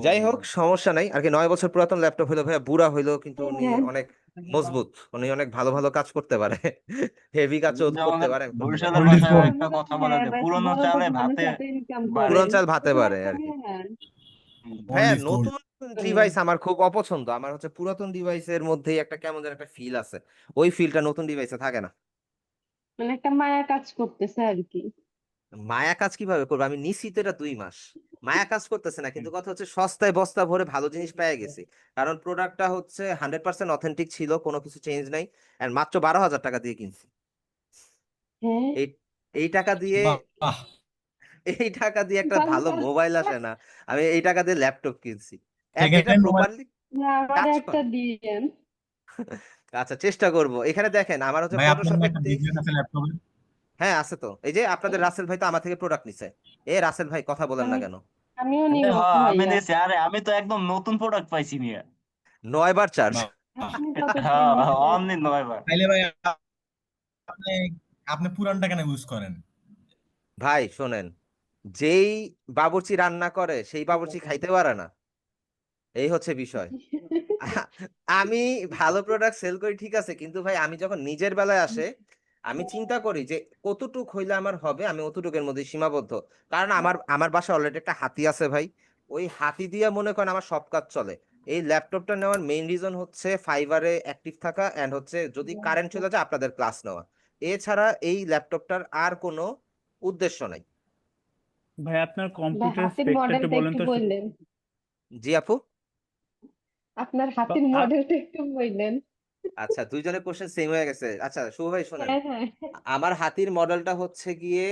যাই হোক সমস্যা নাই আর কি, 9 বছর পুরাতন ল্যাপটপ হইলো ভাইয়া, বুড়া হইলো কিন্তু উনি অনেক মজবুত, উনি অনেক ভালো ভালো কাজ করতে পারে, হেভি কাজও করতে পারে, করতে পারে। বরিশালের Old is ভাষায় gold. একটা কথা বলে যে পুরনো চালে ভাতে বাড়ে। পুরান চাল ভাতে পারে আর কি। Old ভাইয়া is gold. নতুন ডিভাইস আমার খুব অপছন্দ, আমার হচ্ছে পুরাতন ডিভাইসের মধ্যেই একটা কেমন যেন একটা ফিল আছে, ওই ফিলটা নতুন ডিভাইসে থাকে না। মানে একটা মায়া কাজ করতেছে আর কি। মায়া কাজ কিভাবে করবো, আমি নিশ্চিত এটা 2 মাস মায়া কাজ করতেছে না, কিন্তু কথা হচ্ছে সস্তায় বস্তা ভরে ভালো জিনিস পেয়ে গেছি, কারণ প্রোডাক্টটা হচ্ছে 100% অথেন্টিক ছিল, কোনো কিছু চেঞ্জ নাই, আর মাত্র 12,000 টাকা দিয়ে কিনছি। হ্যাঁ, এই এই টাকা দিয়ে বাহ, এই টাকা দিয়ে একটা ভালো মোবাইল আসে না, আমি এই টাকা দিয়ে ল্যাপটপ কিনছি। এটা সেকেন্ড মোবাইল। প্রপারলি আমার কাজ একটা করে। দিয়েন। আচ্ছা চেষ্টা করব। এখানে দেখেন আমার হচ্ছে ভাই আপনার ফটোশপে একটা বিজনেস আছে ল্যাপটপে? হ্যাঁ আছে তো, এই যে আপনাদের রাসেল ভাই তো আমার থেকে প্রোডাক্ট নিছে। রাসেল ভাই কথা বলেন না আমি কেন? আমিও নিব হ্যাঁ আমি ভাইয়া। দিয়েছি, আরে আমি তো একদম নতুন প্রোডাক্ট পাইছি মিয়া। 9 বার চার্জ। বাহ। আপনি কত দিয়ে হ্যাঁ নিছেন? অনলি 9 বার। তাইলে ভাই আপনি আপনি পুরানটা কেন ইউজ করেন? ভাই শোনেন, যেই বাবুর্চি রান্না করে সেই বাবুর্চি খাইতে পারে না, এই হচ্ছে বিষয়। আমি ভালো প্রোডাক্ট সেল করি ঠিক আছে, কিন্তু ভাই আমি যখন নিজের বেলায় আসে আমি চিন্তা করি যে কতটুক হইলে আমার হবে, আমি অতটুকের মধ্যে সীমাবদ্ধ। কারণ আমার বাসায় অলরেডি একটা হাতি আছে ভাই, ওই হাতি দিয়ে মনে করেন আমার সব কাজ চলে। এই ল্যাপটপটা নেওয়ার মেইন রিজন হচ্ছে ফাইবারে অ্যাক্টিভ থাকা, এন্ড হচ্ছে যদি কারেন্ট চলে যায় আপনাদের ক্লাস নেওয়া, এছাড়া এই ল্যাপটপটার আর কোনো উদ্দেশ্য নাই। ভাই আপনার ভাই কম্পিউটার হাতির স্পেকটা একটু মডেলটা বলেন একটু তো। বললেন, জি আপু। আপনার হাতির মডেলটা একটু বললেন। আচ্ছা দুইজনের কোশ্চেন সেম হয়ে গেছে। আচ্ছা শুভ ভাই শোনেন, হ্যাঁ হ্যাঁ, আমার হাতির মডেলটা হচ্ছে গিয়ে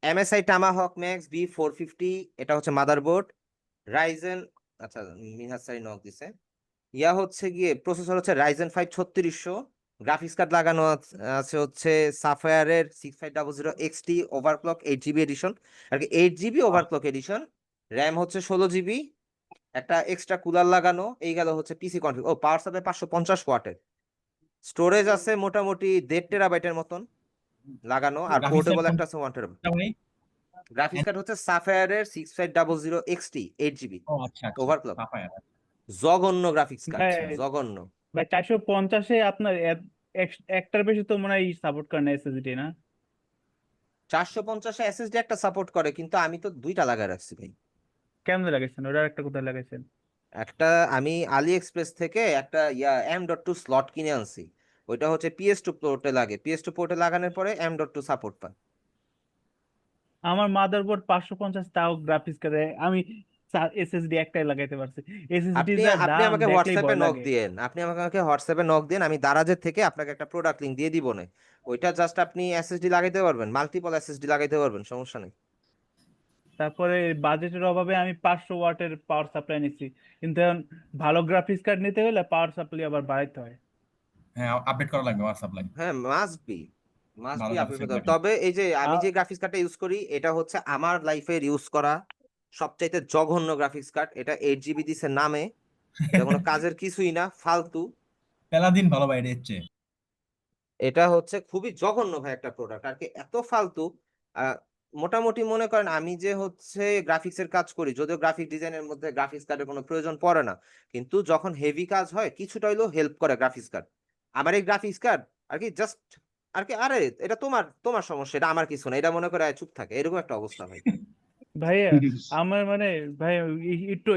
MSI Tomahawk Max B450, এটা হচ্ছে মাদারবোর্ড রাইজেন। আচ্ছা মিনহাজ স্যার নক দিছে। ইয়া হচ্ছে গিয়ে প্রসেসর হচ্ছে রাইজেন 5 3600, গ্রাফিক্স কার্ড লাগানো আছে হচ্ছে সাফায়ারের 6500 XT ওভারক্লক 8GB এডিশন আর কি, 8GB ওভারক্লক এডিশন। র্যাম হচ্ছে 16GB, একটা এক্সট্রা কুলার লাগানো, এই গেল হচ্ছে পিসি কনফিগ। ও পাওয়ার সাপ্লাই 550 ওয়াটের, স্টোরেজ আছে মোটামুটি 1.5 টেরাবাইটের মতন। লাগানো, আর গ্রাফিক্স পোর্টেবল কার্ড একটা আছে 1 টেরাবাইট। কোনটা ভাই? গ্রাফিক্স কার্ড হচ্ছে সাফায়ারের 6500 XT 8GB ও আচ্ছা আচ্ছা, ওভারক্লক, সাফায়ার। জঘন্য গ্রাফিক্স কার্ড, ভাই জঘন্য। ভাই 450-এ আপনার একটার বেশি তো মনে হয় সাপোর্ট করে না এসএসডি, না? 450 SSD একটা সাপোর্ট করে, কিন্তু আমি তো দুইটা লাগায় রাখছি ভাই। কেমনে লাগাইছেন ওটা, একটা কোথায় লাগাইছেন? একটা আমি আলি এক্সপ্রেস থেকে একটা M.2 স্লট কিনে আনছি, ওইটা হচ্ছে PS2 পোর্টে লাগে, PS2 পোর্টে লাগানোর পরে M.2 সাপোর্ট পায়। আমার মাদারবোর্ড 550, তাও গ্রাফিক্স কার্ডে আমি এসএসডি একটাই লাগাইতে পারছি। এসএসডি আপনি যা আপনি দাম আমাকে দেখলেই হোয়াটসঅ্যাপে ভয় নক লাগে। দিয়েন, দারাজের থেকে আপনাকে একটা প্রোডাক্ট লিংক দিয়ে দিব না, ওইটা জাস্ট আপনি SSD লাগাইতে পারবেন, মাল্টিপল SSD লাগাইতে পারবেন, সমস্যা নেই। তারপরে বাজেটের অভাবে আমি 500 ওয়াটের পাওয়ার সাপ্লাই নিচ্ছি, কিন্তু এখন ভালো গ্রাফিক্স কার্ড নিতে হলে পাওয়ার সাপ্লাই আবার বাড়াইতে হয়। হ্যাঁ, আপডেট করা লাগবে আমার সাপ্লাই, হ্যাঁ, মাস্ট বি ভালো আপনি গ্রাফিক্স বলতে হবে। কার্ড। তবে এই যে আমি আ- যে গ্রাফিক্স কার্ডটা ইউজ করি, এটা হচ্ছে আমার লাইফের ইউজ করা সবচাইতে জঘন্য গ্রাফিক্স কার্ড। এটা 8GB দিছে নামে, এটা কোনো কাজের কিছুই না, ফালতু। প্যালাদিন ভালো ভাই এর চেয়ে। এটা হচ্ছে খুবই জঘন্য ভাই একটা প্রোডাক্ট আর কি, এত ফালতু। আহ, মোটামুটি মনে করেন আমি যে হচ্ছে গ্রাফিক্স এর কাজ করি, যদিও গ্রাফিক ডিজাইনের মধ্যে গ্রাফিক্স কার্ডের কোনো প্রয়োজন পড়ে না, কিন্তু যখন হেভি কাজ হয় কিছুটা হইলেও হেল্প করে গ্রাফিক্স কার্ড। আমার এই গ্রাফিক্স কার্ড আর কি জাস্ট আর কি, আরে এটা তোমার তোমার সমস্যা, এটা আমার কিছু না, এটা মনে করে চুপ থাকে, এরকম একটা অবস্থা ভাই। ভাইয়া আমার মানে ভাই একটু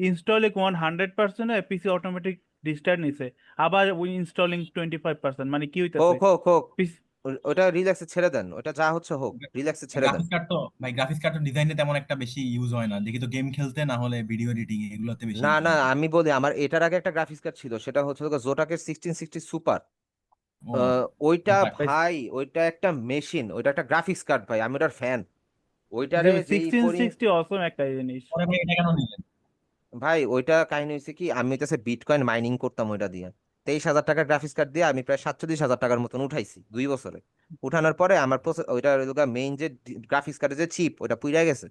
ইনস্টলিং 100% হয়, পিসি অটোমেটিক রিস্টার্ট নিছে, আবার ওই ইনস্টলিং 25%, মানে কি হইতাছে হোক হোক হোক, পিসি। ওটা রিল্যাক্সে ছেড়ে দেন, ওটা যা হচ্ছে হোক, রিল্যাক্সে ছেড়ে দেন। গ্রাফিক্স কার্ড তো ভাই, গ্রাফিক্স কার্ড ডিজাইনে তেমন একটা বেশি ইউজ হয় না দেখি তো, গেম খেলতে না হলে ভিডিও এডিটিং এগুলোতে বেশি না ইউজ না, হয়। আমি বলি আমার এটার আগে একটা গ্রাফিক্স কার্ড ছিল, সেটা হচ্ছে জোটাকের 1660 সুপার। ও ওইটা কোনটা? ভাই, ওইটা একটা মেশিন, ওইটা একটা গ্রাফিক্স কার্ড ভাই, আমি ওটার ফ্যান। যে ওইটারে যেই 1660 অসম একটা জিনিস। পরে ভাই এটা কেন নিলেন? ভাই ওইটা কাহিনী হয়েছে কি, আমি হচ্ছে বিটকয়েন মাইনিং করতাম ওইটা দিয়ে, 23,000 টাকার গ্রাফিক্স কার্ড দিয়ে আমি প্রায় 47,000 টাকার মতন উঠাইছি 2 বছরে। উঠানোর পরে আমার ওইটার মেইন যে গ্রাফিক্স কার্ডের যে চিপ, ওইটা পুইরা গেছে।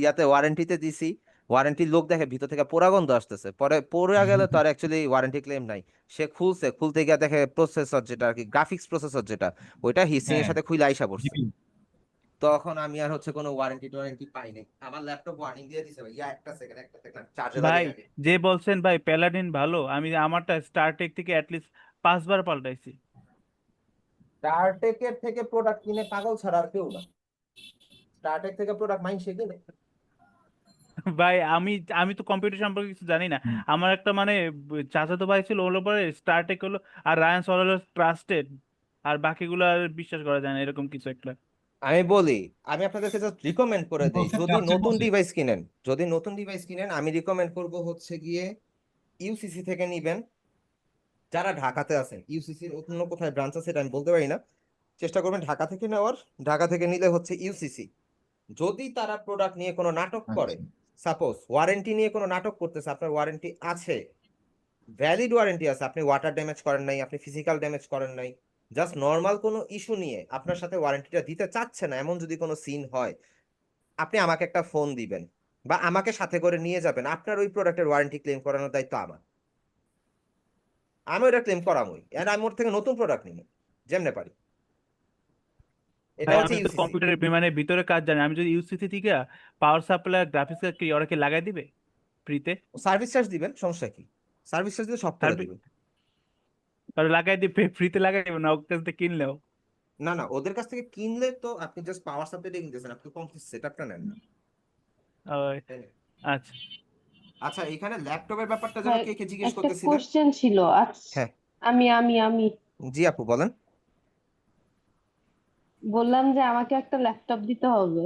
ইয়াতে ওয়ারেন্টিতে দিছি, ওয়ারেন্টির লোক দেখে ভিতর থেকে পোড়া গন্ধ আসতেছে, পরে পড়ে গেলে তো আর অ্যাকচুয়ালি ওয়ারেন্টি ক্লেম নাই। সে খুলতে গিয়ে দেখে প্রসেসর যেটা আর কি, গ্রাফিক্স প্রসেসর যেটা, ওইটা হিসিং এর হ্যাঁ, সাথে খুইলা আইসা পড়ছে। জিপি। তখন আমি আর হচ্ছে কোনো ওয়ারেন্টি পাইনি, আমার ল্যাপটপ ওয়ার্নিং দিয়ে দিছে ভাই, একটা সেকেন্ড চার্জে ভাই লাগে আগে। যে বলছেন ভাই প্যালাডিন ভালো, আমি আমারটা স্টারটেক থেকে অ্যাটলিস্ট 5 বার পাল্টাইছি। স্টারটেকের থেকে প্রোডাক্ট কিনে পাগল ছাড়া আর কেউ না, স্টারটেক থেকে প্রোডাক্ট মাইন সে কিনে। ভাই আমি আমি তো কম্পিউটার সম্পর্কে কিছু জানি না। আমার একটা মানে চাচাতো ভাই ছিল, ওগুলো পরে স্টারটেক হলো, আর রায়ান সল হলো ট্রাস্টেড, আর বাকিগুলো আর বিশ্বাস করা যায় না, এরকম কিছু একটা। আমি বলি, আমি আপনাদেরকে জাস্ট রিকমেন্ড করে দেই, বলছে যদি ট্রাস্টেড নতুন বলছে। ডিভাইস কিনেন আমি রিকমেন্ড করব হচ্ছে গিয়ে ইউসিসি থেকে নিবেন। যারা ঢাকাতে আছেন, ইউসিসির অন্য কোথায় ব্রাঞ্চ আছে এটা আমি বলতে পারি না, চেষ্টা করবেন ঢাকা থেকে নেওয়ার। ঢাকা থেকে নিলে হচ্ছে ইউসিসি। যদি তারা প্রোডাক্ট নিয়ে কোনো নাটক করে, আচ্ছা, সাপোজ ওয়ারেন্টি নিয়ে কোনো নাটক করতেছে, আপনার ওয়ারেন্টি আছে, ভ্যালিড ওয়ারেন্টি আছে, আপনি ওয়াটার ড্যামেজ করেন নাই, আপনি ফিজিক্যাল ড্যামেজ করেন নাই, জাস্ট নর্মাল কোনো ইস্যু নিয়ে আপনার সাথে ওয়ারেন্টিটা দিতে চাচ্ছে না, এমন যদি কোনো সিন হয়, আপনি আমাকে একটা ফোন দিবেন বা আমাকে সাথে করে নিয়ে যাবেন, আপনার ওই প্রোডাক্টের ওয়ারেন্টি ক্লেম করানোর দায়িত্ব আমার, আমি ওটা ক্লেম করামই, আর আমি ওর থেকে নতুন প্রোডাক্ট নিব যেমনে পারি। এটা ভাই হচ্ছে আমি তো ইউসিসি। কম্পিউটারের মানে ভিতরে কাজ জানি, আমি যদি ইউসিসি থেকে পাওয়ার সাপ্লাই গ্রাফিক্স কি ওরা কি লাগাই দিবে ফ্রিতে? সার্ভিস চার্জ দিবেন, সমস্যা কি, সার্ভিস চার্জ দিয়ে সব করে দিবেন। আর লাগাই দিবে ফ্রিতে, লাগাই দিবে না ওর কাছ থেকে কিনলেও? না না, ওদের কাছ থেকে কিনলে তো আপনি জাস্ট পাওয়ার সাপ্লাই দিয়ে কিনতেছেন, আপনি কমপ্লিট সেটআপটা নেন না। ওই, আচ্ছা আচ্ছা, এখানে ল্যাপটপের ব্যাপারটা যেন ভাই কে কে জিজ্ঞেস একটা করতেছিলেন? কোশ্চেন ছিল। আচ্ছা, হ্যাঁ, আমি জি আপু বলেন। বললাম যে আমাকে একটা ল্যাপটপ দিতে হবে।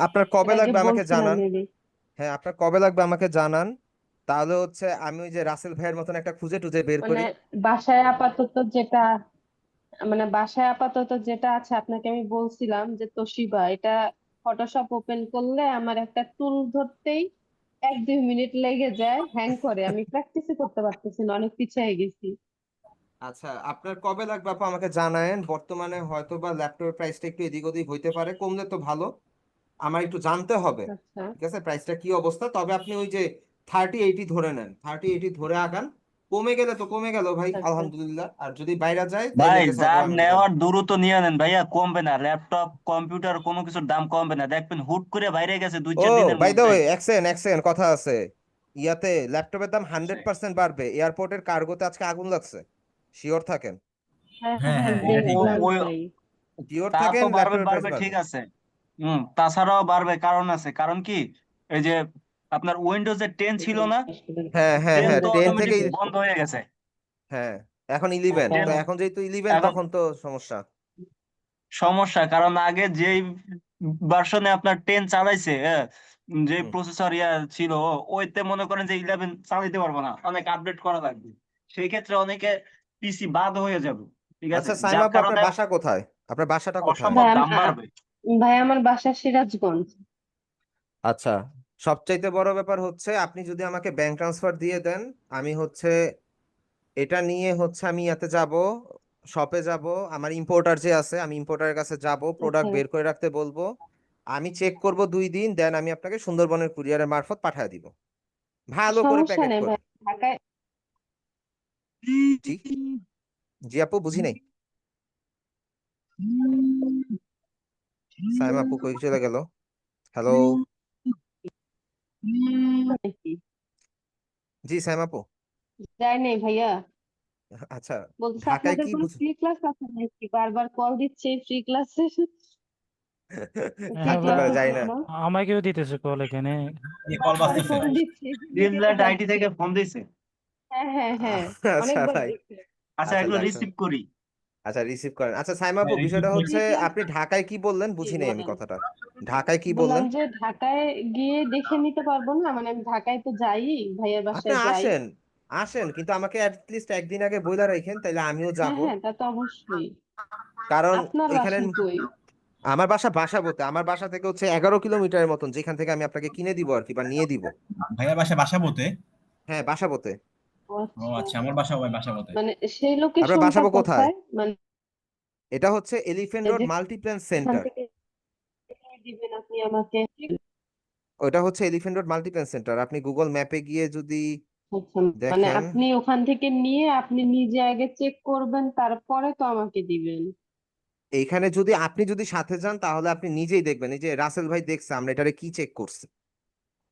আপনার এর কবে আগে লাগবে আমাকে বলছিলাম জানান। মেবি। হ্যাঁ, আপনার কবে লাগবে আমাকে জানান, তাহলে হচ্ছে আমি ওই যে রাসেল ভাইয়ের মতন একটা খুঁজে টুজে বের মানে করি। বাসায় আপাতত যেটা বাসায় আপাতত যেটা আছে, আপনাকে আমি বলছিলাম যে তোশিবা, এটা ফটোশপ ওপেন করলে আমার একটা টুল ধরতেই 1-2 মিনিট লেগে যায়, হ্যাং করে, আমি প্র্যাকটিসই করতে পারতেছি না, অনেক পিছিয়ে গেছি। আচ্ছা, আপনার কবে লাগবে আপু আমাকে জানায়েন, বর্তমানে হয়তো বা ল্যাপটপের প্রাইসটা একটু এদিক ওদিক হইতে পারে, কমলে তো ভালো, আমার একটু জানতে হবে, আচ্ছা ঠিক আছে প্রাইসটা কি অবস্থা। তবে আপনি ওই যে 3080 ধরে নেন, 3080 ধরে আগান, কমে গেলে তো কমে গেল ভাই, আচ্ছা। আলহামদুলিল্লাহ। আর যদি বাইরে যায় তাইলে ভাই গেছে যার আমি নিবো না। নেওয়ার দ্রুত নিয়ে নেন ভাইয়া, কমবে না। ল্যাপটপ কম্পিউটার কোনো কিছুর দাম কমবে না, দেখবেন হুট করে বাইরে গেছে দুই ও চার দিনের বাই দ্য মধ্যে। ওয়ে, এক সেকেন্ড কথা আছে। ইয়াতে ল্যাপটপের দাম 100% বাড়বে, এয়ারপোর্টের কার্গোতে আজকে আগুন লাগছে, শিওর থাকেন। হ্যাঁ হ্যাঁ হ্যাঁ হ্যাঁ, এটা ঠিক। ও- দেখলাম ওই ভাই। শিওর তা থাকেন, তো বাড়বে ল্যাপটপের প্রাইস বাড়বে, বাড়বে। ঠিক আছে। তাছাড়াও বাড়বে, কারণ আছে। কারণ কি, এই যে আপনার উইন্ডোজের 10 ছিল না, হ্যাঁ হ্যাঁ 10 হ্যাঁ, তো 10 অটোমেটিক থেকেই। বন্ধ হয়ে গেছে। হ্যাঁ, এখন 11, তো 10 এখন যেহেতু 11 এখন তখন তো সমস্যা। সমস্যা, কারণ আগে যেই ভার্সনে আপনার 10 চালাইছে, যে হুম। প্রসেসর ছিল, ওইতে মনে করেন যে 11 চালাইতে পারবো না, অনেক আপডেট করা লাগবে। সেই ক্ষেত্রে অনেকে পিসি বাদ হয়ে যাবে, ঠিক আছে, আচ্ছা সাইম যার আপু, আপনার কারণে বাসা কোথায়? আপনার বাসাটা কোথায়? অসম্ভব ভাই দাম বাড়বে। ভাই আমার বাসা সিরাজগঞ্জ। আচ্ছা, সবচাইতে বড় ব্যাপার হচ্ছে আপনি যদি আমাকে ব্যাংক ট্রান্সফার দিয়ে দেন, আমি হচ্ছে এটা নিয়ে হচ্ছে আমি ইয়াতে যাব, শপে যাব, আমার ইম্পোর্টার যে আছে, আমি ইম্পোর্টারের কাছে যাব, প্রোডাক্ট আচ্ছা, বের করে রাখতে বলবো, আমি চেক করব 2 দিন, দেন আমি আপনাকে সুন্দরবনের কুরিয়ারের মারফত পাঠিয়ে দিব, ভালো করে সমস্যা প্যাকেট নেই করে। ভাই, ঢাকায়। জি জি আপু, বুঝি নাই। সাইম আপু কই চলে গেল? হ্যালো, নাকি জি সাইম আপু। যাই নাই ভাইয়া, আচ্ছা, বলতেছে ঢাকায় আপনাদের কি কোনো ফ্রি ক্লাস আছে নাকি? বারবার কল দিচ্ছে ফ্রি ক্লাসে। ফ্রি হ্যাঁ ক্লাস ভাই, যাই হচ্ছে না। না, আমাকেও দিতেছে কল এখানে। এই কল বারবার বাজতেছে। কল দিচ্ছে, দিতে নিউজিল্যান্ড আইটি পারছি থেকে না। ফোন দিছে। হ্যাঁ হ্যাঁ হ্যাঁ, আচ্ছা অনেকবার ভাই, দিচ্ছে। আচ্ছা, আচ্ছা এগুলো যাক। রিসিভ করি। আচ্ছা রিসিভ করেন। আচ্ছা সাইম আপু, হ্যাঁ, রিসিভ বিষয়টা করি। হচ্ছে ফ্রি ক্লাস। আপনি ঢাকায় কি বললেন, জি বুঝি নাই আমি বলেন। কথাটা। ঢাকায় কি বললাম বললেন? যে ঢাকায় গিয়ে দেখে নিতে পারবো না, মানে আমি ঢাকায় তো যাই, ভাইয়ার আপনি বাসায় যাই। আসেন, আসেন, কিন্তু আমাকে অ্যাটলিস্ট একদিন আগে বইলা রাখেন, তাইলে আমিও হ্যাঁ যাব। হ্যাঁ, তা তো অবশ্যই। কারণ আপনার এখানে বাসা কই? আমার বাসা বাসাবোতে, আমার বাসা থেকে হচ্ছে 11 কিলোমিটারের মতন, যেখান থেকে আমি আপনাকে কিনে দিব আর কি, বা নিয়ে দিব। ভাইয়া বাসা বলতে। হ্যাঁ বাসাবোতে। ও ও আচ্ছা, আচ্ছা, আমার বাসা ওই বাসা বলতে। মানে সেই আপনার লোকেশনটা বাসাবো কোথায়? কোথায়? মানে এটা হচ্ছে এলিফ্যান্ট রোড যে মাল্টিপ্ল্যান এখান সেন্টার। থেকে দিবেন আপনি আমাকে? ওটা হচ্ছে এলিফ্যান্ট রোড মাল্টিপ্ল্যান সেন্টার, আপনি গুগল ম্যাপে গিয়ে যদি আচ্ছা, মানে দেখেন। আপনি ওখান থেকে নিয়ে আপনি নিজে আগে চেক করবেন, তারপরে তো আমাকে দিবেন। এইখানে যদি আপনি যদি সাথে যান, তাহলে আপনি নিজেই দেখবেন, এই যে রাসেল ভাই দেখছে আমরা এটারে কি চেক করছি।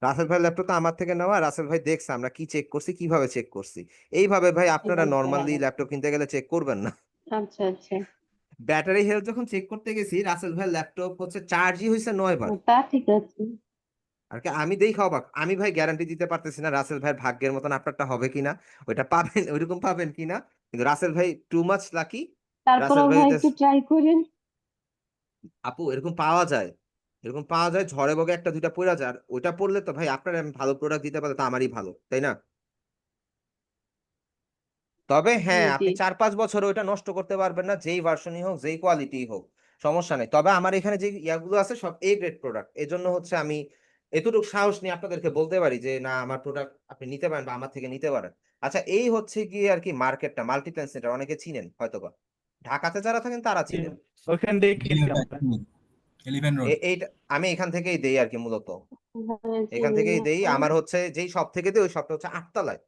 রাসেল ভাই ল্যাপটপ তো আমার থেকে নেওয়া, রাসেল ভাই দেখছে আমরা কি চেক করছি, কিভাবে চেক করছি। এইভাবে ভাই আপনারা নর্মালি ল্যাপটপ কিনতে গেলে চেক করবেন না। আচ্ছা আচ্ছা, ব্যাটারি হেলথ যখন চেক করতে গেছি, রাসেল ভাই ল্যাপটপ হচ্ছে চার্জই হয়েছে 9 বার। তা ঠিক আছে। আর কি আমি দেখি অবাক, আমি ভাই গ্যারান্টি দিতে পারতেছি না রাসেল ভাইয়ের ভাগ্যের মতন আপনারটা হবে কিনা, ওইটা পাবেন ওইরকম পাবেন কিনা, কিন্তু রাসেল ভাই টু মাচ লাকি। রাসেল তারপরেও ভাই ভাই একটু ট্রাই করেন। আপু এরকম পাওয়া যায়, এরকম পাওয়া যায়, ঝড়ে বগে একটা দুইটা পড়া যায়, আর ওইটা পড়লে তো ভাই আপনার আমি ভালো প্রোডাক্ট দিতে পারলে তো আমারই ভালো, তাই না? তবে জি হ্যাঁ, জি। আপনি 4-5 বছর ওইটা নষ্ট করতে পারবেন না, যেই ভার্সনই হোক, যেই কোয়ালিটি হোক, সমস্যা নেই। তবে আমার এখানে যে ইয়াগুলো আছে সব এ গ্রেড প্রোডাক্ট, এজন্য হচ্ছে আমি এতটুকু সাহস নিয়ে আপনাদেরকে বলতে পারি যে না, আমার প্রোডাক্ট আপনি নিতে পারেন বা আমার থেকে নিতে পারেন। আচ্ছা, এই হচ্ছে গিয়ে আর কি মার্কেটটা, মাল্টিপ্ল্যান সেন্টার অনেকে চিনেন হয়তোবা, ঢাকাতে যারা থাকেন তারা চিনেন। ওখান থেকে কিনছি আমরা। Eleven road. এইটা আমি এখান থেকেই দেই আর কি, মূলত হ্যাঁ, এখান চিনি। থেকেই দেই। আর আমার হচ্ছে যেই শপ থেকে দেই, ওই শপটা হচ্ছে 8 তলায়।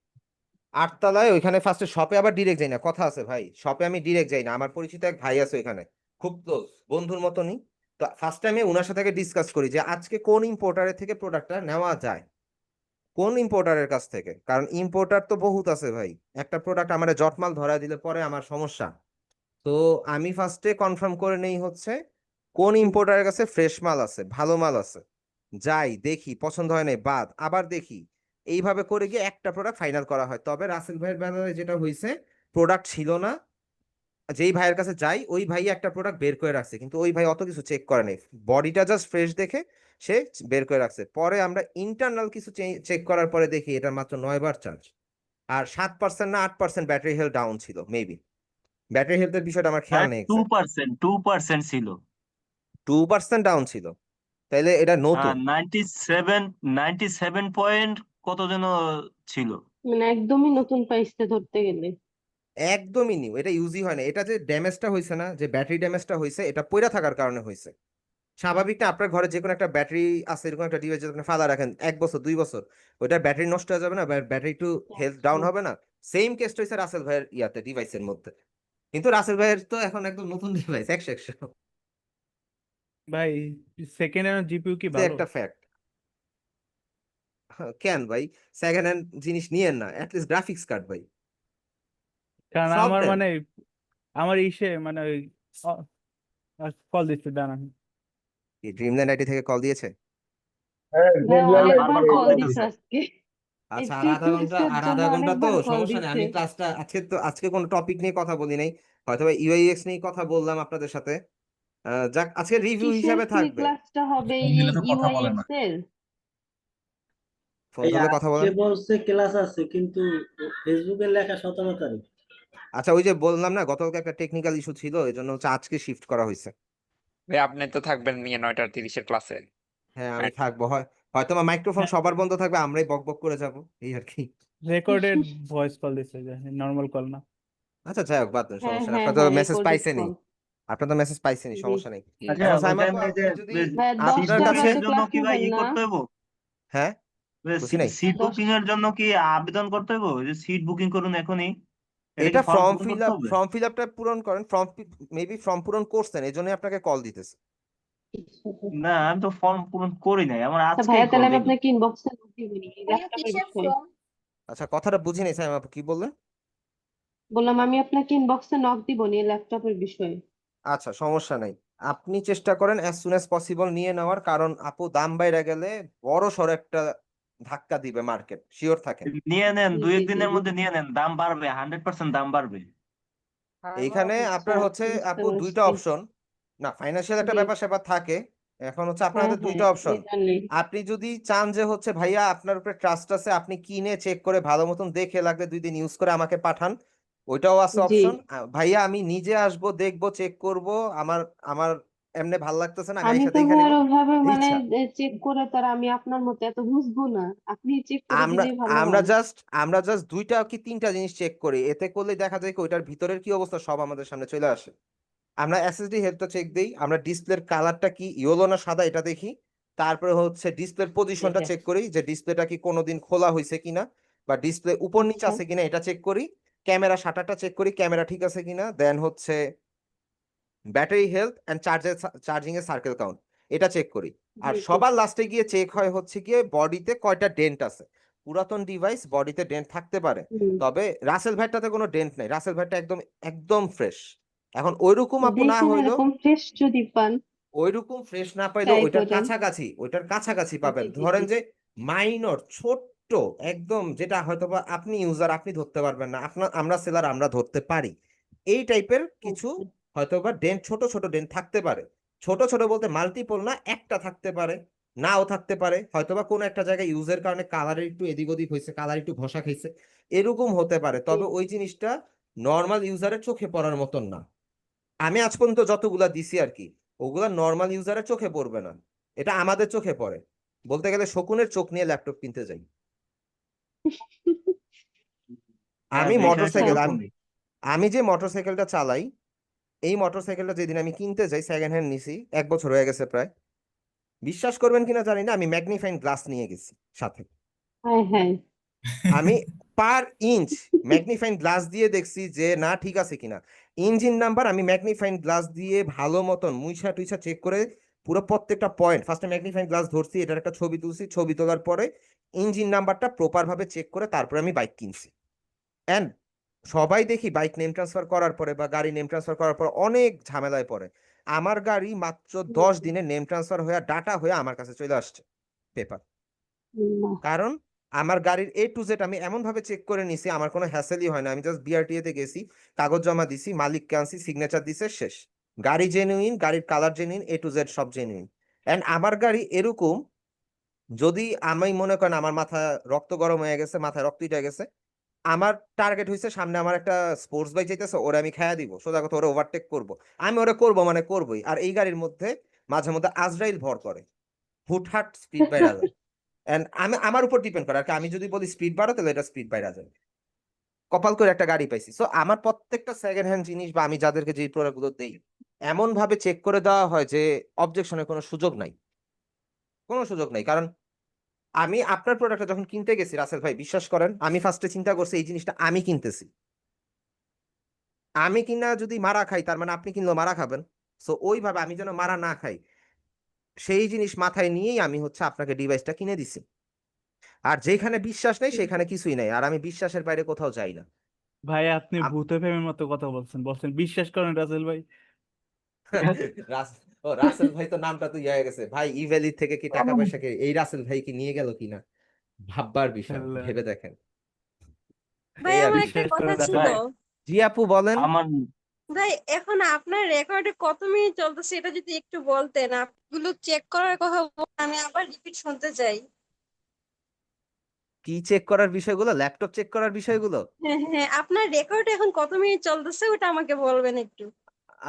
8 তলায়, ওইখানে ফার্স্টে শপে আবার ডিরেক্ট যাই না, কথা আছে ভাই, শপে আমি ডিরেক্ট যাই না, আমার পরিচিত এক ভাই আছে ওইখানে, খুব ক্লোজ বন্ধুর মতনই। তো ফার্স্ট টাইমে ওনার সাথে ডিসকাস করি যে আজকে কোন ইম্পোর্টারের থেকে প্রোডাক্টটা নেওয়া যায়, কোন ইম্পোর্টারের কাছ থেকে, কারণ ইম্পোর্টার তো বহুত আছে ভাই, একটা প্রোডাক্ট আমার জটমাল ধরা দিলে পরে আমার সমস্যা। তো আমি ফার্স্টে কনফার্ম করে নেই হচ্ছে কোন ইম্পোর্টারের কাছে ফ্রেশ মাল আছে, ভালো মাল আছে, যাই দেখি, পছন্দ হয় নাই বাদ, আবার দেখি, এইভাবে করে গিয়ে একটা প্রোডাক্ট ফাইনাল করা হয়। তবে রাসেল ভাইয়ের বেলায় যেটা হয়েছে, প্রোডাক্ট ছিল না, যেই ভাইয়ের কাছে যাই ওই ভাই একটা প্রোডাক্ট বের করে রাখছে, কিন্তু ওই ভাই অত কিছু চেক করে নাই, বডিটা জাস্ট ফ্রেশ দেখে সে বের করে রাখছে। পরে আমরা ইন্টারনাল কিছু চেক করার পরে দেখি এটা মাত্র 9 বার চার্জ, আর 7% না 8% ব্যাটারি হেলথ ডাউন ছিল, মেবি ব্যাটারি হেলথের বিষয়টা আমার খেয়াল নেই। 2% ছিল। 2% ডাউন ছিল, তাইলে এটা নতুন। 97 পয়েন্ট কত যেন ছিল। মানে একদমই নতুন পাইছে ধরতে গেলে। একদমই নিউ, এটা ইউজই হয় না। এটা যে ড্যামেজটা হয়েছে না, যে ব্যাটারি ড্যামেজটা হয়েছে, এটা পইরা থাকার কারণে হয়েছে। স্বাভাবিক না, আপনার ঘরে যে কোনো একটা ব্যাটারি আছে, এরকম একটা ডিভাইস আপনি ফালা রাখেন 1 বছর 2 বছর, ওইটা ব্যাটারি নষ্ট হয়ে যাবে না, ব্যাটারি একটু হেলথ ডাউন হবে না, সেম কেসটা হয়েছে রাসেল ভাইয়ের ইয়াতে ডিভাইসের মধ্যে, কিন্তু রাসেল ভাইয়ের তো এখন একদম নতুন ডিভাইস 100 ভাই সেকেন্ড হ্যান্ড জিপিইউ কি যে ভালো? একটা ফ্যাক্ট। কেন ভাই সেকেন্ড হ্যান্ড জিনিস নিয়েন না, অ্যাটলিস্ট গ্রাফিক্স কার্ড ভাই কারণ সব আমার নেন। মানে আমার ইসে মানে ওই কল দিচ্ছে দাঁড়ান। ড্রিমল্যান্ড আইটি থেকে কল দিয়েছে? হ্যাঁ হ্যাঁ ড্রিমল্যান্ড অনেকবার আইটি কল থেকে দিছে কল আজকে, এই আচ্ছা, আর আধা ঘন্টা, টিউটোরিয়ালের আর জন্য আধা ঘন্টা তো অনেকবার কল সমস্যা নেই। দিছে। আমি ক্লাসটা আজকে কোনো টপিক নিয়ে কথা বলি নাই, হয়তো ইউআইএক্স নিয়ে কথা বললাম আপনাদের সাথে। যাক, আজকে রিভিউ কিসের হিসাবে ফ্রি থাকবে। ক্লাসটা হবে? ফোন দিলে তো কথা বলে না। ইউআইএক্স এর? ফোন ধরলে কথা বলেন। বলছে ক্লাস আছে কিন্তু ফেসবুকের লেখা 17 তারিখ। আচ্ছা, ওই যে বললাম না গতকালকে একটা টেকনিক্যাল ইস্যু ছিল, এই জন্য হচ্ছে আজকে শিফট করা হয়েছে। ভাই আপনি তো থাকবেন নিয়ে 9:30 ক্লাসে। হ্যাঁ আমি থাকবো, হয়তো আমার মাইক্রোফোন সবার বন্ধ থাকবে, আমরাই বক বক করে যাব, এই আর কি। রেকর্ডেড ভয়েস কল দিচ্ছে, নর্মাল কল না। আচ্ছা যাই হোক, বাদ দেন, হ্যাঁ সমস্যা নেই। হ্যাঁ আপনার তো হ্যাঁ, মেসেজ রেকর্ডেড পাইছেনই, কল। আপনার তো মেসেজ পাইছেনই, জি। সমস্যা নেই। আচ্ছা এখন সাইমন ওইখানে ভাই, যে আপনি যদি ভাই আপনার 10টা কাছে, বাজে ক্লাস নেবেন না? হ্যাঁ বুঝি নাই, সিট 10 বুকিং এর জন্য কি আবেদন করতে হবে? যে সিট বুকিং করুন এখনই, এটা কি এটা ফর্ম পূরণ করতে হবে? ফর্ম ফিল আপটা পূরণ করেন, মেবি ফর্ম পূরণ করছেন, এই জন্যই আপনাকে কল দিতেছে। না, আমি তো ফর্ম পূরণ করি নাই, আমার তা আজকেই ভাইয়া কল তাহলে আমি দেখলাম। আপনাকে ইনবক্সে নোট দিব নি ভাইয়া ল্যাপটপের কিসের বিষয়ে। ফর্ম? আচ্ছা, কথাটা বুঝি নাই সাইমন আপু, কি বললেন? বললাম আমি আপনাকে ইনবক্সে নক দিব নি ল্যাপটপের বিষয়ে। আচ্ছা, সমস্যা নাই, আপনি চেষ্টা করেন অ্যাজ সুন অ্যাজ পসিবল নিয়ে নেওয়ার, কারণ আপু দাম বাইরে গেলে বড় সড় একটা ধাক্কা দিবে মার্কেট, শিওর থাকেন। নিয়ে নেন, জি দুই জি জি। একদিনের মধ্যে নিয়ে নেন, দাম বাড়বে, 100% দাম বাড়বে। এইখানে আচ্ছা, আপনার হচ্ছে বুঝতে আপু দুইটা পারছি। অপশন, না ফাইন্যান্সিয়াল একটা জি। ব্যাপার স্যাপার থাকে, এখন হচ্ছে আপনার হ্যাঁ হাতে হ্যাঁ, দুইটা অপশন। এই জন্যই। আপনি যদি চান যে হচ্ছে ভাইয়া আপনার উপরে ট্রাস্ট আছে, আপনি কিনে চেক করে ভালো মতন দেখে লাগলে 2 দিন ইউজ করে আমাকে পাঠান, ওইটাও আছে জি, অপশন। ভাইয়া আমি নিজে আসবো, দেখবো, চেক করব, আমার আমার এমনি ভাল লাগতেছে না, আমি আমি আইসা তো দেখে ভাই নিব, আর ওইভাবে এই মানে ইচ্ছা। চেক করে তার আমি আপনার মতো এত বুঝবো না, আপনি চেক করে আমরা দিলেই ভালো আমরা হয়। জাস্ট আমরা জাস্ট 2টা কি 3টা জিনিস চেক করি, এতে করলে দেখা যায় কি ওইটার ভিতরের কি অবস্থা সব আমাদের সামনে চলে আসে। আমরা এসএসডি হেডটা চেক দেই, আমরা ডিসপ্লের কালারটা কি ইয়েলো না সাদা এটা দেখি, তারপরে হচ্ছে ডিসপ্লের পজিশনটা চেক করি যে ডিসপ্লেটা কি কোনোদিন খোলা হয়েছে কিনা, বা ডিসপ্লে উপর নিচে আচ্ছা। আছে কিনা এটা চেক করি, ক্যামেরা শাটারটা চেক করি ক্যামেরা ঠিক আছে কিনা, দেন হচ্ছে ব্যাটারি হেলথ এন্ড চার্জিং এর সার্কেল কাউন্ট এটা চেক করি। আর জি জি। সবার লাস্টে গিয়ে চেক হয় হচ্ছে গিয়ে বডিতে কয়টা ডেন্ট আছে। পুরাতন ডিভাইস বডিতে ডেন্ট থাকতে পারে, হুম। তবে রাসেল ভাইটাতে কোনো ডেন্ট নাই, রাসেল ভাইটা একদম একদম ফ্রেশ। এখন ওইরকম আপু না দেখেন হইলো, এরকম ফ্রেশ যদি পান ওইরকম ফ্রেশ না পাইলেও ট্রাই ওইটার করেন। কাছাকাছি, ওইটার কাছাকাছি জি পাবেন। জি ধরেন জি। যে মাইনর ছোট্ট একদম, যেটা হয়তোবা আপনি ইউজার আপনি ধরতে পারবেন না, আপনার আমরা সেলার আমরা ধরতে পারি, এই টাইপের কিছু আচ্ছা। হয়তোবা ডেন্ট, ছোট ছোট ডেন্ট থাকতে পারে। ছোট ছোট বলতে মাল্টিপল না, একটা থাকতে পারে, নাও থাকতে পারে, হয়তোবা কোনো একটা জায়গায় ইউজের কারণে কালারের একটু এদিক ওদিক হয়েছে, কালার একটু ঘষা খাইছে, এরকম হতে পারে, জি তবে ওই জিনিসটা নর্মাল ইউজারের চোখে পড়ার মতন না। আমি আজ পর্যন্ত যতগুলা দিছি আর কি, ওগুলা নর্মাল ইউজারের চোখে পড়বে না, এটা আমাদের চোখে পড়ে। বলতে গেলে শকুনের চোখ নিয়ে ল্যাপটপ কিনতে যাই। হ্যাঁ, আমি বিষয়টা আচ্ছা। মোটরসাইকেল এরকমই। আমি যে মোটরসাইকেলটা চালাই, এই মোটরসাইকেলটা যেদিন আমি কিনতে যাই সেকেন্ড হ্যান্ড নিছি, 1 বছর হয়ে গেছে প্রায়। বিশ্বাস করবেন কিনা জানি না, আমি ম্যাগনিফাইং গ্লাস নিয়ে গেছি সাথে। হ্যাঁ হ্যাঁ। আমি পার ইঞ্চ ম্যাগনিফাইং গ্লাস দিয়ে দেখছি যে না ঠিক আছে কিনা, ইঞ্জিন নাম্বার আমি ম্যাগনিফাইং গ্লাস দিয়ে ভালো মতন মুইছা টুইছা চেক করে পুরো প্রত্যেকটা পয়েন্ট, ফার্স্টে ম্যাগনিফাইং গ্লাস ধরছি, এটার একটা ছবি তুলছি, ছবি তোলার পরে ইঞ্জিন নাম্বারটা প্রপার ভাবে চেক করে তারপরে আমি বাইক কিনছি। এন্ড সবাই দেখি বাইক নেম ট্রান্সফার করার পরে বা গাড়ি নেম ট্রান্সফার করার পর অনেক ঝামেলায় পড়ে। আমার গাড়ি মাত্র 10 দিনে নেম ট্রান্সফার হয়ে ডাটা হয়ে আমার কাছে চলে আসছে পেপার, কারণ আমার গাড়ির A to Z আমি এমন ভাবে চেক করে নিছি, আমার কোনো হ্যাসেলই হয় না, আমি জাস্ট বিআরটিএ তে গেছি, কাগজ জমা দিছি, মালিককে আনছি, সিগনেচার দিছে, শেষ। গাড়ি জেনুইন, গাড়ির colour genuine, A to Z সব জেনুইন। এন্ড আমার গাড়ি এরকম, যদি আমি মনে করেন আমার মাথা রক্ত গরম হয়ে গেছে, মাথায় রক্ত উঠে গেছে, আমার টার্গেট হয়েছে সামনে আমার একটা স্পোর্টস বাইক যাইতেছে, ওরা আমি খাইয়া দিব, সোজা কথা ওরা ওভারটেক করবো, আমি ওরা করবো মানে করবোই। আর এই গাড়ির মধ্যে মাঝে মধ্যে আজরাইল ভর করে, হুটহাট স্পিড বাইরা যায়। এন্ড আমার উপর ডিপেন্ড করে আর কি, আমি যদি বলি স্পিড বাড়ো তাহলে এটা স্পিড বাইরা যায়। কপাল করে একটা গাড়ি পাইছি। সো আমার প্রত্যেকটা সেকেন্ড হ্যান্ড জিনিস বা আমি যাদেরকে যে প্রোডাক্ট গুলো দেই, এমন ভাবে চেক করে দেওয়া হয় যে অবজেকশনের কোনো সুযোগ নাই, কোনো সুযোগ নাই। কারণ আমি আপনার প্রোডাক্টটা যখন কিনতে গেছি রাসেল ভাই, বিশ্বাস করেন আমি ফার্স্টে চিন্তা করছি এই জিনিসটা আমি কিনতেছি, আমি কিনা যদি মারা খাই তার মানে আপনি কিনলেও মারা খাবেন। সো ওইভাবে আমি যেন মারা না খাই সেই জিনিস মাথায় নিয়েই আমি হচ্ছে আপনাকে ডিভাইসটা কিনে দিছি। আর যেখানে বিশ্বাস নেই সেখানে কিছুই নাই, আর আমি বিশ্বাসের বাইরে কোথাও যাই না। ভাই আপনি আপ- ভূতে ফেমের মতো কথা বলছেন বিশ্বাস করেন রাসেল ভাই। রাসেল ভাই তো নামটা তো ইয়ে হয়ে গেছে ভাই, ইভ্যালি থেকে কি টাকা পয়সা কি এই রাসেল ভাই কি নিয়ে গেল কিনা ভাববার বিষয়, আল্লাহ। ভেবে দেখেন। ভাই এই আর আমার কি। একটা বিশ্বাস কথা করেন রাসেল ছিল ভাই ভাই। জি আপু বলেন। আমার ভাই, এখন আপনার রেকর্ডে কত মিনিট চলতেছে এটা যদি একটু বলতেন, আপগুলো চেক করার কথা বলতেন, আমি আবার রিপিট শুনতে চাই। কি চেক করার বিষয়গুলো? ল্যাপটপ চেক করার বিষয়গুলো? হ্যাঁ হ্যাঁ, আপনার রেকর্ডে এখন কত মিনিট চলতেছে ওটা আমাকে বলবেন একটু।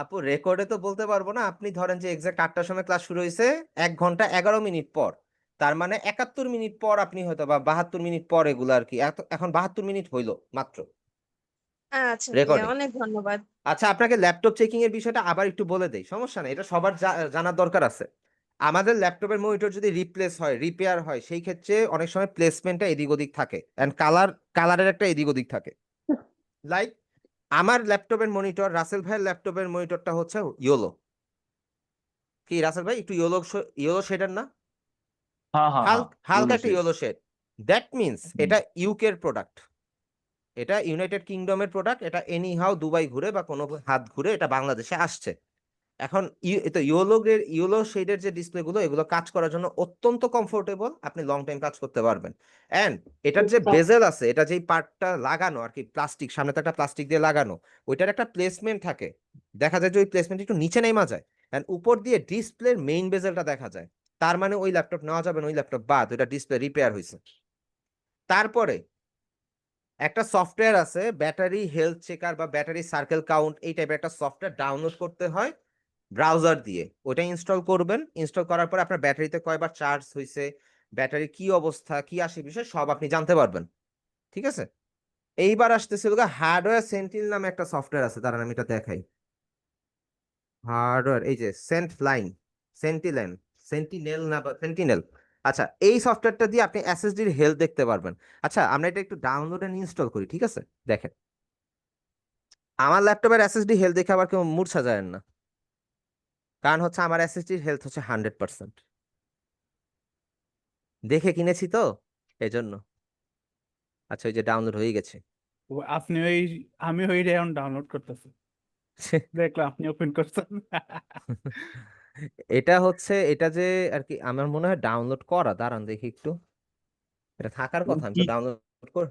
আপু রেকর্ডে তো বলতে পারবো না, আপনি ধরেন যে এক্সাক্ট 8টার সময় ক্লাস শুরু হয়েছে 1 ঘন্টা 11 মিনিট পর, তার মানে 71 মিনিট পর আপনি হয়তো বা 72 মিনিট পর এগুলো আর কি, এখন 72 মিনিট হইলো মাত্র আচ্ছা ভাইয়া, রেকর্ডিং। অনেক ধন্যবাদ। আচ্ছা আপনাকে ল্যাপটপ চেকিং এর বিষয়টা আবার একটু বলে দেই, সমস্যা নেই, এটা সবার জানার দরকার আছে। আমাদের ল্যাপটপের মনিটর যদি রিপ্লেস হয়, রিপেয়ার হয়, সেই ক্ষেত্রে অনেক সময় প্লেসমেন্টটা এদিক ওদিক থাকে, এন্ড কালারের একটা এদিক ওদিক থাকে। লাইক আমার ল্যাপটপের মনিটর, রাসেল ভাইয়ের ল্যাপটপের মনিটরটা হচ্ছে ইয়েলো। কি রাসেল ভাই একটু ইয়েলো শেডের না? হ্যাঁ হ্যাঁ হ্যাঁ হালকা ইউলো একটা shade. Yellow shade. That means এটা ইউকে এর প্রোডাক্ট, এটা ইউনাইটেড কিংডমের প্রোডাক্ট, এটা এনি হাউ দুবাই ঘুরে বা কোনো হাত ঘুরে এটা বাংলাদেশে আসছে। এখন এটা ইয়েলো শেডের যে ডিসপ্লে গুলো এগুলো কাজ করার জন্য অত্যন্ত কমফোর্টেবল, আপনি লং টাইম কাজ করতে পারবেন। এন্ড এটার যে বেজেল আছে, এটা যেই পার্টটা লাগানো আর কি, প্লাস্টিক, সামনে তো একটা প্লাস্টিক দিয়ে লাগানো, ওইটার একটা প্লেসমেন্ট থাকে, দেখা যায় যে ওই প্লেসমেন্ট একটু নিচে নেমা যায়, এন্ড উপর দিয়ে ডিসপ্লের মেইন বেজেলটা দেখা যায়। তার মানে ওই ল্যাপটপ নেওয়া যাবে না, ওই ল্যাপটপ বাদ, ওইটা ডিসপ্লে রিপেয়ার হয়েছে। তারপরে একটা সফটওয়্যার আছে ব্যাটারি হেলথ চেকার বা ব্যাটারি সার্কেল কাউন্ট, এই টাইপের একটা সফটওয়্যার ডাউনলোড করতে হয় ব্রাউজার দিয়ে, ওটা ইনস্টল করবেন। ইনস্টল করার পর আপনার ব্যাটারিতে কয়বার চার্জ হয়েছে, ব্যাটারি কি অবস্থা, কি আসে বিষয় সব আপনি জানতে পারবেন। ঠিক আছে, এইবার আসতেছিল হার্ডওয়্যার সেন্টিনেল নামে একটা সফটওয়্যার আছে, তার আমি এটা দেখাই। হার্ডওয়্যার, এই যে সেন্টিনেল না বা সেন্টিনেল। আচ্ছা এই সফটওয়্যারটা দিয়ে আপনি এসএসডির হেলথ দেখতে পারবেন। আচ্ছা আমরা এটা একটু ডাউনলোড এন্ড ইনস্টল করি, ঠিক আছে? দেখেন আমার ল্যাপটপের এসএসডি হেলথ দেখে আবার কেউ মূর্ছা যায় না, কারণ হচ্ছে আমার এসএসডির হেলথ হচ্ছে 100%, দেখে কিনেছি তো এজন্য। আচ্ছা ওই যে ডাউনলোড হয়ে গেছে। আপনি ওই আমি ওই রেয়ন ডাউনলোড করতেছি, দেখলাম আপনি ওপেন করছেন। এটা হচ্ছে এটা যে আর কি আমার মনে হয় ডাউনলোড করা, দাঁড়ান দেখি একটু, এটা থাকার কথা, আমি কি তো ডাউনলোড কর।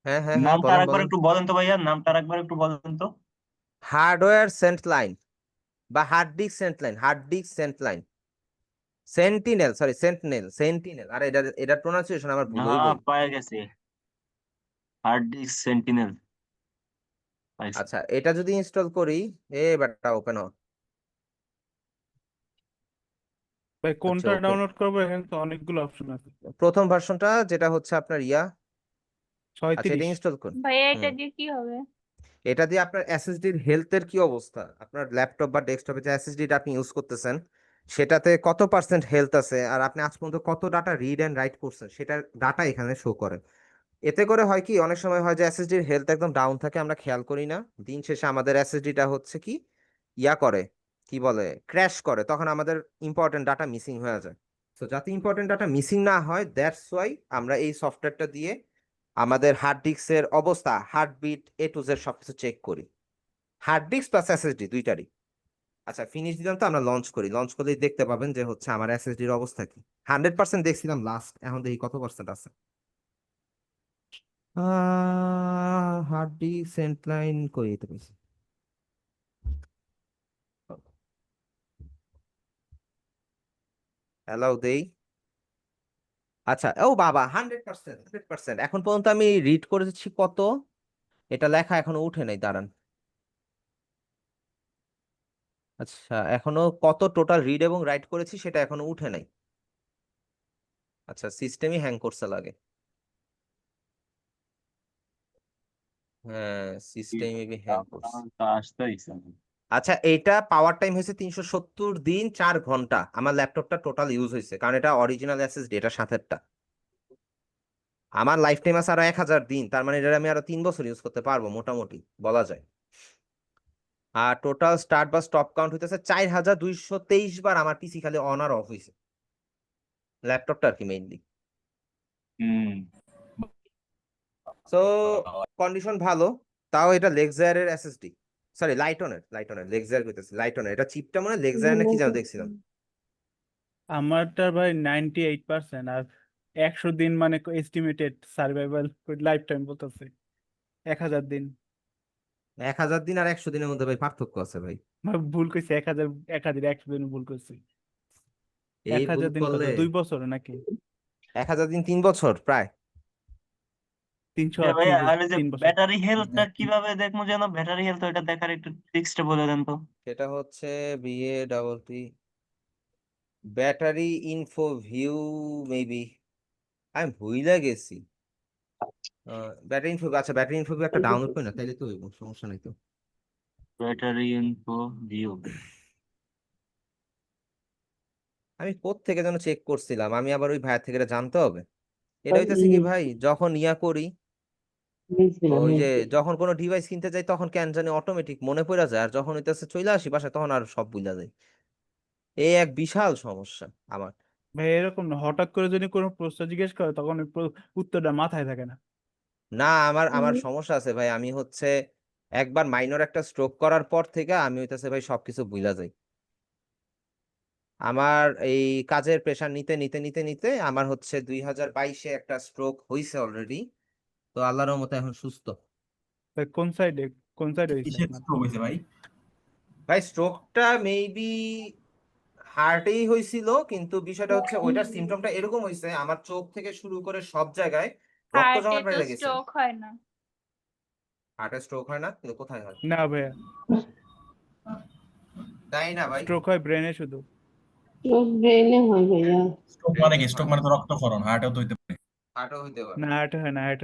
হ্যাঁ হ্যাঁ হ্যাঁ নামটা বলেন আরেকবার বলেন। একটু বলেন তো ভাইয়া, নামটা আরেকবার একটু বলেন তো। হার্ডওয়্যার সেন্ট লাইন বা hard disk sentinel, hard disk sentinel, sentinel, sorry sentinel, আর এটার প্রোনাউন্সিয়েশন আমার ভুল হ্যাঁ হইবই। পাওয়া গেছে, হার্ড ডিস্ক সেন্টিনেল পাইছি। আচ্ছা এটা যদি ইনস্টল করি, এবারটা ওপেন হোক। ভাই আচ্ছা কোনটা ওপেন, ডাউনলোড করবো? এখানে তো অনেকগুলো অপশন আছে। প্রথম ভার্সনটা যেটা হচ্ছে আপনার আচ্ছা এটা 36। ইনস্টল করুন। ভাইয়া এটা হুম, দিয়ে কি হবে? এটা দিয়ে আপনার এসএসডির হেলথের কি অবস্থা, আপনার ল্যাপটপ বা ডেস্কটপে যে এসএসডিটা আপনি ইউজ করতেছেন সেটাতে কত পার্সেন্ট হেলথ আছে, আর আপনি আজ পর্যন্ত কত ডাটা রিড এন্ড রাইট করছেন সেটার ডাটা এখানে শো করে। এতে করে হয় কি, অনেক সময় হয় যে এসএসডির হেলথ একদম ডাউন থাকে, আমরা খেয়াল করি না, দিন শেষে আমাদের এসএসডিটা হচ্ছে কি করে, কি বলে, ক্র্যাশ করে, তখন আমাদের ইম্পর্টেন্ট ডাটা মিসিং হয়ে যায়। তো যাতে ইম্পর্টেন্ট ডাটা মিসিং না হয়, দ্যাটস ওয়াই আমরা এই সফটওয়্যারটা দিয়ে আমাদের হার্ড ডিস্কের অবস্থা, হার্টবিট, এ টু জেড সবকিছু চেক করি, হার্ড ডিস্ক প্লাস এসএসডি দুইটারই। আচ্ছা ফিনিশ দিলাম, তো আমরা লঞ্চ করি, লঞ্চ করলেই দেখতে পাবেন যে হচ্ছে আমার এসএসডির অবস্থা কি। 100% দেখছিলাম লাস্ট, এখন দেখি কত পার্সেন্ট আছে। হার্ড ডিস্ক সেন্ট লাইন করে দিতে পেরেছি। হ্যালো দেই। আচ্ছা ও বাবা 100%, এখন পর্যন্ত আমি রিড করেছি কত, এটা লেখা এখনো উঠে নাই, দাঁড়ান। আচ্ছা এখনো কত টোটাল রিড এবং রাইট করেছি সেটা এখনো উঠে নাই। আচ্ছা সিস্টেমই হ্যাং করছে লাগে, হ্যাঁ সিস্টেম মেবি হ্যাং করছে। তা আসতেইছে না। আচ্ছা, এইটা পাওয়ার টাইম হয়েছে 370 দিন 4 ঘন্টা। আমার ল্যাপটপটা টোটাল ইউজ হয়েছে, কারণ এটা অরিজিনাল এসএসডি, এটা সাথেরটা। আমার লাইফ টাইম আছে আরো 1000 দিন, তার মানে এটা আমি আরো 3 বছর ইউজ করতে পারবো মোটামুটি বলা যায়। আর টোটাল স্টার্ট বা স্টপ কাউন্ট হইতেছে 4223 বার আমার পিসি খালি অন আর অফ হয়েছে, ল্যাপটপটা আর কি মেইনলি। হুম। সো কন্ডিশন ভালো, তাও এটা লেক্সায়ারের এসএসডি, সরি লাইটনের লেক্সায়ার কইতেছি, লাইটনের। এটা চিপটা মনে হয় লেক্সায়ার না কি যেন দেখছিলাম। আমারটা ভাই 98%, আর 100 দিন মানে এস্টিমেটেড সার্ভাইভাল লাইফ টাইম বলতেছে 1000 দিন। 1000 দিন আর 100 দিনের মধ্যে ভাই পার্থক্য আছে ভাই। ভাই ভুল কইছি, 1000 100 দিন ভুল কইছি। এই ভুল 1000 দিন কত, করলে 2 বছর নাকি? 1000 দিন 3 বছর প্রায়। 300 যে আর ভাইয়া, 3 আর ওই যে 3 বছর। ব্যাটারি হেলথটা কিভাবে দেখবো যেন? ব্যাটারি হেলথ ওইটা দেখার একটু ট্রিক্সটা বলে দেন তো। সেটা হচ্ছে BA battery info view maybe, আমি ভুইলা গেছি। ব্যাটারি ইনফো, আচ্ছা ব্যাটারি ইনফো ভিউ একটা ডাউনলোড করি না, তাইলে তো হইব, সমস্যা নাই তো। Battery info view. আমি কোত্থেকে যেন চেক করছিলাম, আমি আবার ওই ভাইয়ের থেকে এটা জানতে হবে। এটা হইতেছে কি ভাই, যখন ইয়া করি, ওই যে যখন কোনো ডিভাইস কিনতে যাই তখন কেন জানি অটোমেটিক মনে পড়ে যায়, আর যখন হইতেছে চলে আসি বাসায় তখন আর সব ভুলা যায়। এই এক বিশাল সমস্যা আমার। ভাই এরকম না, হঠাৎ করে যদি কোনো প্রশ্ন জিজ্ঞেস করে তখন ওই উত্তরটা মাথায় থাকে না। না, আমার সমস্যা আছে ভাই, আমি হচ্ছে একবার মাইনর একটা স্ট্রোক করার পর থেকে আমি হইতেছে ভাই সবকিছু ভুলা যাই। আমার এই কাজের প্রেশার নিতে নিতে নিতে নিতে আমার হচ্ছে 2022-এ একটা স্ট্রোক হইছে অলরেডি, তো আল্লাহর রহমতে এখন সুস্থ। ভাই কোন সাইডে হয়েছে কিসের আপনার? স্ট্রোক হয়েছে ভাই? ভাই স্ট্রোকটা মেবি হার্টেই হয়েছিল, কিন্তু বিষয়টা হচ্ছে ওইটার সিমটমটা এরকম হয়েছে, আমার চোখ থেকে শুরু করে সব জায়গায় রক্ত হার্টে জমাট তো বেড়ে গেছে। স্ট্রোক হয় না। হার্টে স্ট্রোক হয় না, কিন্তু কোথায় হয়? না ভাইয়া, তাই না ভাই? স্ট্রোক হয় ব্রেনে শুধু। ব্রেনে হয় ভাইয়া। স্ট্রোক মানে কি? স্ট্রোক মানে তো রক্তক্ষরণ, হার্টেও তো হইতে পারে। হার্টও হইতে পারে। না হার্টে হয় না, হার্ট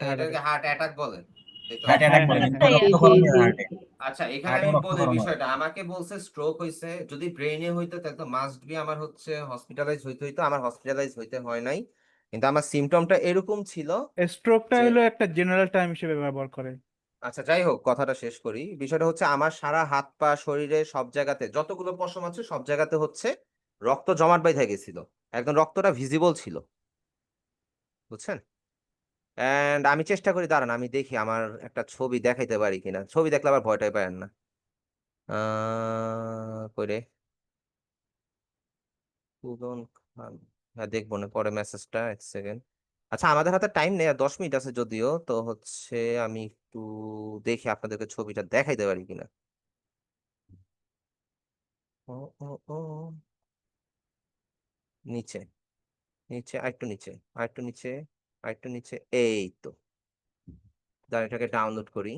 এটাকে হার্ট অ্যাটাক বলে, তাই তো? হার্ট অ্যাটাক হ্যাঁ বলে, হ্যাঁ কিন্তু হ্যাঁ। রক্তক্ষরণই হয় হার্টে। আচ্ছা, এখানে হার্টেও আমি বলি রক্তক্ষরণ হয়। বিষয়টা, আমাকে বলছে স্ট্রোক হইছে, যদি ব্রেইনে হইতো তাহলে তো মাস্ট বি আমার হচ্ছে হসপিটালাইজ হইতে হইতো, আমার হসপিটালাইজ হইতে হয় নাই, কিন্তু আমার সিমটমটা এরকম ছিল স্ট্রোকটা যে, হলো একটা জেনারেল টার্ম হিসেবে ব্যবহার করে। আচ্ছা যাই হোক, কথাটা শেষ করি। বিষয়টা হচ্ছে আমার সারা হাত পা শরীরে সব জায়গাতে যতগুলো পশম আছে সব জায়গাতে হচ্ছে রক্ত জমাট বাইধা গেছিল, একদম রক্তটা ভিজিবল ছিল, বুঝছেন? এন্ড আমি চেষ্টা করি, দাঁড়ান আমি দেখি আমার একটা ছবি দেখাইতে পারি কিনা, ছবি দেখলে আবার ভয়টাই পায় না। করে পূজন খান, হ্যাঁ দেখবো না পরে মেসেজটা, এক সেকেন্ড। আচ্ছা, আমাদের হাতে টাইম নেই, আর 10 মিনিট আছে যদিও, তো হচ্ছে আমি একটু দেখি আপনাদেরকে ছবিটা দেখাইতে পারি কিনা। ও ও ও নিচে নিচে আরেকটু নিচে, আরেকটু নিচে, আরেকটু নিচে, এই তো। দাঁড়া, এটাকে ডাউনলোড করি।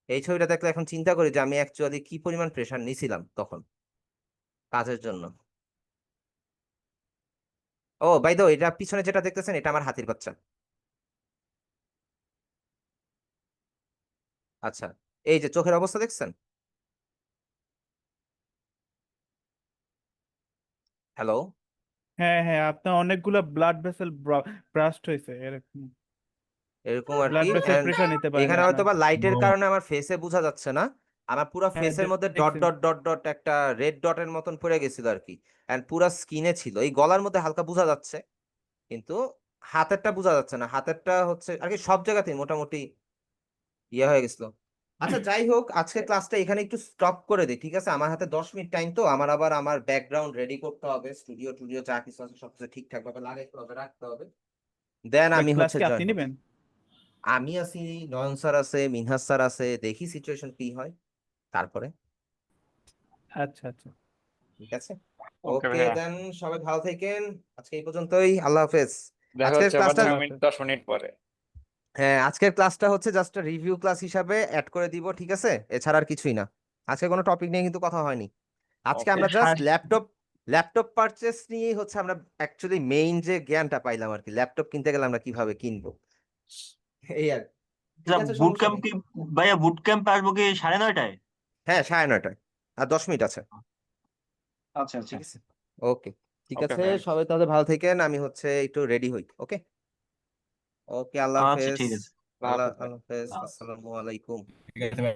এই ছবিটা দেখলে এখন চিন্তা করি যে আমি অ্যাকচুয়ালি কি পরিমাণ প্রেশার নিছিলাম তখন কাজের জন্য। ও বাই দ্য ওয়ে, এটা পিছনে যেটা দেখতেছেন এটা আমার হাতির বাচ্চা। আচ্ছা, এই যে চোখের অবস্থা দেখছেন? হ্যালো? হ্যাঁ হ্যাঁ, আপনার অনেকগুলো ব্লাড ভেসেল ব্রাস্ট হয়েছে এরকম। এরকম আর ব্লাড কি। ভেসেল And প্রেশার নিতে পারেনি এখানে হয়তো আপনার। বা লাইটের ও, কারণে আমার ফেসে বোঝা যাচ্ছে না, আমার পুরো হ্যাঁ ফেসের মধ্যে ডট দেখছি। ডট ডট ডট একটা রেড ডটের মতন পড়ে গেছিল আর কি, এন্ড পুরো স্কিনে ছিল, এই গলার মধ্যে হালকা বোঝা যাচ্ছে, কিন্তু হাতেরটা বোঝা যাচ্ছে না, হাতেরটা হচ্ছে আর কি সব জায়গাতেই মোটামুটি ইয়ে হয়ে গেছিল। আচ্ছা যাই হোক, আজকে ক্লাসটা এখানে একটু স্টপ করে দিই, ঠিক আছে? আমার হাতে 10 মিনিট টাইম, তো আমার আবার আমার ব্যাকগ্রাউন্ড রেডি করতে হবে, স্টুডিও টুডিও যা কিছু আছে সবকিছু ঠিকঠাক ভাবে লাগাইতে হবে, রাখতে হবে, দেন আমি ক্লাস হচ্ছে কি আপনি জয়েন করব। নেবেন? আমি আছি, নয়ন স্যার আছে, মিনহাস স্যার আছে, দেখি সিচুয়েশন কি হয় তারপরে। আচ্ছা আচ্ছা। ঠিক আছে, ওকে ওকে ভাইয়া, দেন, সবাই ভালো থাকেন, আজকে এই পর্যন্তই, আল্লাহ হাফেজ। দেখা আজকের হচ্ছে আবার ক্লাসটা, 10 মিনিট পরে। হ্যাঁ আজকের ক্লাসটা হচ্ছে জাস্ট রিভিউ ক্লাস হিসাবে অ্যাড করে দিব, ঠিক আছে? এছাড়া আর কিছুই না, আজকে কোনো টপিক নিয়ে কিন্তু কথা হয়নি। আজকে ওকে, আমরা জাস্ট ল্যাপটপ পারচেস নিয়েই হচ্ছে আমরা অ্যাকচুয়ালি মেইন যে জ্ঞানটা পাইলাম আর কি, ল্যাপটপ কিনতে গেলে আমরা কিভাবে কিনবো, এই আর কি। ঠিক আছে, বুট সমস্যা ক্যাম্প নেই। কি ভাইয়া, বুট ক্যাম্প আসবো কি 9:30টায়? হ্যাঁ, 9:30টায়, আর 10 মিনিট আছে। আচ্ছা আচ্ছা ঠিক আছে, ওকে, ঠিক ওকে আছে, ভাই। সবাই তাহলে ভালো থাকেন, আমি হচ্ছে একটু রেডি হই। ওকে, ওকে, আল্লাহ আচ্ছা হাফেজ। ঠিক আছে। আল্লাহ হাফেজ ভাই। আল্লাহ হাফেজ, আসসালামু আলাইকুম। ঠিক আছে ভাই।